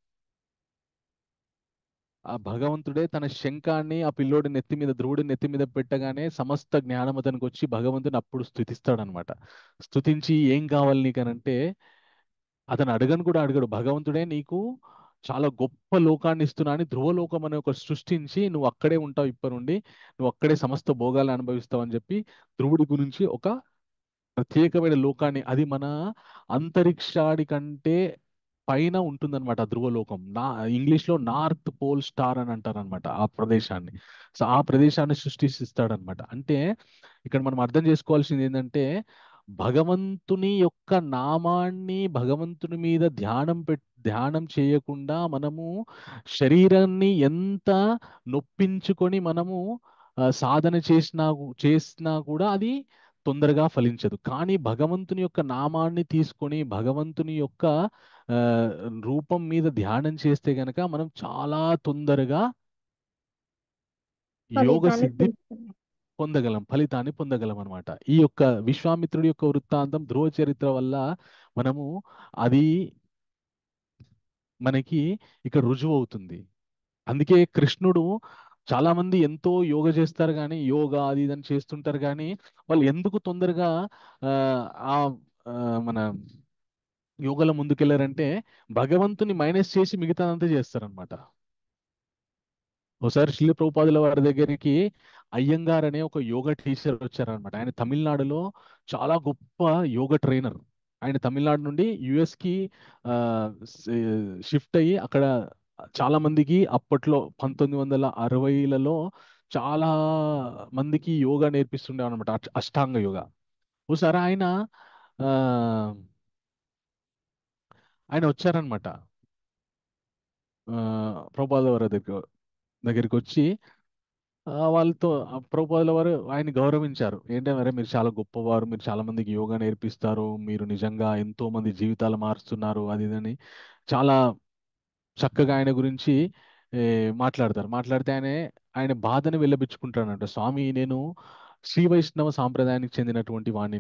ఆ భగవంతుడే తన శంఖాన్ని ఆ పిల్లోడి నెత్తి మీద, ధ్రువుడి నెత్తి మీద పెట్టగానే సమస్త జ్ఞానం అతనికి వచ్చి భగవంతుని అప్పుడు స్తుతిస్తాడనమాట. స్తుతించి ఏం కావాలి నీకనంటే, అతను అడగను కూడా అడగడు, భగవంతుడే నీకు చాలా గొప్ప లోకాన్ని ఇస్తున్నా అని, ధ్రువలోకం అనే ఒక సృష్టించి నువ్వు అక్కడే ఉంటావు, ఇప్పటి నుండి నువ్వు అక్కడే సమస్త భోగాలను అనుభవిస్తావు అని చెప్పి ధ్రువుడి గురించి ఒక ప్రత్యేకమైన లోకాన్ని, అది మన అంతరిక్షాడి కంటే పైన ఉంటుందన్నమాట ధ్రువలోకం. ఇంగ్లీష్లో నార్త్ పోల్ స్టార్ అని అంటారనమాట ఆ ప్రదేశాన్ని. సో ఆ ప్రదేశాన్ని సృష్టిస్తాడనమాట. అంటే ఇక్కడ మనం అర్థం చేసుకోవాల్సింది ఏంటంటే, భగవంతుని యొక్క నామాన్ని, భగవంతుని మీద ధ్యానం చేయకుండా మనము శరీరాన్ని ఎంత నొప్పించుకొని మనము సాధన చేసినా కూడా అది తొందరగా ఫలించదు. కానీ భగవంతుని యొక్క నామాన్ని తీసుకొని భగవంతుని యొక్క రూపం మీద ధ్యానం చేస్తే గనక మనం చాలా తొందరగా యోగ ఫలితాన్ని సిద్ధి పొందుతాం. పొందగలం, ఫలితాన్ని పొందగలం అనమాట. ఈ యొక్క విశ్వామిత్రుడి యొక్క వృత్తాంతం, ధ్రువ చరిత్ర వల్ల మనము అది మనకి ఇక్కడ రుజువు అవుతుంది. అందుకే కృష్ణుడు చాలా మంది ఎంతో యోగ చేస్తారు కానీ, యోగా అది ఇదని చేస్తుంటారు కానీ, వాళ్ళు ఎందుకు తొందరగా ఆ ఆ, ఆ, మన యోగలో ముందుకెళ్లారంటే భగవంతుని మైనస్ చేసి మిగతాదంతా చేస్తారనమాట. ఒకసారి శ్రీల ప్రభుపాదుల వారి దగ్గరికి అయ్యంగార్ అనే ఒక యోగా టీచర్ వచ్చారనమాట. ఆయన తమిళనాడులో చాలా గొప్ప యోగా ట్రైనర్. ఆయన తమిళనాడు నుండి యుఎస్కి షిఫ్ట్ అయ్యి అక్కడ చాలా మందికి అప్పట్లో 1960లలో చాలా మందికి యోగా నేర్పిస్తుండే అనమాట, అష్టాంగ యోగా. ఒకసారి ఆ, ఆయన వచ్చారనమాట ప్రభుపాదుల వారి దగ్గరికి వచ్చి వాళ్ళతో ప్రభుపాదుల వారు ఆయన గౌరవించారు. ఏంటంటే మరి మీరు చాలా గొప్పవారు, మీరు చాలా మందికి యోగా నేర్పిస్తారు, మీరు నిజంగా ఎంతో మంది జీవితాలు మారుస్తున్నారు, అది ఇదని చాలా చక్కగా ఆయన గురించి మాట్లాడతారు. మాట్లాడితే ఆయన బాధను వెళ్ళబిచ్చుకుంటాడంట. స్వామి, నేను శ్రీ వైష్ణవ సాంప్రదాయానికి చెందినటువంటి వాడిని,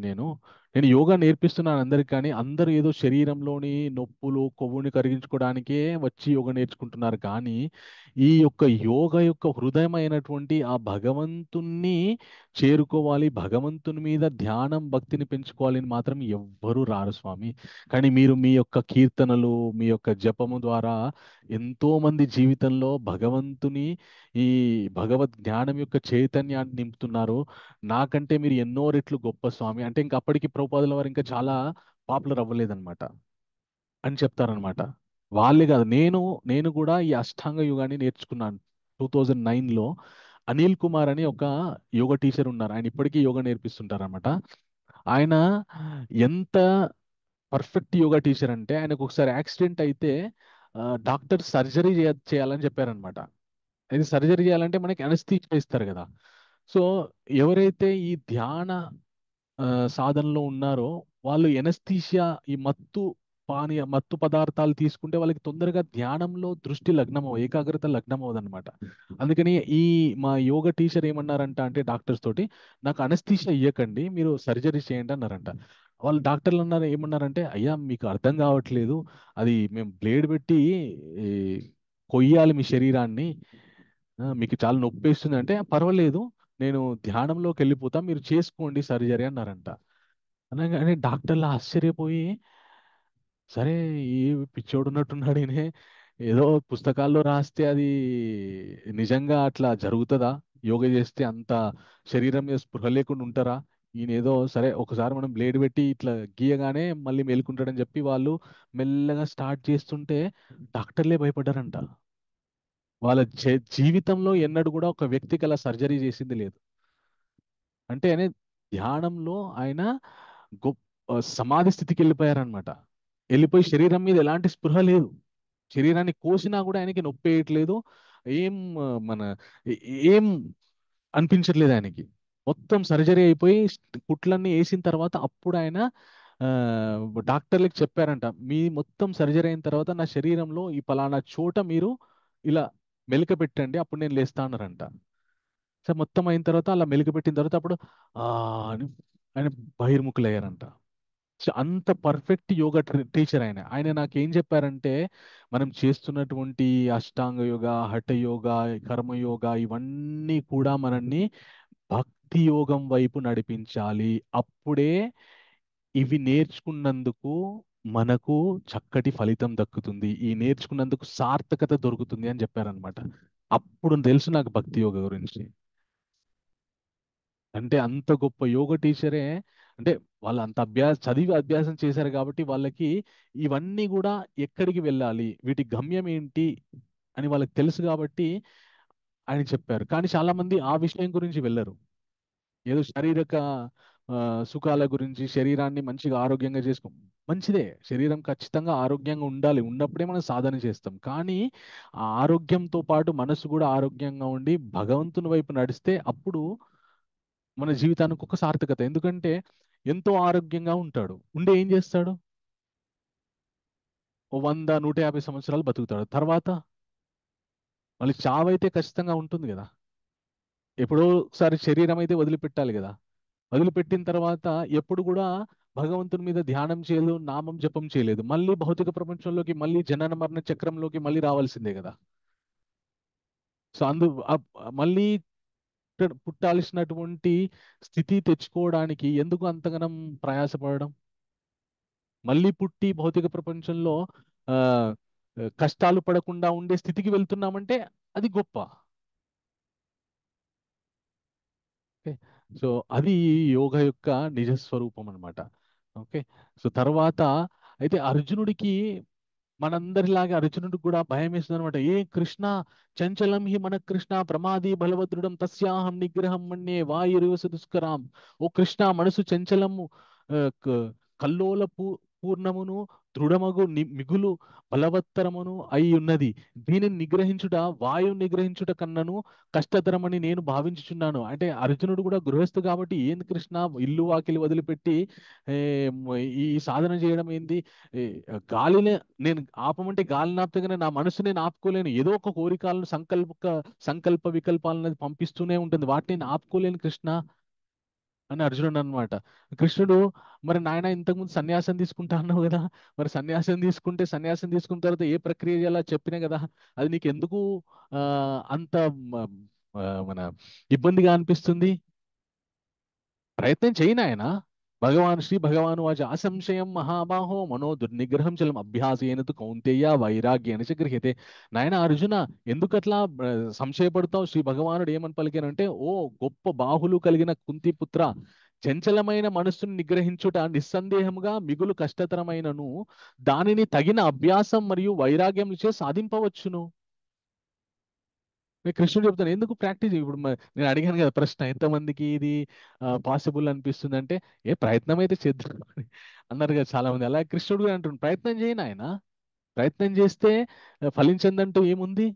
నేను యోగా నేర్పిస్తున్నాను అందరికి, కానీ అందరూ ఏదో శరీరంలోని నొప్పులు కొవ్వుని కరిగించుకోవడానికే వచ్చి యోగా నేర్చుకుంటున్నారు, కానీ ఈ యొక్క యోగ యొక్క హృదయమైనటువంటి ఆ భగవంతుణ్ణి చేరుకోవాలి, భగవంతుని మీద ధ్యానం భక్తిని పెంచుకోవాలి అని మాత్రం ఎవ్వరూ రారు స్వామి. కానీ మీరు మీ యొక్క కీర్తనలు, మీ యొక్క జపము ద్వారా ఎంతో మంది జీవితంలో భగవంతుని ఈ భగవద్ జ్ఞానం యొక్క చైతన్యాన్ని నింపుతున్నారు. నాకంటే మీరు ఎన్నో రెట్లు గొప్ప స్వామి అంటే, ఇంకా అప్పటికి ప్రభుపాదుల వారు ఇంకా చాలా పాపులర్ అవ్వలేదన్నమాట అని చెప్తారనమాట. వాళ్ళే కాదు, నేను కూడా ఈ అష్టాంగ యోగాన్ని నేర్చుకున్నాను 2009లో. అనిల్ కుమార్ అని ఒక యోగా టీచర్ ఉన్నారు, ఆయన ఇప్పటికీ యోగా నేర్పిస్తుంటారు అనమాట. ఆయన ఎంత పర్ఫెక్ట్ యోగా టీచర్ అంటే, ఆయనకు ఒకసారి యాక్సిడెంట్ అయితే డాక్టర్ సర్జరీ చేయాలని చెప్పారనమాట. ఇది సర్జరీ చేయాలంటే మనకి అనస్థీషియా ఇస్తారు కదా. సో ఎవరైతే ఈ ధ్యాన సాధనలో ఉన్నారో వాళ్ళు ఎనస్థీషియా, ఈ మత్తు పదార్థాలు తీసుకుంటే వాళ్ళకి తొందరగా ధ్యానంలో దృష్టి ఏకాగ్రత లగ్నం అవ్వదన్నమాట. అందుకని మా యోగా టీచర్ ఏమన్నారంట అంటే డాక్టర్స్ తోటి, నాకు అనస్థీషియా ఇవ్వకండి, మీరు సర్జరీ చేయండి అన్నారంట. వాళ్ళు డాక్టర్లు ఏమన్నారంటే, అయ్యా మీకు అర్థం కావట్లేదు, అది మేము బ్లేడ్ పెట్టి ఈ, కొయ్యాలి మీ శరీరాన్ని, మీకు చాలా నొప్పి వేస్తుంది అంటే, పర్వాలేదు నేను ధ్యానంలోకి వెళ్ళిపోతా, మీరు చేసుకోండి సర్జరీ అన్నారంట. అనగానే డాక్టర్లు ఆశ్చర్యపోయి, సరే ఈ పిచ్చోడు ఉన్నట్టున్నాడు ఈయన, ఏదో పుస్తకాల్లో రాస్తే అది నిజంగా అట్లా జరుగుతుందా, యోగా చేస్తే అంత శరీరం మీద స్పృహ లేకుండా ఉంటారా, ఈయన ఏదో సరే ఒకసారి మనం బ్లేడ్ పెట్టి ఇట్లా గీయగానే మళ్ళీ మేలుకుంటాడని చెప్పి వాళ్ళు మెల్లగా స్టార్ట్ చేస్తుంటే డాక్టర్లే భయపడ్డారంట. వాళ్ళ జీవితంలో ఎన్నడూ కూడా ఒక వ్యక్తికి అలా సర్జరీ చేసింది లేదు. అంటే ధ్యానంలో ఆయన సమాధి స్థితికి వెళ్ళిపోయారనమాట. వెళ్ళిపోయి శరీరం మీద ఎలాంటి స్పృహ లేదు, శరీరాన్ని కోసినా కూడా ఆయనకి నొప్పి వేయట్లేదు, ఏం మన ఏం అనిపించట్లేదు ఆయనకి. మొత్తం సర్జరీ అయిపోయి కుట్లన్నీ వేసిన తర్వాత అప్పుడు ఆయన డాక్టర్లకు చెప్పారంట, మీ మొత్తం సర్జరీ అయిన తర్వాత నా శరీరంలో ఈ పలానా చోట మీరు ఇలా మెలిక పెట్టండి, అప్పుడు నేను లేస్తా అన్నారంట. సరే మొత్తం అయిన తర్వాత అలా మెలిక పెట్టిన తర్వాత అప్పుడు అని ఆయన బహిర్ముఖులయ్యారంట. సో అంత పర్ఫెక్ట్ యోగా టీచర్ ఆయన. ఆయన నాకేం చెప్పారంటే, మనం చేస్తున్నటువంటి అష్టాంగ యోగా, హఠ యోగా, కర్మయోగా ఇవన్నీ కూడా మనల్ని భక్తి యోగం వైపు నడిపించాలి. అప్పుడే ఇవి నేర్చుకున్నందుకు మనకు చక్కటి ఫలితం దక్కుతుంది, ఈ నేర్చుకున్నందుకు సార్థకత దొరుకుతుంది అని చెప్పారనమాట. అప్పుడు తెలుసు నాకు భక్తి యోగ గురించి. అంటే అంత గొప్ప యోగ టీచరే, అంటే వాళ్ళు అంత చదివి అభ్యాసం చేశారు కాబట్టి వాళ్ళకి ఇవన్నీ కూడా ఎక్కడికి వెళ్ళాలి, వీటి గమ్యం ఏంటి అని వాళ్ళకి తెలుసు కాబట్టి ఆయన చెప్పారు. కానీ చాలా మంది ఆ విషయం గురించి వెళ్ళరు, ఏదో శారీరక సుఖాల గురించి, శరీరాన్ని మంచిగా ఆరోగ్యంగా చేసుకో, మంచిదే, శరీరం ఖచ్చితంగా ఆరోగ్యంగా ఉండాలి, ఉన్నప్పుడే మనం సాధన చేస్తాం. కానీ ఆ ఆరోగ్యంతో పాటు మనసు కూడా ఆరోగ్యంగా ఉండి భగవంతుని వైపు నడిస్తే అప్పుడు మన జీవితానికి ఒక సార్థకత. ఎందుకంటే ఎంతో ఆరోగ్యంగా ఉంటాడు, ఏం చేస్తాడు, ఓ 100-150 సంవత్సరాలు బతుకుతాడు, తర్వాత మళ్ళీ చావైతే ఖచ్చితంగా ఉంటుంది కదా. ఎప్పుడో ఒకసారి శరీరం అయితే వదిలిపెట్టాలి కదా. వదిలిపెట్టిన తర్వాత ఎప్పుడు కూడా భగవంతుని మీద ధ్యానం చేయలేదు, నామం జపం చేయలేదు, మళ్ళీ భౌతిక ప్రపంచంలోకి, మళ్ళీ జనన మరణ చక్రంలోకి మళ్ళీ రావాల్సిందే కదా. సో మళ్ళీ పుట్టాల్సినటువంటి స్థితి తెచ్చుకోవడానికి ఎందుకు అంతగానం ప్రయాసపడడం? మళ్ళీ పుట్టి భౌతిక ప్రపంచంలో ఆ కష్టాలు పడకుండా ఉండే స్థితికి వెళ్తున్నామంటే అది గొప్ప. ఓకే, సో అది యోగ యొక్క నిజస్వరూపం అనమాట. ఓకే, సో తర్వాత అయితే అర్జునుడికి, మనందరిలాగా అర్జునుడికి కూడా భయం వేస్తుంది అనమాట. ఏ కృష్ణ చంచలం హి మన కృష్ణ ప్రమాది బలవదృఢం తస్యాహం నిగ్రహం మన్యే వాయురివస దుష్కరాం. ఓ కృష్ణ, మనసు చంచలము, కల్లోల పూర్ణమును దృఢమగు మిగులు బలవత్తరమును అయి ఉన్నది. దీనిని నిగ్రహించుట వాయువు నిగ్రహించుట కన్నను కష్టతరమని నేను భావించుచున్నాను. అంటే అర్జునుడు కూడా గృహస్థు కాబట్టి, ఏంది కృష్ణ ఇల్లు వాకిలి వదిలిపెట్టి ఈ సాధన చేయడం ఏంది? గాలిని నేను ఆపమంటే గాలిని ఆపితే కానీ నా మనసు నేను ఆపుకోలేను. ఏదో ఒక కోరికలను సంకల్ప వికల్పాలను పంపిస్తూనే ఉంటుంది, వాటిని నేను ఆపుకోలేను కృష్ణ అని అర్జునుడు అనమాట. కృష్ణుడు, మరి నాయన ఇంతకుముందు సన్యాసం తీసుకుంటా అన్నావు కదా, మరి సన్యాసం తీసుకున్న తర్వాత ఏ ప్రక్రియ చేయాలో చెప్పినా కదా, అది నీకు ఎందుకు అంత మన ఇబ్బందిగా అనిపిస్తుంది? ప్రయత్నం చేయి నాయన. శ్రీ భగవాను వాచ అసంశయం మహాబాహో మనో దుర్నిగ్రహం చలం అభ్యాసేనతు కౌంతేయ వైరాగ్యేన చ గృహ్యతే. నాయన అర్జున, ఎందుకు అట్లా సంశయపడతావు? శ్రీ భగవానుడు ఏమని పలికానంటే, ఓ గొప్ప బాహులు కలిగిన కుంతిపుత్ర, చంచలమైన మనస్సును నిగ్రహించుట నిస్సందేహముగా మిగులు కష్టతరమైనను దానిని తగిన అభ్యాసం మరియు వైరాగ్యం చే సాధింపవచ్చును. కృష్ణుడు చెప్తాను, ఎందుకు ప్రాక్టీస్. ఇప్పుడు నేను అడిగాను కదా ప్రశ్న, ఎంతమందికి ఇది పాసిబుల్ అనిపిస్తుంది అంటే, ప్రయత్నం అయితే చేద్దాం అన్నారు కదా చాలా మంది. అలాగే కృష్ణుడు కూడా అంటున్నాడు, ప్రయత్నం చేయను ఆయన. ప్రయత్నం చేస్తే ఫలించదంటూ ఏముంది?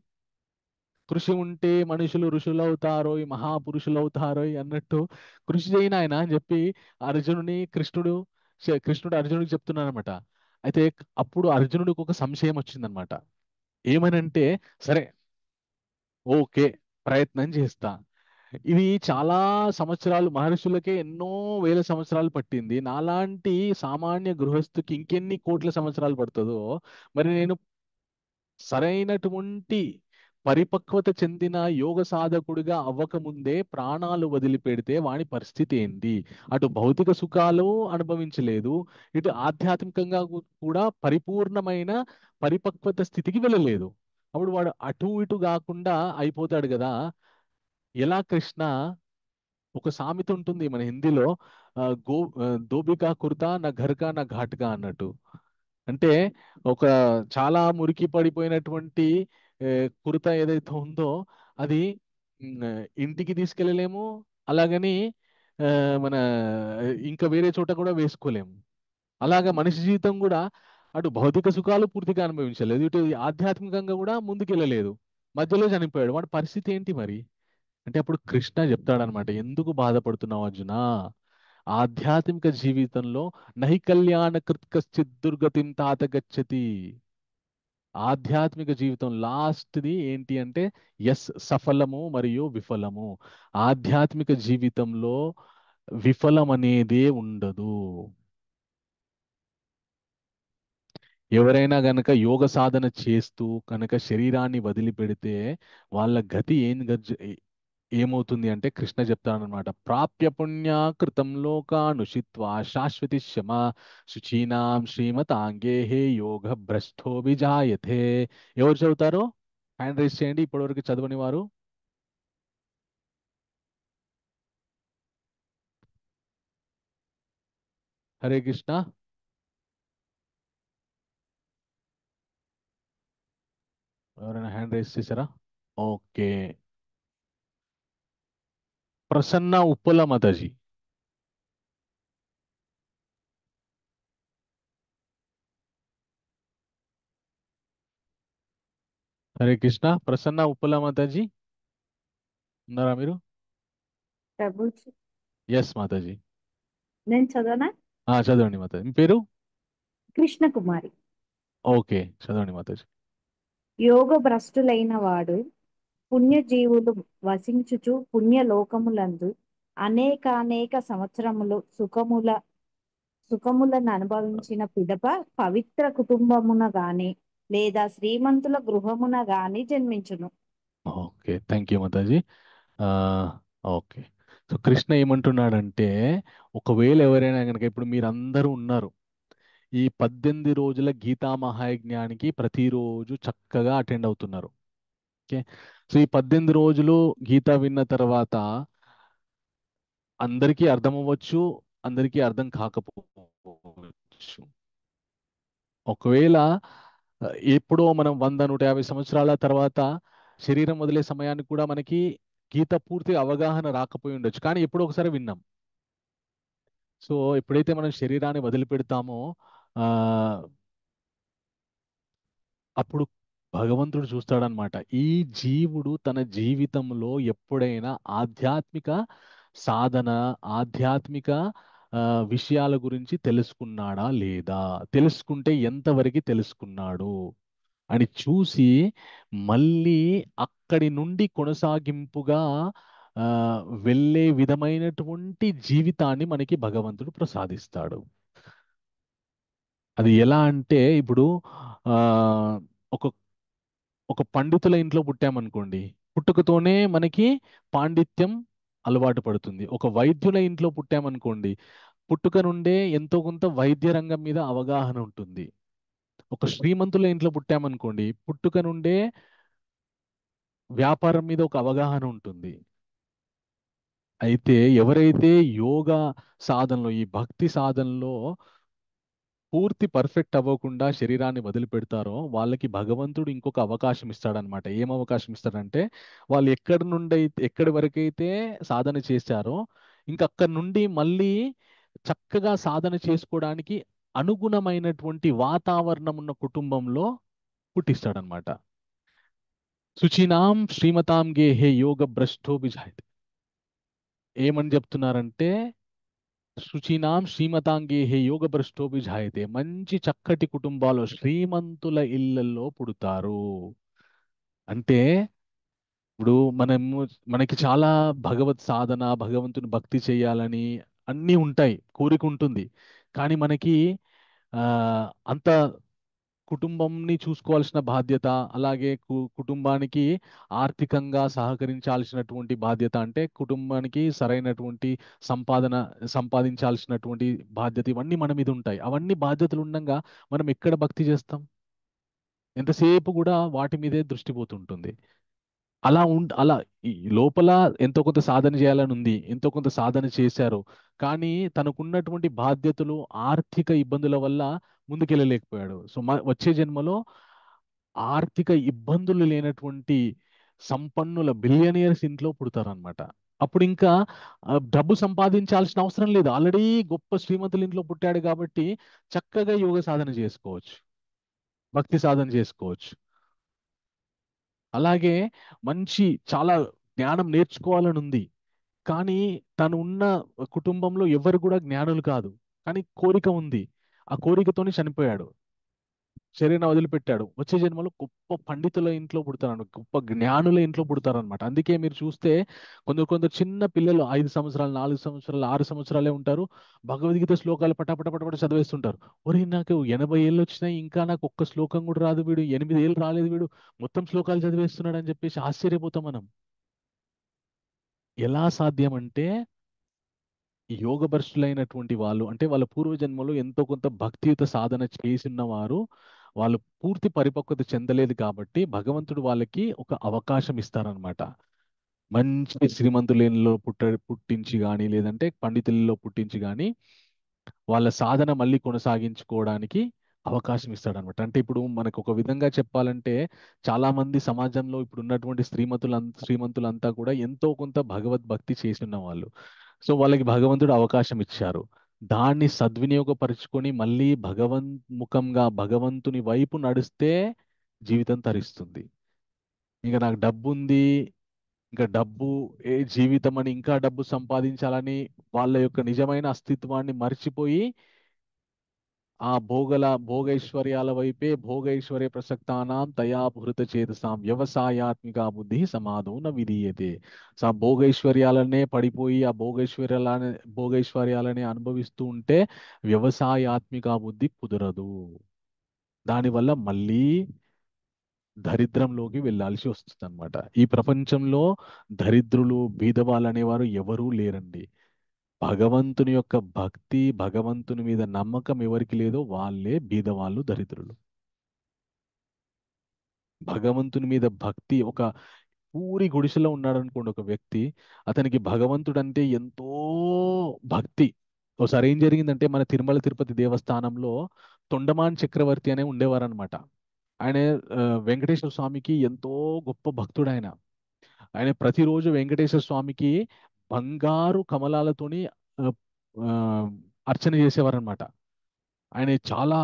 కృషి ఉంటే మనుషులు ఋషులు అవుతారో, మహాపురుషులు అవుతారో అన్నట్టు కృషి చేయను ఆయన అని చెప్పి కృష్ణుడు అర్జునుడికి చెప్తున్నాడు అనమాట. అయితే అప్పుడు అర్జునుడికి ఒక సంశయం వచ్చిందనమాట. ఏమనంటే, సరే ఓకే ప్రయత్నం చేస్తా. ఇది చాలా సంవత్సరాలు, మహర్షులకే ఎన్నో వేల సంవత్సరాలు పట్టింది. నాలాంటి సామాన్య గృహస్థుకి ఇంకెన్ని కోట్ల సంవత్సరాలు పడుతుందో. మరి నేను సరైనటువంటి పరిపక్వత చెందిన యోగ సాధకుడిగా అవ్వకముందే ప్రాణాలు వదిలిపెడితే వాడి పరిస్థితి ఏంటి? అటు భౌతిక సుఖాలు అనుభవించలేదు, ఇటు ఆధ్యాత్మికంగా కూడా పరిపూర్ణమైన పరిపక్వత స్థితికి వెళ్ళలేదు. అప్పుడు వాడు అటు ఇటు కాకుండా అయిపోతాడు కదా. ఎలా కృష్ణ? ఒక సామెత ఉంటుంది మన హిందీలో, దోబికా కుర్తా నా ఘర్కా నా ఘాట్గా అన్నట్టు. అంటే ఒక చాలా మురికి పడిపోయినటువంటి కుర్తా ఏదైతే ఉందో అది ఇంటికి తీసుకెళ్ళలేము, అలాగని మన ఇంకా వేరే చోట కూడా వేసుకోలేము. అలాగా మనిషి జీవితం కూడా అటు భౌతిక సుఖాలు పూర్తిగా అనుభవించలేదు, ఇటు ఆధ్యాత్మికంగా కూడా ముందుకెళ్ళలేదు, మధ్యలో చనిపోయాడు. వాడి పరిస్థితి ఏంటి మరి? అంటే అప్పుడు కృష్ణ చెప్తాడనమాట, ఎందుకు బాధపడుతున్నావు అర్జున? ఆధ్యాత్మిక జీవితంలో నహి కళ్యాణ కృత్ కశ్చిత్ దుర్గతిం తాత గచ్చతి. ఆధ్యాత్మిక జీవితం లాస్ట్ది ఏంటి అంటే సఫలము మరియు విఫలము. ఆధ్యాత్మిక జీవితంలో విఫలం అనేదే ఉండదు. ఎవరైనా గనక యోగ సాధన చేస్తూ కనుక శరీరాన్ని వదిలిపెడితే వాళ్ళ గతి ఏమవుతుంది అంటే కృష్ణ చెప్తానమాట, ప్రాప్య పుణ్యాకృతం లోకానుషిత్వా శాశ్వతి శమ శుచీనాం శ్రీమతాంగే యోగ భ్రష్టో విజాయతే. ఎవరు చదువుతారో హ్యాండ్ రైజ్ చేయండి, ఇప్పటివరకు చదవని వారు. హరే కృష్ణ. ఎవరైనా హ్యాండ్ రైజ్ చేశారా? ఓకే, ప్రసన్న ఉప్పల మాతాజీ. హరే కృష్ణ. ప్రసన్న ఉప్పల మాతాజీ ఉన్నారా మీరు? ప్రభుజీ ఎస్ మాతాజీ. నేను చదవనా? చదవండి మాతాజీ. మీ పేరు? కృష్ణ కుమారి. ఓకే, చదవండి మాతాజీ. యోగ భ్రష్టులైన వాడు పుణ్యజీవులు వసించుచు పుణ్యలోకములందు అనేకానేక సంవత్సరములు సుఖములను అనుభవించిన పిదప పవిత్ర కుటుంబమున గాని లేదా శ్రీమంతుల గృహమున గాని జన్మించును. Okay, thank you Mataji. Okay, so Krishna ఏమంటున్నాడంటే, ఒకవేళ ఎవరైనా కనుక ఇప్పుడు మీరందరూ ఉన్నారు ఈ 18 రోజుల గీతా మహాయజ్ఞానికి ప్రతిరోజు చక్కగా అటెండ్ అవుతున్నారు. ఓకే, సో ఈ 18 రోజులు గీత విన్న తర్వాత అందరికీ అర్థం అవ్వచ్చు, అందరికీ అర్థం కాకపోవచ్చు. ఒకవేళ ఎప్పుడో మనం 100-150 సంవత్సరాల తర్వాత శరీరం వదిలే సమయానికి కూడా మనకి గీత పూర్తి అవగాహన రాకపోయి ఉండొచ్చు, కానీ ఎప్పుడో ఒకసారి విన్నాం. సో ఎప్పుడైతే మనం శరీరాన్ని వదిలిపెడతామో ఆ అప్పుడు భగవంతుడు చూస్తాడనమాట, ఈ జీవుడు తన జీవితంలో ఎప్పుడైనా ఆధ్యాత్మిక సాధన, ఆధ్యాత్మిక విషయాల గురించి తెలుసుకున్నాడా లేదా, తెలుసుకుంటే ఎంతవరకు తెలుసుకున్నాడు అని చూసి మళ్ళీ అక్కడి నుండి కొనసాగింపుగా వెళ్ళే విధమైనటువంటి జీవితాన్ని మనకి భగవంతుడు ప్రసాదిస్తాడు. అది ఎలా అంటే, ఇప్పుడు ఆ ఒక ఒక పండితుల ఇంట్లో పుట్టామనుకోండి, పుట్టుకతోనే మనకి పాండిత్యం అలవాటు పడుతుంది. ఒక వైద్యుల ఇంట్లో పుట్టామనుకోండి, పుట్టుక నుండే ఎంతో కొంత వైద్య రంగం మీద అవగాహన ఉంటుంది. ఒక శ్రీమంతుల ఇంట్లో పుట్టామనుకోండి, పుట్టుక నుండే వ్యాపారం మీద ఒక అవగాహన ఉంటుంది. అయితే ఎవరైతే యోగా సాధనలో, ఈ భక్తి సాధనలో పూర్తి పర్ఫెక్ట్ అవ్వకుండా శరీరాన్ని వదిలిపెడతారో వాళ్ళకి భగవంతుడు ఇంకొక అవకాశం ఇస్తాడనమాట. ఏం అవకాశం ఇస్తాడంటే, వాళ్ళు ఎక్కడి వరకైతే సాధన చేశారో ఇంకా అక్కడి నుండి మళ్ళీ చక్కగా సాధన చేసుకోవడానికి అనుగుణమైనటువంటి వాతావరణం ఉన్న కుటుంబంలో పుట్టిస్తాడనమాట. శుచినాం శ్రీమతాం గేహే యోగ భ్రష్టో విజాయతే. ఏమని చెప్తున్నారంటే, శుచినాం శ్రీమతాంగేహే యోగ భ్రష్టో విజాయతే. మంచి చక్కటి కుటుంబాలు, శ్రీమంతుల ఇళ్లలో పుడతారు. అంటే ఇప్పుడు మనకి చాలా భగవత్ సాధన, భగవంతుని భక్తి చేయాలని అన్నీ ఉంటాయి, కోరిక ఉంటుంది. కానీ మనకి అంత కుటుంబంని చూసుకోవాల్సిన బాధ్యత, అలాగే కుటుంబానికి ఆర్థికంగా సహకరించాల్సినటువంటి బాధ్యత, అంటే కుటుంబానికి సరైనటువంటి సంపాదించాల్సినటువంటి బాధ్యత, ఇవన్నీ మన మీద ఉంటాయి. అవన్నీ బాధ్యతలు ఉండగా మనం ఎక్కడ భక్తి చేస్తాం? ఎంతసేపు కూడా వాటి మీదే దృష్టి పోతుంటుంది. అలా ఈ లోపల ఎంతో కొంత సాధన చేయాలని ఉంది, ఎంతో కొంత సాధన చేశారు, కానీ తనకున్నటువంటి బాధ్యతలు, ఆర్థిక ఇబ్బందుల వల్ల ముందుకెళ్ళలేకపోయాడు. సో వచ్చే జన్మలో ఆర్థిక ఇబ్బందులు లేనటువంటి సంపన్నుల బిలియనియర్స్ ఇంట్లో పుడతారనమాట. అప్పుడు ఇంకా డబ్బు సంపాదించాల్సిన అవసరం లేదు, ఆల్రెడీ గొప్ప శ్రీమంతుల ఇంట్లో పుట్టాడు కాబట్టి చక్కగా యోగ సాధన చేసుకోవచ్చు, భక్తి సాధన చేసుకోవచ్చు. అలాగే మంచి చాలా జ్ఞానం నేర్చుకోవాలని ఉంది, కానీ తను ఉన్న కుటుంబంలో ఎవరు కూడా జ్ఞానులు కాదు, కానీ కోరిక ఉంది. ఆ కోరికతోనే చనిపోయాడు, శరీరం వదిలిపెట్టాడు. వచ్చే జన్మలో గొప్ప పండితుల ఇంట్లో పుడతారు, గొప్ప జ్ఞానుల ఇంట్లో పుడతారనమాట. అందుకే మీరు చూస్తే కొందరు చిన్న పిల్లలు 5 సంవత్సరాలు, 4 సంవత్సరాలు, 6 సంవత్సరాలే ఉంటారు, భగవద్గీత శ్లోకాలు పటాపట చదివేస్తుంటారు. ఒరే, నాకు 80 ఏళ్ళు వచ్చినాయి, ఇంకా నాకు ఒక్క శ్లోకం కూడా రాదు, వీడు 8 ఏళ్ళు రాలేదు, వీడు మొత్తం శ్లోకాలు చదివేస్తున్నాడు అని చెప్పేసి ఆశ్చర్యపోతాం మనం. ఎలా సాధ్యం అంటే, యోగభ్రష్టులైనటువంటి వాళ్ళు, అంటే వాళ్ళ పూర్వజన్మలో ఎంతో కొంత భక్తియుత సాధన చేసిన వారు, వాళ్ళు పూర్తి పరిపక్వత చెందలేదు కాబట్టి భగవంతుడు వాళ్ళకి ఒక అవకాశం ఇస్తారనమాట. మంచి శ్రీమంతులలో పుట్టించి కానీ, లేదంటే పండితులలో పుట్టించి కానీ వాళ్ళ సాధన మళ్ళీ కొనసాగించుకోవడానికి అవకాశం ఇస్తాడనమాట. అంటే ఇప్పుడు మనకు ఒక విధంగా చెప్పాలంటే, చాలా మంది సమాజంలో ఇప్పుడు ఉన్నటువంటి శ్రీమంతులంతా కూడా ఎంతో కొంత భగవద్భక్తి చేసిన వాళ్ళు. సో వాళ్ళకి భగవంతుడు అవకాశం ఇచ్చారు, దాన్ని సద్వినియోగపరుచుకొని మళ్ళీ భగవన్ముఖంగా భగవంతుని వైపు నడిస్తే జీవితం తరిస్తుంది. ఇంకా నాకు డబ్బు ఉంది, ఇంకా డబ్బు ఏ జీవితం అని, ఇంకా డబ్బు సంపాదించాలని వాళ్ళ యొక్క నిజమైన అస్తిత్వాన్ని మర్చిపోయి ఆ భోగైశ్వర్యాల వైపే భోగైశ్వర్య ప్రసక్తానాం తయాభృత చేతసాం వ్యవసాయాత్మిక బుద్ధి సమాధో న విధీయతే. సో ఆ భోగైశ్వర్యాలనే పడిపోయి ఆ భోగైశ్వర్యాలనే అనుభవిస్తూ ఉంటే వ్యవసాయాత్మిక బుద్ధి కుదరదు. దానివల్ల మళ్ళీ దరిద్రంలోకి వెళ్ళాల్సి వస్తుంది అనమాట. ఈ ప్రపంచంలో దరిద్రులు బీదవాళ్ళు అనేవారు ఎవరూ లేరండి. భగవంతుని యొక్క భక్తి, భగవంతుని మీద నమ్మకం ఎవరికి లేదో వాళ్ళే బీదవాళ్ళు, దరిద్రులు. భగవంతుని మీద భక్తి, ఒక పూరి గుడిసెలో ఉన్నాడు అనుకోండి ఒక వ్యక్తి, అతనికి భగవంతుడు అంటే ఎంతో భక్తి. ఒకసారి ఏం జరిగిందంటే మన తిరుమల తిరుపతి దేవస్థానంలో తొండమాన్ చక్రవర్తి అనే ఉండేవారు అనమాట. ఆయన వెంకటేశ్వర స్వామికి ఎంతో గొప్ప భక్తుడు. ఆయన ప్రతిరోజు వెంకటేశ్వర స్వామికి బంగారు కమలాలతోని ఆ, ఆ, అర్చన చేసేవారనమాట. ఆయన చాలా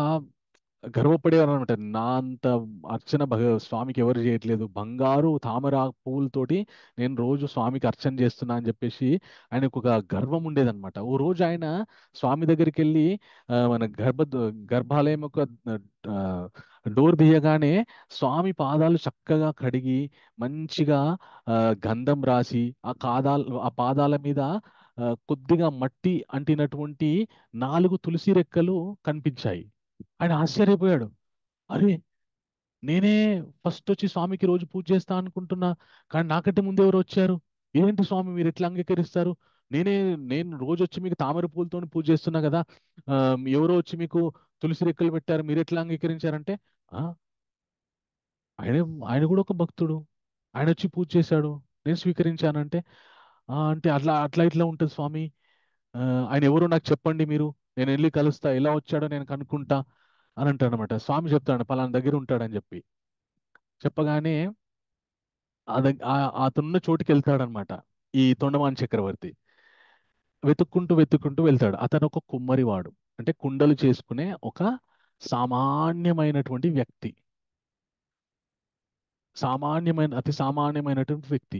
గర్వపడేవారు అనమాట. నా అంత అర్చన స్వామికి ఎవరు చేయట్లేదు, బంగారు తామర పువ్వులతోటి నేను రోజు స్వామికి అర్చన చేస్తున్నా అని చెప్పేసి ఆయనకు ఒక గర్వం ఉండేదన్నమాట. ఓ రోజు ఆయన స్వామి దగ్గరికి వెళ్ళి మన గర్భాలయం యొక్క డోర్ తీయగానే స్వామి పాదాలు చక్కగా కడిగి మంచిగా గంధం రాసి ఆ పాదాల మీద కొద్దిగా మట్టి అంటినటువంటి 4 తులసి రెక్కలు కనిపించాయి. ఆయన ఆశ్చర్యపోయాడు. అరే, నేనే ఫస్ట్ వచ్చి స్వామికి రోజు పూజ చేస్తా అనుకుంటున్నా, కానీ నాకంటే ముందు ఎవరు వచ్చారు? ఏంటి స్వామి మీరు ఎట్లా అంగీకరిస్తారు? నేను రోజు వచ్చి మీకు తామర పూలతో పూజ చేస్తున్నా కదా, ఎవరో వచ్చి మీకు తులసి రెక్కలు పెట్టారు, మీరు ఎట్లా అంగీకరించారంటే "ఆ, ఆయన ఆయన కూడా ఒక భక్తుడు, ఆయన వచ్చి పూజ చేశాడు, నేను స్వీకరించానంటే అంటే అట్లా అట్లా ఇట్లా ఉంటుంది స్వామి. ఆయన ఎవరో నాకు చెప్పండి, మీరు నేను వెళ్ళి కలుస్తా, ఎలా వచ్చాడో నేను కనుక్కుంటా అని అంటాడనమాట. స్వామి చెప్తాడు పలానా దగ్గర ఉంటాడని చెప్పి. చెప్పగానే అతనున్న చోటుకి వెళ్తాడనమాట ఈ తొండమాన్ చక్రవర్తి. వెతుక్కుంటూ వెళ్తాడు. అతను ఒక కుమ్మరివాడు, అంటే కుండలు చేసుకునే ఒక సామాన్యమైనటువంటి వ్యక్తి, అతి సామాన్యమైనటువంటి వ్యక్తి.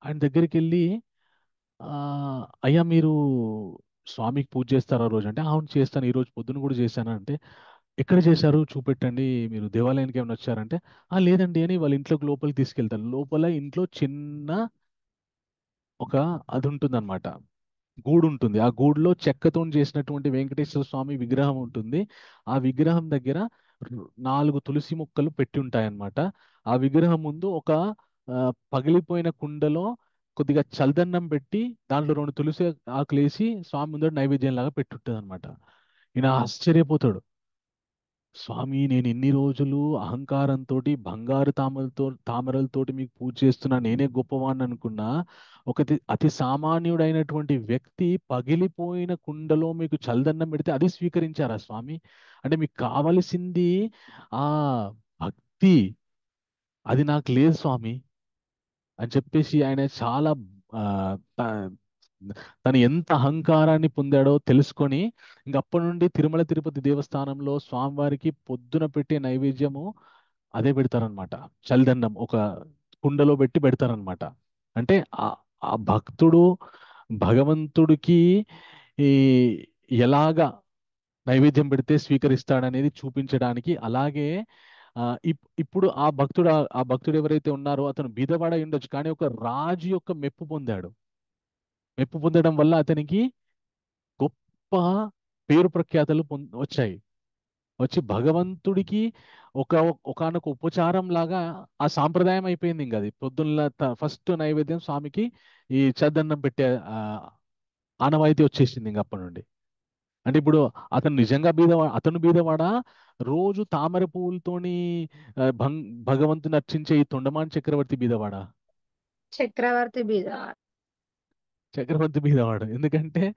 ఆయన దగ్గరికి వెళ్ళి అయ్యా మీరు స్వామికి పూజ చేస్తారా రోజు అంటే, అవును చేస్తాను, ఈ రోజు పొద్దున కూడా చేశాను అంటే, ఎక్కడ చేశారు చూపెట్టండి, మీరు దేవాలయానికి ఏమైనా వచ్చారంటే లేదండి అని వాళ్ళ ఇంట్లోకి లోపలికి తీసుకెళ్తారు. లోపల ఇంట్లో చిన్న ఒక అది ఉంటుందన్నమాట, గూడు ఉంటుంది. ఆ గూడులో చెక్కతో చేసినటువంటి వెంకటేశ్వర స్వామి విగ్రహం ఉంటుంది. ఆ విగ్రహం దగ్గర 4 తులసి మొక్కలు పెట్టి ఉంటాయన్నమాట. ఆ విగ్రహం ముందు ఒక పగిలిపోయిన కుండలో కొద్దిగా చల్దన్నం పెట్టి దాంట్లో 2 తులసి ఆకులు వేసి స్వామి ముందర నైవేద్యం లాగా పెట్టుంటుంది అనమాట. ఈయన ఆశ్చర్యపోతాడు. స్వామి, నేను ఇన్ని రోజులు అహంకారంతో బంగారు తామరలతోటి మీకు పూజ చేస్తున్నా, నేనే గొప్పవాడిని అనుకున్నా, అతి సామాన్యుడైనటువంటి వ్యక్తి పగిలిపోయిన కుండలో మీకు చల్దన్నం పెడితే అది స్వీకరించారా స్వామి? అంటే మీకు కావలసింది ఆ భక్తి, అది నాకు లేదు స్వామి అని చెప్పేసి ఆయన చాలా తను ఎంత అహంకారాన్ని పొందాడో తెలుసుకొని ఇంకప్పటి నుండి తిరుమల తిరుపతి దేవస్థానంలో స్వామివారికి పొద్దున పెట్టే నైవేద్యము అదే పెడతారనమాట. చల్దన్నం ఒక కుండలో పెట్టి పెడతారనమాట. అంటే ఆ భక్తుడు భగవంతుడికి ఈ ఎలాగా నైవేద్యం పెడితే స్వీకరిస్తాడనేది చూపించడానికి. అలాగే ఇప్పుడు ఆ భక్తుడు ఎవరైతే ఉన్నారో అతను బీదవాడ ఉండొచ్చు, కానీ ఒక రాజు యొక్క మెప్పు పొందడం వల్ల అతనికి గొప్ప పేరు ప్రఖ్యాతలు వచ్చి భగవంతుడికి ఒకనొక ఉపచారం లాగా ఆ సాంప్రదాయం అయిపోయింది. ఇంకా అది పొద్దున్న ఫస్ట్ నైవేద్యం స్వామికి ఈ చద్దన్నం పెట్టే ఆనవాయితీ వచ్చేసింది ఇంక అప్పటి నుండి. అంటే ఇప్పుడు అతను నిజంగా బీదవాడా, రోజు తామర పువ్వులతోని భగవంతుని అర్చించే ఈ తొండమాన్ చక్రవర్తి బీదవాడా? చక్రవర్తి బీదవాడు. చక్రవర్తి బీదవాడు. ఎందుకంటే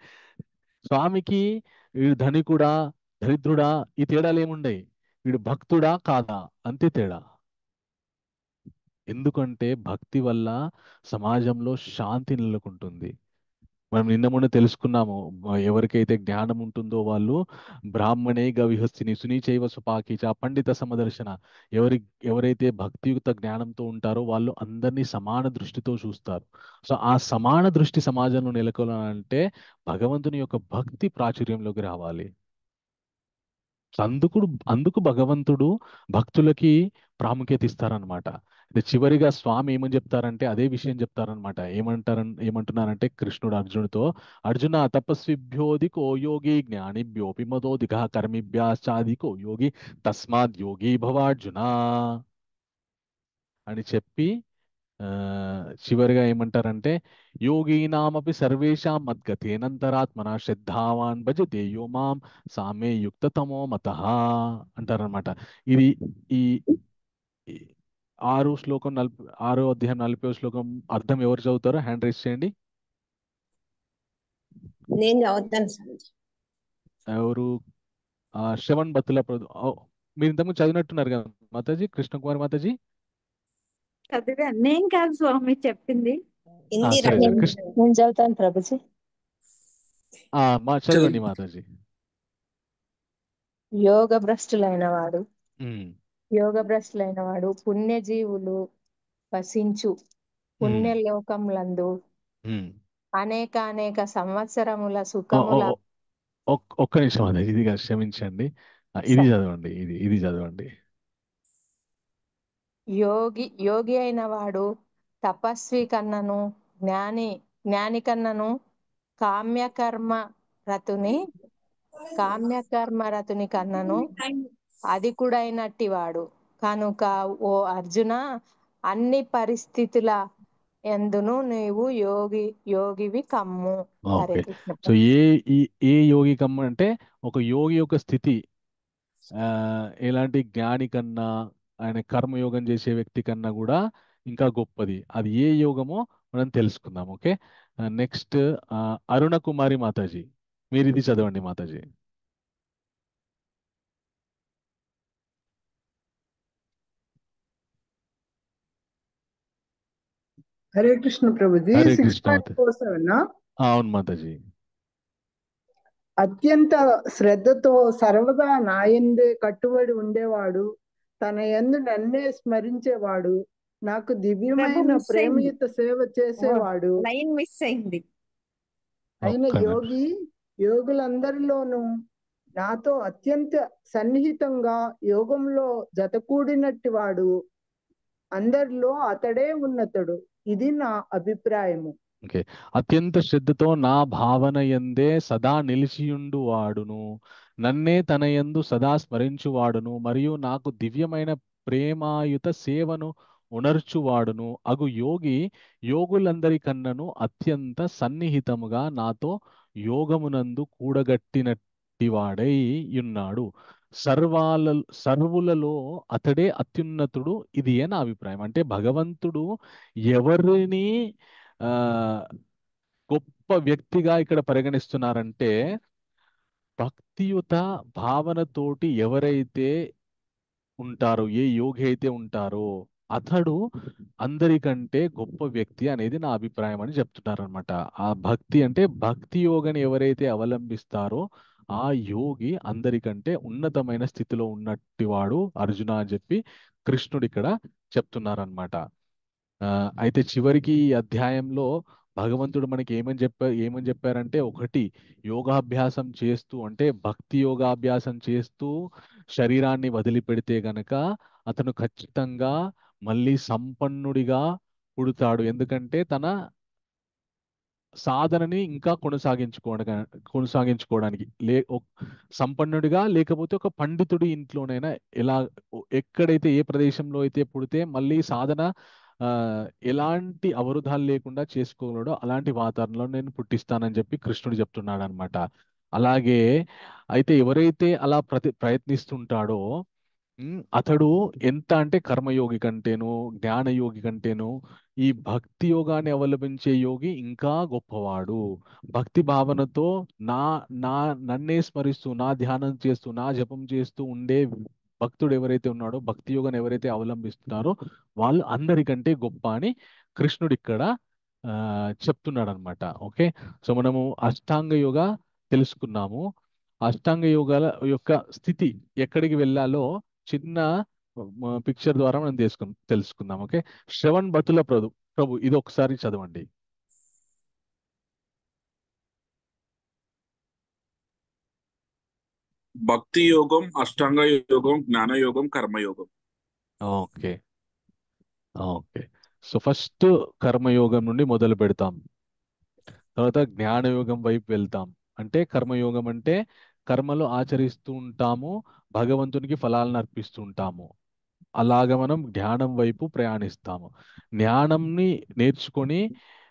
స్వామికి వీడు ధనికుడా దరిద్రుడా ఈ తేడాలు ఏముండయి, వీడు భక్తుడా కాదా అంతే తేడా. ఎందుకంటే భక్తి వల్ల సమాజంలో శాంతి నెలకొంటుంది. మనం నిన్న మొన్న తెలుసుకున్నాము, ఎవరికైతే జ్ఞానం ఉంటుందో వాళ్ళు బ్రాహ్మణే గవిహస్తిని సునీచైవ సుపాకిచ పండిత సమదర్శన. ఎవరైతే భక్తియుక్త జ్ఞానంతో ఉంటారో వాళ్ళు అందరినీ సమాన దృష్టితో చూస్తారు. సో ఆ సమాన దృష్టి సమాజంలో నెలకొనాలంటే భగవంతుని యొక్క భక్తి ప్రాచుర్యంలోకి రావాలి. సో అందుకు భగవంతుడు భక్తులకి ప్రాముఖ్యత ఇస్తారనమాట. ఇది చివరిగా స్వామి ఏమని చెప్తారంటే అదే విషయం చెప్తారనమాట. ఏమంటున్నారంటే కృష్ణుడు అర్జునుడితో, అర్జున తపస్విభ్యోధికో యోగి జ్ఞానిభ్యోపి మదోధిక కర్మిభ్యాశ్చాధికో యోగి తస్మాత్ యోగి భవార్జున అని చెప్పి చివరిగా ఏమంటారంటే యోగీనామపి సర్వేషాం మద్గతేనంతరాత్మన శ్రద్ధావాన్ భజతే యో మాం సామే యుక్తతమో మతః అంటారనమాట. ఇది ఈ ఈ 6 అధ్యాయం 40వ శ్లోకం అర్థం ఎవరు చదువుతారో హ్యాండ్ రైస్ చేయండి. నేను చదువుతాను స్వామిజీ. ఎవరు? శ్రవణ్ బత్తుల మీరు ఇంతకుముందు చదివినట్టున్నారు కదా మాతాజీ, కృష్ణకుమారి మాతాజీ. చదివా. నేను కాదు స్వామి చెప్పింది. సరే నేను చదువుతాను ప్రభుజీ. చదవండి మాతాజీ. యోగ భ్రష్టులైన వాడు పుణ్యజీవులు వసించు పుణ్యలోకములందు అనేక సంవత్సరముల సుఖముల. ఒక్క నిమిషం మాతాజీ, ఇది క్షమించండి, ఇది చదవండి, ఇది చదవండి. యోగి అయిన వాడు తపస్వి కన్నను జ్ఞాని కన్నను కామ్యకర్మ రతుని కన్నను అధికుడైనట్టి వాడు కనుక ఓ అర్జున అన్ని పరిస్థితుల ఎందును నీవు యోగివి కమ్ము. హరే ఓకే. కృష్ణ. సో ఏ యోగి కమ్ము అంటే ఒక యోగి యొక్క స్థితి ఎలాంటి జ్ఞాని కన్నా ఆయన కర్మయోగం చేసే వ్యక్తి కన్నా కూడా ఇంకా గొప్పది. అది ఏ యోగమో మనం తెలుసుకుందాం. ఓకే. నెక్స్ట్ అరుణ కుమారి మాతాజీ, మీరు ఇది చదవండి మాతాజీ. హరే కృష్ణ ప్రభుజీ. హరే 6 కృష్ణ పాయింట్ మాతాజీ. 47 అవును మాతాజీ. అత్యంత శ్రద్ధతో సర్వదా నాయందే కట్టుబడి ఉండేవాడు, తన యందు నన్నే స్మరించేవాడు, నాకు దివ్యమైన మిస్ అయింది. ప్రేమయుత సేవ చేసేవాడు లైన్ మిస్ అయింది. అయిన ఒక్క నిమిషం. యోగులందరిలోనూ నాతో అత్యంత సన్నిహితంగా యోగంలో జతకూడినట్టి వాడు, అందరిలో అతడే ఉన్నతుడు. ఇది నా అభిప్రాయము. ఓకే. అత్యంత శ్రద్ధతో నా భావన యందే సదా నిలిచియుండు వాడును, నన్నే తన యందు సదా స్మరించువాడును, మరియు నాకు దివ్యమైన ప్రేమాయుత సేవను ఉనర్చువాడును అగు యోగి యోగులందరికన్నను అత్యంత సన్నిహితముగా నాతో యోగమునందు కూడగట్టినట్టివాడై ఉన్నాడు. సర్వులలో అతడే అత్యున్నతుడు. ఇది నా అభిప్రాయం. అంటే భగవంతుడు ఎవరిని ఆ గొప్ప వ్యక్తిగా ఇక్కడ పరిగణిస్తున్నారంటే భక్తియుత భావనతోటి ఎవరైతే ఉంటారో, ఏ యోగి అయితే ఉంటారో అతడు అందరికంటే గొప్ప వ్యక్తి అనేది నా అభిప్రాయం అని చెప్తున్నారనమాట. ఆ భక్తి అంటే భక్తి యోగాని ఎవరైతే అవలంబిస్తారో ఆ యోగి అందరికంటే ఉన్నతమైన స్థితిలో ఉన్నట్టివాడు అర్జున అని చెప్పి కృష్ణుడు ఇక్కడ చెప్తున్నారనమాట. అయితే చివరికి ఈ అధ్యాయంలో భగవంతుడు మనకి ఏమని చెప్పారంటే, ఒకటి యోగాభ్యాసం చేస్తూ అంటే భక్తి యోగాభ్యాసం చేస్తూ శరీరాన్ని వదిలిపెడితే గనక అతను ఖచ్చితంగా మళ్ళీ సంపన్నుడిగా పుడతాడు. ఎందుకంటే తన సాధనని ఇంకా కొనసాగించుకోవడానికి సంపన్నుడిగా, లేకపోతే ఒక పండితుడి ఇంట్లోనైనా ఎక్కడైతే ఏ ప్రదేశంలో అయితే పుడితే మళ్ళీ సాధన ఎలాంటి అవరోధాలు లేకుండా చేసుకోగలడో అలాంటి వాతావరణంలో నేను పుట్టిస్తానని చెప్పి కృష్ణుడు చెప్తున్నాడు అనమాట. అలాగే అయితే ఎవరైతే అలా ప్రయత్నిస్తుంటాడో అతడు ఎంత అంటే కర్మయోగి కంటేను జ్ఞానయోగి కంటేను ఈ భక్తి యోగాన్ని అవలంబించే యోగి ఇంకా గొప్పవాడు. భక్తి భావనతో నన్నే స్మరిస్తూ, నా ధ్యానం చేస్తూ, నా జపం చేస్తూ ఉండే భక్తుడు ఎవరైతే ఉన్నాడో, భక్తి యోగాన్ని ఎవరైతే అవలంబిస్తున్నారో వాళ్ళు అందరికంటే గొప్ప అని కృష్ణుడు ఇక్కడ చెప్తున్నాడు అనమాట. ఓకే. సో మనము అష్టాంగ యోగ తెలుసుకున్నాము. అష్టాంగ యోగాల యొక్క స్థితి ఎక్కడికి వెళ్ళాలో చిన్న పిక్చర్ ద్వారా మనం తెలుసుకుందాం. ఓకే. శ్రవణ్ బతుల ప్రభు ఇది ఒకసారి చదవండి. భక్తి యోగం, అష్టాంగ యోగం, జ్ఞాన యోగం, కర్మయోగం. Okay okay. సో ఫస్ట్ కర్మయోగం నుండి మొదలు పెడతాం, తర్వాత జ్ఞానయోగం వైపు వెళ్తాం. అంటే కర్మయోగం అంటే కర్మలు ఆచరిస్తూ ఉంటాము, భగవంతునికి ఫలాలను అర్పిస్తూ ఉంటాము. అలాగ మనం జ్ఞానం వైపు ప్రయాణిస్తాము. జ్ఞానంని నేర్చుకొని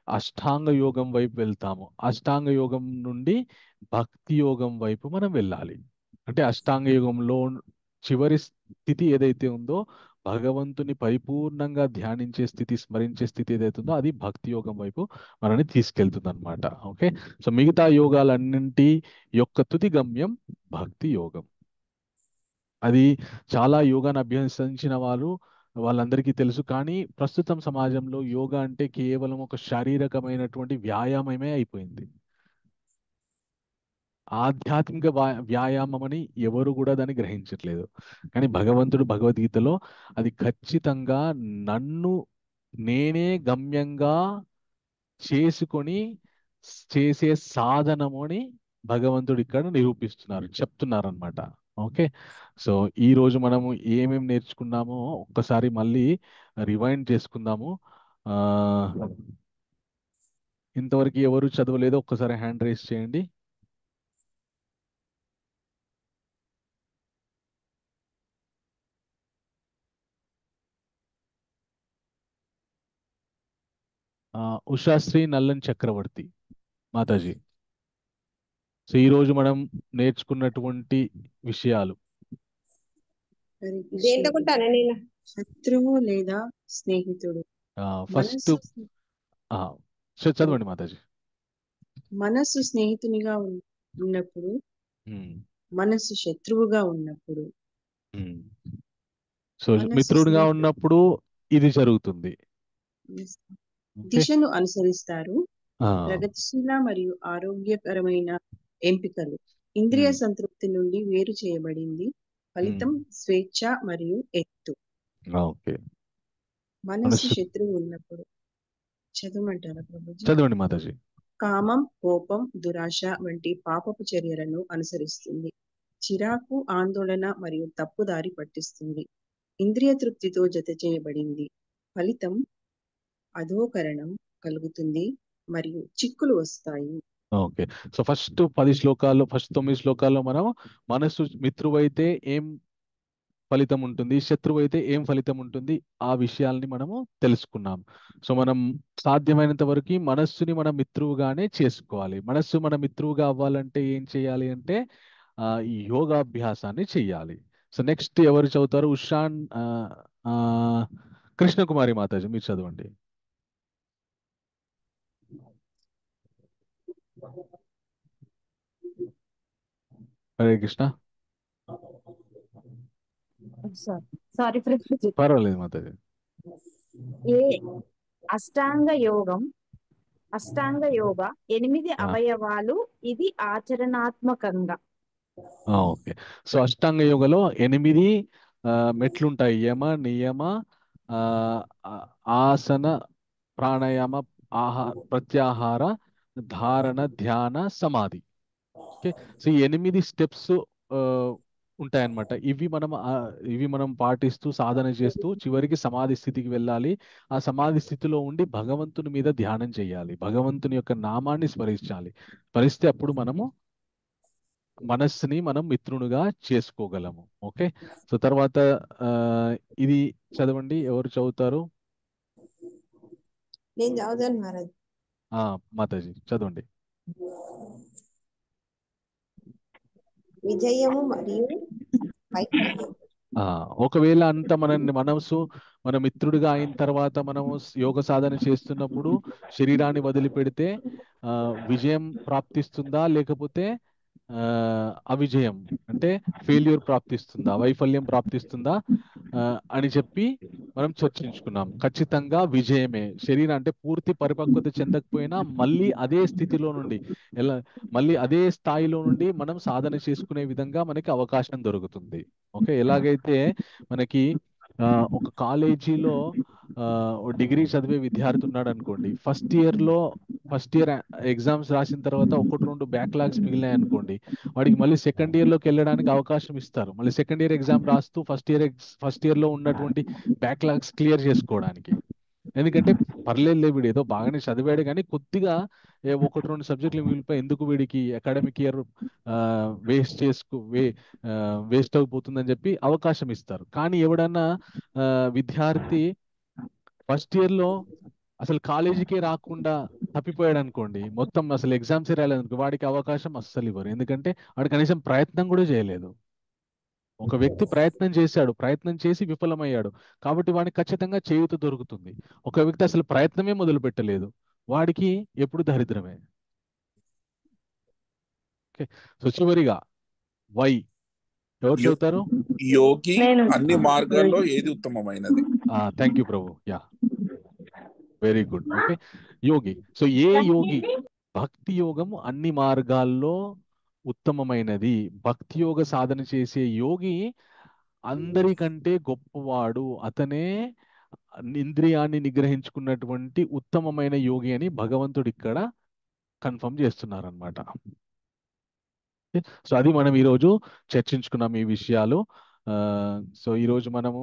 అష్టాంగ యోగం వైపు వెళ్తాము. అష్టాంగ యోగం నుండి భక్తి యోగం వైపు మనం వెళ్ళాలి. అంటే అష్టాంగ యోగంలో చివరి స్థితి ఏదైతే ఉందో, భగవంతుని పరిపూర్ణంగా ధ్యానించే స్థితి, స్మరించే స్థితి ఏదైతే ఉందో, అది భక్తి యోగం వైపు మనల్ని తీసుకెళ్తుంది అనమాట. ఓకే. సో మిగతా యోగాలన్నింటి యొక్క తుది గమ్యం భక్తి యోగం. అది చాలా యోగాను అభ్యసించిన వాళ్ళందరికీ తెలుసు. కానీ ప్రస్తుతం సమాజంలో యోగా అంటే కేవలం ఒక శారీరకమైనటువంటి వ్యాయామమే అయిపోయింది. ఆధ్యాత్మిక వ్యాయామం అని ఎవరు కూడా దాన్ని గ్రహించట్లేదు. కానీ భగవంతుడు భగవద్గీతలో అది ఖచ్చితంగా నన్ను నేనే గమ్యంగా చేసుకొని చేసే సాధనము అని భగవంతుడు ఇక్కడ చెప్తున్నారు అనమాట. ఓకే. సో ఈ రోజు మనము ఏమేమి నేర్చుకున్నామో ఒక్కసారి మళ్ళీ రివైండ్ చేసుకుందాము. ఇంతవరకు ఎవరు చదవలేదో ఒక్కసారి హ్యాండ్ రేస్ చేయండి. ఉషాశ్రీ నల్లన్ చక్రవర్తి మాతాజీ. సో ఈ రోజు మనం నేర్చుకున్నటువంటి విషయాలు శత్రువు లేదా స్నేహితుడు. ఫస్ట్ చదవండి మాతాజీ. మనస్సు స్నేహితునిగా ఉన్నప్పుడు, మనస్సు శత్రువుగా ఉన్నప్పుడు. సో మిత్రుడిగా ఉన్నప్పుడు ఇది జరుగుతుంది. దిశను అనుసరిస్తారు. ప్రగతిశీల మరియు ఆరోగ్యకరమైన ఎంపికలు. ఇంద్రియ సంతృప్తి నుండి వేరు చేయబడింది. ఫలితం స్వేచ్ఛ మరియు ఎత్తు. మనస్సు శత్రువు ఉన్నప్పుడు చదవమంటారా ప్రభుజీ? చదవండి మాతాజీ. కామం, కోపం, దురాశ వంటి పాపపు చర్యలను అనుసరిస్తుంది. చిరాకు, ఆందోళన మరియు తప్పుదారి పట్టిస్తుంది. ఇంద్రియ తృప్తితో జత చేయబడింది. ఫలితం అధోకరణం కలుగుతుంది మరియు చిక్కులు వస్తాయి. ఓకే. సో ఫస్ట్ 9 శ్లోకాల్లో మనం మనస్సు మిత్రువైతే ఏం ఫలితం ఉంటుంది, శత్రువు అయితే ఏం ఫలితం ఉంటుంది, ఆ విషయాల్ని మనము తెలుసుకున్నాం. సో మనం సాధ్యమైనంత వరకు మనస్సుని మన మిత్రువుగానే చేసుకోవాలి. మనస్సు మన మిత్రువుగా అవ్వాలంటే ఏం చేయాలి అంటే ఈ యోగాభ్యాసాన్ని చెయ్యాలి. సో నెక్స్ట్ ఎవరు చదువుతారు? ఉషాన్ కృష్ణకుమారి మాతాజీ మీరు చదవండి. హరే కృష్ణ. సారీ పర్వాలేదు మాతాజీ. అష్టాంగ యోగ 8 అవయవాలు. ఇది ఆచరణాత్మకంగా. ఓకే. సో అష్టాంగ యోగలో 8 మెట్లుంటాయి. యమ, నియమ, ఆసన, ప్రాణాయామ, ప్రత్యాహార, ధారణ, ధ్యాన, సమాధి. ఓకే. సో ఈ 8 స్టెప్స్ ఉంటాయన్నమాట. ఇవి మనం పాటిస్తూ సాధన చేస్తూ చివరికి సమాధి స్థితికి వెళ్ళాలి. ఆ సమాధి స్థితిలో ఉండి భగవంతుని మీద ధ్యానం చేయాలి, భగవంతుని యొక్క నామాన్ని స్మరిస్తే అప్పుడు మనస్సుని మనం మిత్రునిగా చేసుకోగలము. ఓకే. సో తర్వాత ఇది చదవండి. ఎవరు చదువుతారు? నేను చదువుతాను మహారాజ్. మాతాజీ చదవండి. విజయము మరియు ఒకవేళ అంత మనసు మన మిత్రుడిగా అయిన తర్వాత మనము యోగ సాధన చేస్తున్నప్పుడు శరీరాన్ని వదిలిపెడితే విజయం ప్రాప్తిస్తుందా, లేకపోతే అవిజయం అంటే ఫెయిల్యూర్ ప్రాప్తిస్తుందా, వైఫల్యం ప్రాప్తిస్తుందా అని చెప్పి మనం చర్చించుకున్నాం. ఖచ్చితంగా విజయమే. శరీరం అంటే పూర్తి పరిపక్వత చెందకపోయినా మళ్ళీ అదే స్థితిలో నుండి మళ్ళీ అదే స్థాయిలో నుండి మనం సాధన చేసుకునే విధంగా మనకి అవకాశం దొరుకుతుంది. ఓకే. ఎలాగైతే మనకి ఒక కాలేజీలో డిగ్రీ చదివే విద్యార్థి ఉన్నాడు అనుకోండి, ఫస్ట్ ఇయర్ ఎగ్జామ్స్ రాసిన తర్వాత 1-2 బ్యాక్లాగ్స్ మిగిలినాయి అనుకోండి, వాడికి మళ్ళీ సెకండ్ ఇయర్లోకి వెళ్ళడానికి అవకాశం ఇస్తారు. మళ్ళీ సెకండ్ ఇయర్ ఎగ్జామ్ రాస్తూ ఫస్ట్ ఇయర్లో ఉన్నటువంటి బ్యాక్లాగ్స్ క్లియర్ చేసుకోవడానికి. ఎందుకంటే పర్లేదు వీడు ఏదో బాగానే చదివాడు కానీ కొద్దిగా 1-2 సబ్జెక్టులు మిగిలిపోయి ఎందుకు వీడికి అకాడమిక్ ఇయర్ వేస్ట్ అయిపోతుందని చెప్పి అవకాశం ఇస్తారు. కానీ ఎవడన్నా విద్యార్థి ఫస్ట్ ఇయర్లో అసలు కాలేజీకే రాకుండా తప్పిపోయాడు అనుకోండి, మొత్తం అసలు ఎగ్జామ్సే రాలేదనుకో, వాడికి అవకాశం అస్సలు ఇవ్వరు. ఎందుకంటే వాడు కనీసం ప్రయత్నం కూడా చేయలేదు. ఒక వ్యక్తి ప్రయత్నం చేశాడు, ప్రయత్నం చేసి విఫలమయ్యాడు కాబట్టి వాడికి ఖచ్చితంగా చేయూత దొరుకుతుంది. ఒక వ్యక్తి అసలు ప్రయత్నమే మొదలు పెట్టలేదు, వాడికి ఎప్పుడు దరిద్రమే. ఓకే, సో చివరిగా వై ఎవరు చెబుతారు? యోగి అన్ని మార్గాల్లో ఏది ఉత్తమమైనది? Thank you Prabhu. Yeah, very good. Okay, యోగి. సో ఏ యోగి? భక్తి యోగము అన్ని మార్గాల్లో ఉత్తమమైనది. భక్తి యోగ సాధన చేసే యోగి అందరికంటే గొప్పవాడు, అతనే ఇంద్రియాన్ని నిగ్రహించుకున్నటువంటి ఉత్తమమైన యోగి అని భగవంతుడు ఇక్కడ కన్ఫర్మ్ చేస్తున్నారనమాట. సో అది మనం ఈరోజు చర్చించుకున్నాం ఈ విషయాలు. సో ఈరోజు మనము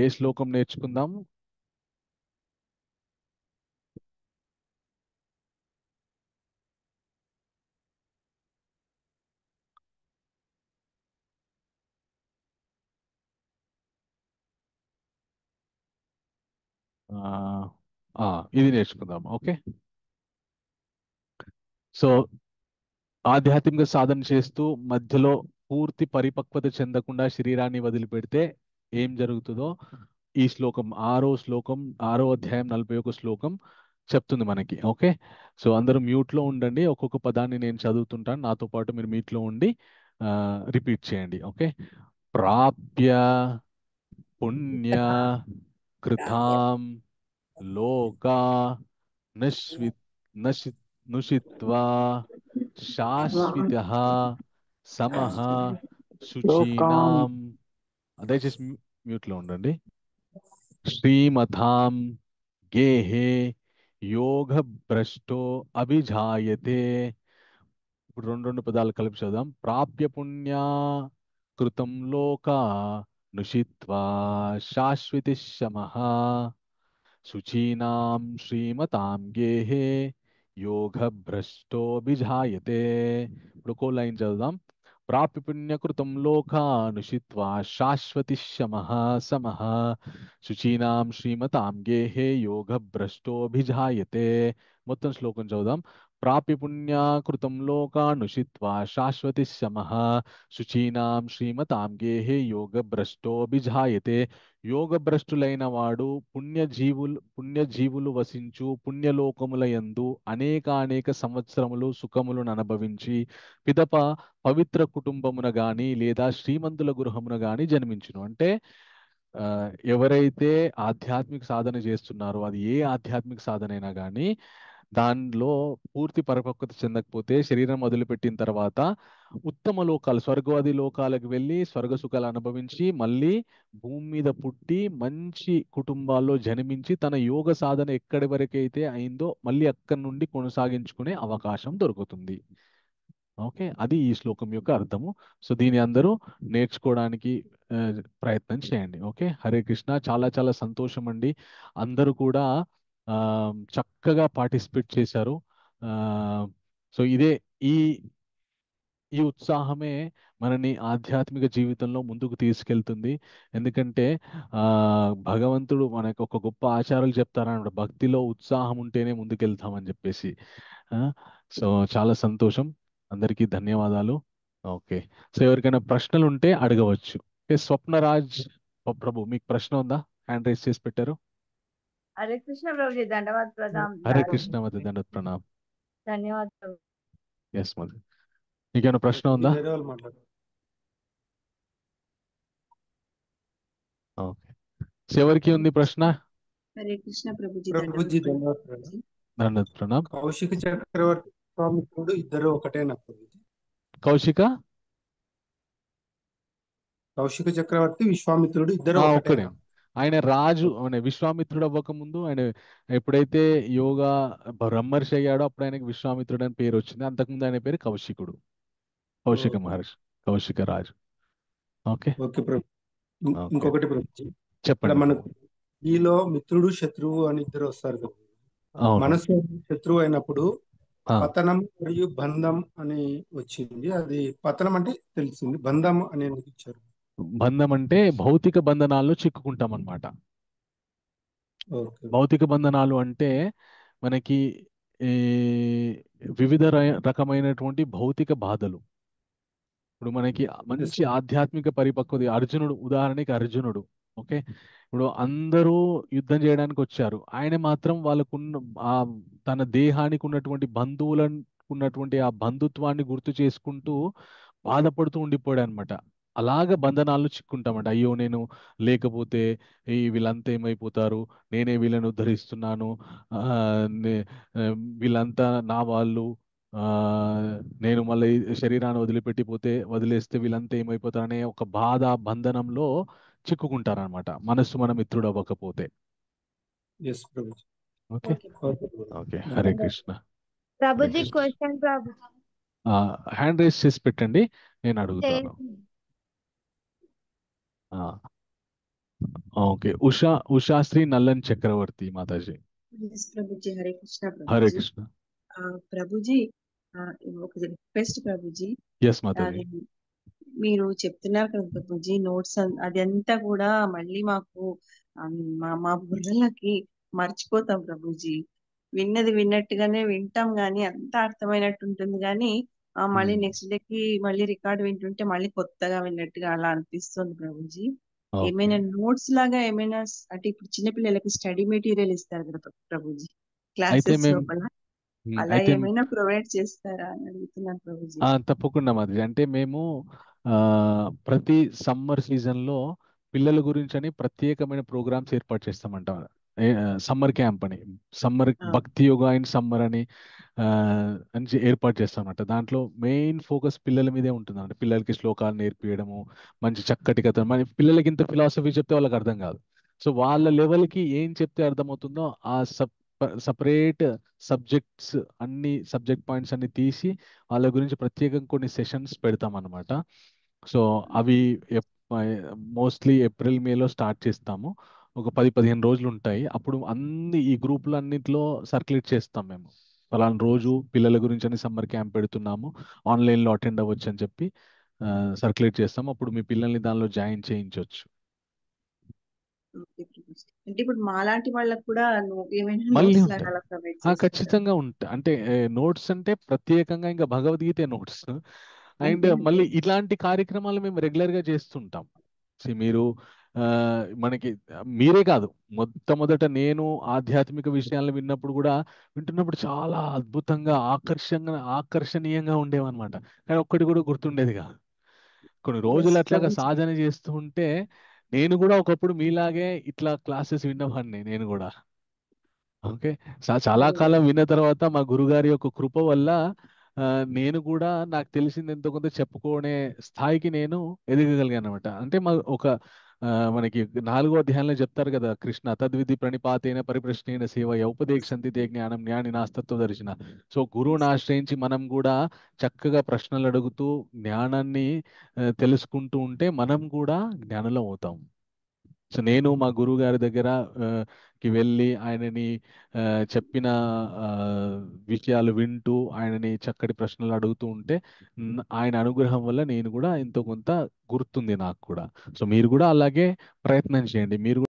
ఏ శ్లోకం నేర్చుకుందాం? ఇది నేర్చుకుందాం. ఓకే, సో ఆధ్యాత్మిక సాధన చేస్తూ మధ్యలో పూర్తి పరిపక్వత చెందకుండా శరీరాన్ని వదిలిపెడితే ఏం జరుగుతుందో ఈ శ్లోకం 6వ అధ్యాయం 41 శ్లోకం చెప్తుంది మనకి. ఓకే, సో అందరూ మ్యూట్లో ఉండండి. ఒక్కొక్క పదాన్ని నేను చదువుతుంటాను, నాతో పాటు మీరు మ్యూట్లో ఉండి రిపీట్ చేయండి. ఓకే, ప్రాప్య పుణ్య కృతాం లోకా నుషిత్వా శాశ్వతః సమః శుచీనాం, దయచేసి మ్యూట్లో ఉండండి, శ్రీమతాం గేహే యోగ భ్రష్టో అభిజాయతే. ఇప్పుడు రెండు పదాలు కలిపి చదుదాం. ప్రాప్య పుణ్యా కృతం లోకా నుషిత్వా శాశ్వతి శమః శుచీనాం శ్రీమతాం గేహే యోగ భ్రష్టోభిజాయతే. ఇప్పుడు కో లైన్ చదుదాం. ప్రాప్య పుణ్యకృతం లోకానుషిత్వా శాశ్వతి శమః సమః శుచీనాం శ్రీమతాం గేహే యోగ భ్రష్టోభిజాయతే. మొత్తం శ్లోకం చదుదాం. ప్రాప్య పుణ్యకృతం లోకానుషిత్వా శాశ్వతి శమః శుచీనాం శ్రీమతాం గేహే యోగ భ్రష్టోభిజాయతే. యోగభ్రష్టులైన వాడు పుణ్యజీవులు వసించు పుణ్యలోకముల యందు అనేక సంవత్సరములు సుఖములను అనుభవించి పిదప పవిత్ర కుటుంబమున గాని లేదా శ్రీమంతుల గృహమున గాని జన్మించును. అంటే ఎవరైతే ఆధ్యాత్మిక సాధన చేస్తున్నారో, అది ఏ ఆధ్యాత్మిక సాధన అయినా కానీ, దానిలో పూర్తి పరిపక్వత చెందకపోతే శరీరం వదిలిపెట్టిన తర్వాత ఉత్తమ లోకాలు, స్వర్గవాది లోకాలకు వెళ్ళి స్వర్గ సుఖాలు అనుభవించి మళ్ళీ భూమి మీద పుట్టి మంచి కుటుంబాల్లో జన్మించి తన యోగ సాధన ఎక్కడి వరకైతే అయిందో మళ్ళీ అక్కడి నుండి కొనసాగించుకునే అవకాశం దొరుకుతుంది. ఓకే, అది ఈ శ్లోకం యొక్క అర్థము. సో దీని అందరూ నేర్చుకోవడానికి ప్రయత్నం చేయండి. ఓకే, హరే కృష్ణ. చాలా చాలా సంతోషం అండి, అందరూ కూడా చక్కగా పార్టిసిపేట్ చేశారు. సో ఈ ఉత్సాహమే మనని ఆధ్యాత్మిక జీవితంలో ముందుకు తీసుకెళ్తుంది. ఎందుకంటే భగవంతుడు మనకు ఒక గొప్ప ఆచారాలు చెప్తారన్నమాట, భక్తిలో ఉత్సాహం ఉంటేనే ముందుకెళ్తామని చెప్పేసి. సో చాలా సంతోషం, అందరికీ ధన్యవాదాలు. ఓకే, సో ఎవరికైనా ప్రశ్నలు ఉంటే అడగవచ్చు. ఓకే, స్వప్నరాజ్ ప్రభు, మీకు ప్రశ్న ఉందా? హ్యాండ్ రైజ్ చేసి పెట్టారు. హరే కృష్ణ ప్రభుజీ, ధన్యవాద ప్రధాన్. హరే కృష్ణ మధు, దండవత్ ప్రణామ్. ధన్యవాదాలు. ఎస్ మధు, మీకేమైనా ప్రశ్న ఉందా? ఓకే, సో ఎవరికి ఉంది ప్రశ్న? హరే కృష్ణ ప్రభుజీ, దండవత్ ప్రణామ్. కౌశిక చక్రవర్తి విశ్వామిత్రుడు ఇద్దరు ఒకటేనా ప్రభుజీ? కౌశిక చక్రవర్తి విశ్వామిత్రుడు ఇద్దరు ఒకటే. ఆయన రాజు ఆయన విశ్వామిత్రుడు అవ్వక ముందు ఆయన ఎప్పుడైతే యోగా బ్రహ్మర్షి అయ్యాడో అప్పుడు ఆయనకి విశ్వామిత్రుడు అని పేరు వచ్చింది. అంతకుముందు ఆయన పేరు కౌశికుడు, కౌశిక మహర్షి, కౌశిక రాజు. ఓకే ఓకే ప్రభు. ఓకే ఇంకొకటి ప్రభుజీ, ఇక్కడ చెప్పండి. మనకు ఈలో మిత్రుడు శత్రువు అని ఇద్దరు వస్తారు కదా. అవును. మనసు శత్రువు అయినప్పుడు ఆ, పతనం మరియు బంధం అని వచ్చింది. అది పతనం అంటే తెలిసింది, బంధం అని ఎందుకు ఇచ్చారు? బంధం అంటే భౌతిక బంధనాల్లో చిక్కుకుంటాం అన్నమాట. ఓకే భౌతిక బంధనాలు అంటే మనకి ఈ వివిధ రకమైనటువంటి భౌతిక బాధలు. ఇప్పుడు మనకి మంచి ఆధ్యాత్మిక పరిపక్వత, అర్జునుడు ఉదాహరణకి అర్జునుడు. ఓకే, ఇప్పుడు అందరూ యుద్ధం చేయడానికి వచ్చారు, ఆయన మాత్రం వాళ్ళకున్న ఆ తన దేహానికి ఉన్నటువంటి బంధువులకు ఉన్నటువంటి ఆ బంధుత్వాన్ని గుర్తు చేసుకుంటూ బాధపడుతూ ఉండిపోయాడు అనమాట. అలాగ బంధనాల్లో చిక్కుంటామంట. అయ్యో నేను లేకపోతే వీళ్ళంతా ఏమైపోతారు, నేనే వీళ్ళని ఉద్ధరిస్తున్నాను, ఆ, నే- ఆ, వీళ్ళంతా నా వాళ్ళు, ఆ నేను మళ్ళీ ఈ శరీరాన్ని వదిలేస్తే వీళ్ళంతా ఏమైపోతారు అనే ఒక బాధ బంధనంలో చిక్కుకుంటారనమాట, మనస్సు మన మిత్రుడు అవ్వకపోతే. Yes Prabhuji. Okay okay Prabhuji. Okay, Hare Krishna. Prabhuji next question ప్రభు హ్యాండ్ రైజ్ చేసి పెట్టండి, నేను అడుగుతాను. ఓకే, ఉషాశ్రీ నల్లన్ చక్రవర్తి మాతాజీ. ఎస్ ప్రభుజీ, హరే కృష్ణ హరే ప్రభుజీ. కృష్ణ. ప్రభుజీ, ఒక రిక్వెస్ట్ ప్రభుజీ. ఎస్ మాతాజీ. అది మీరు చెప్తున్నారు కదా ప్రభుజీ, నోట్స్ అదంతా కూడా మళ్ళీ మాకు మా మా బుర్రలకి మర్చిపోతాం ప్రభుజీ. విన్నది విన్నట్టుగానే వింటాం గానీ అంతా అర్థమైనట్టు ఉంటుంది కానీ మళ్ళీ నెక్స్ట్ డేకి మళ్ళీ రికార్డ్ వింటుంటే మళ్ళీ కొత్తగా విన్నట్టుగా అలా అనిపిస్తుంది ప్రభుజీ. ఓకే ఏమైనా నోట్స్ లాగా ఏమైనా అంటే ఇప్పుడు చిన్నపిల్లలకి స్టడీ మెటీరియల్ ఇస్తారు కదా ప్రభుజీ అయితే క్లాసెస్ మేము లోపల, అలా అయితే ఏమైనా ప్రొవైడ్ చేస్తారా అని అడుగుతున్నాను ప్రభుజీ. తప్పకుండా మాది. అంటే మేము ఆ, ప్రతి సమ్మర్ సీజన్లో పిల్లల గురించి అని ప్రత్యేకమైన ప్రోగ్రామ్స్ ఏర్పాటు చేస్తామంట. సమ్మర్ క్యాంప్ అని, సమ్మర్ భక్తి యోగా అండ్ సమ్మర్ అని ఏర్పాటు చేస్తామంట. దాంట్లో మెయిన్ ఫోకస్ పిల్లల మీదే ఉంటుందంట. పిల్లలకి శ్లోకాలు నేర్పియడము, మంచి చక్కటి కథ. మన పిల్లలకి ఇంత ఫిలాసఫీ చెప్తే వాళ్ళకి అర్థం కాదు. సో వాళ్ళ లెవెల్కి ఏం చెప్తే అర్థమవుతుందో ఆ సపరేట్ సబ్జెక్ట్స్ అన్ని సబ్జెక్ట్ పాయింట్స్ అన్ని తీసి వాళ్ళ గురించి ప్రత్యేకంగా కొన్ని సెషన్స్ పెడతాం అన్నమాట. సో అవి మోస్ట్లీ ఏప్రిల్ మేలో స్టార్ట్ చేస్తాము. ఒక 10-15 రోజులు ఉంటాయి. అప్పుడు అన్ని ఈ గ్రూపులు అన్నింటిలో సర్క్యులేట్ చేస్తాం మేము. ఫలానా రోజు పిల్లల గురించి అని సమ్మర్ క్యాంప్ పెడుతున్నాము, ఆన్లైన్లో అటెండ్ అవ్వచ్చు అని చెప్పి సర్క్యులేట్ చేస్తాం. అప్పుడు మీ పిల్లల్ని దానిలో జాయిన్ చేయించవచ్చు. ఓకే ప్రభుజీ. అంటే ఇప్పుడు మాలాంటి వాళ్ళకు కూడా ఏమైనా మళ్ళీ నోట్స్ ఉంటాయి. లాగా అలా ప్రొవైడ్ చేస్తారా? ఖచ్చితంగా ఉంటాయి. అంటే నోట్స్ అంటే ప్రత్యేకంగా ఇంకా భగవద్గీత నోట్స్ అండ్ మళ్ళీ ఇలాంటి కార్యక్రమాలు మేము రెగ్యులర్గా చేస్తుంటాం. మీరు మనకి మీరే కాదు, మొట్టమొదట నేను ఆధ్యాత్మిక విషయాలను వింటున్నప్పుడు చాలా అద్భుతంగా ఆకర్షణీయంగా ఉండేవన్నమాట. కానీ ఒక్కటి కూడా గుర్తుండేది కాదు. కొన్ని రోజులు అట్లాగా సాధన చేస్తూ ఉంటే నేను కూడా ఒకప్పుడు మీలాగే ఇట్లా క్లాసెస్ విన్నవాడిని నేను కూడా. ఓకే, చాలా కాలం విన్న తర్వాత మా గురుగారి యొక్క కృప వల్ల నేను కూడా నాకు తెలిసింది ఎంతో కొంత చెప్పుకునే స్థాయికి నేను ఎదగగలిగాను అనమాట. అంటే మనకి 4వ అధ్యాయంలో చెప్తారు కదా, కృష్ణ తద్విధి ప్రణిపాతేన పరిప్రశ్నేన సేవయ ఉపదేశంతి తే జ్ఞానం జ్ఞాని నాస్తత్వ దర్శన. సో గురువుని ఆశ్రయించి మనం కూడా చక్కగా ప్రశ్నలు అడుగుతూ జ్ఞానాన్ని తెలుసుకుంటూ ఉంటే మనం కూడా జ్ఞానులం అవుతాం. సో నేను మా గురువు గారి దగ్గరకి వెళ్ళి ఆయనని చెప్పిన విషయాలు వింటూ ఆయనని చక్కటి ప్రశ్నలు అడుగుతూ ఉంటే ఆయన అనుగ్రహం వల్ల నేను కూడా ఎంతో కొంత గుర్తుంది నాకు కూడా. సో మీరు కూడా అలాగే ప్రయత్నం చేయండి. మీరు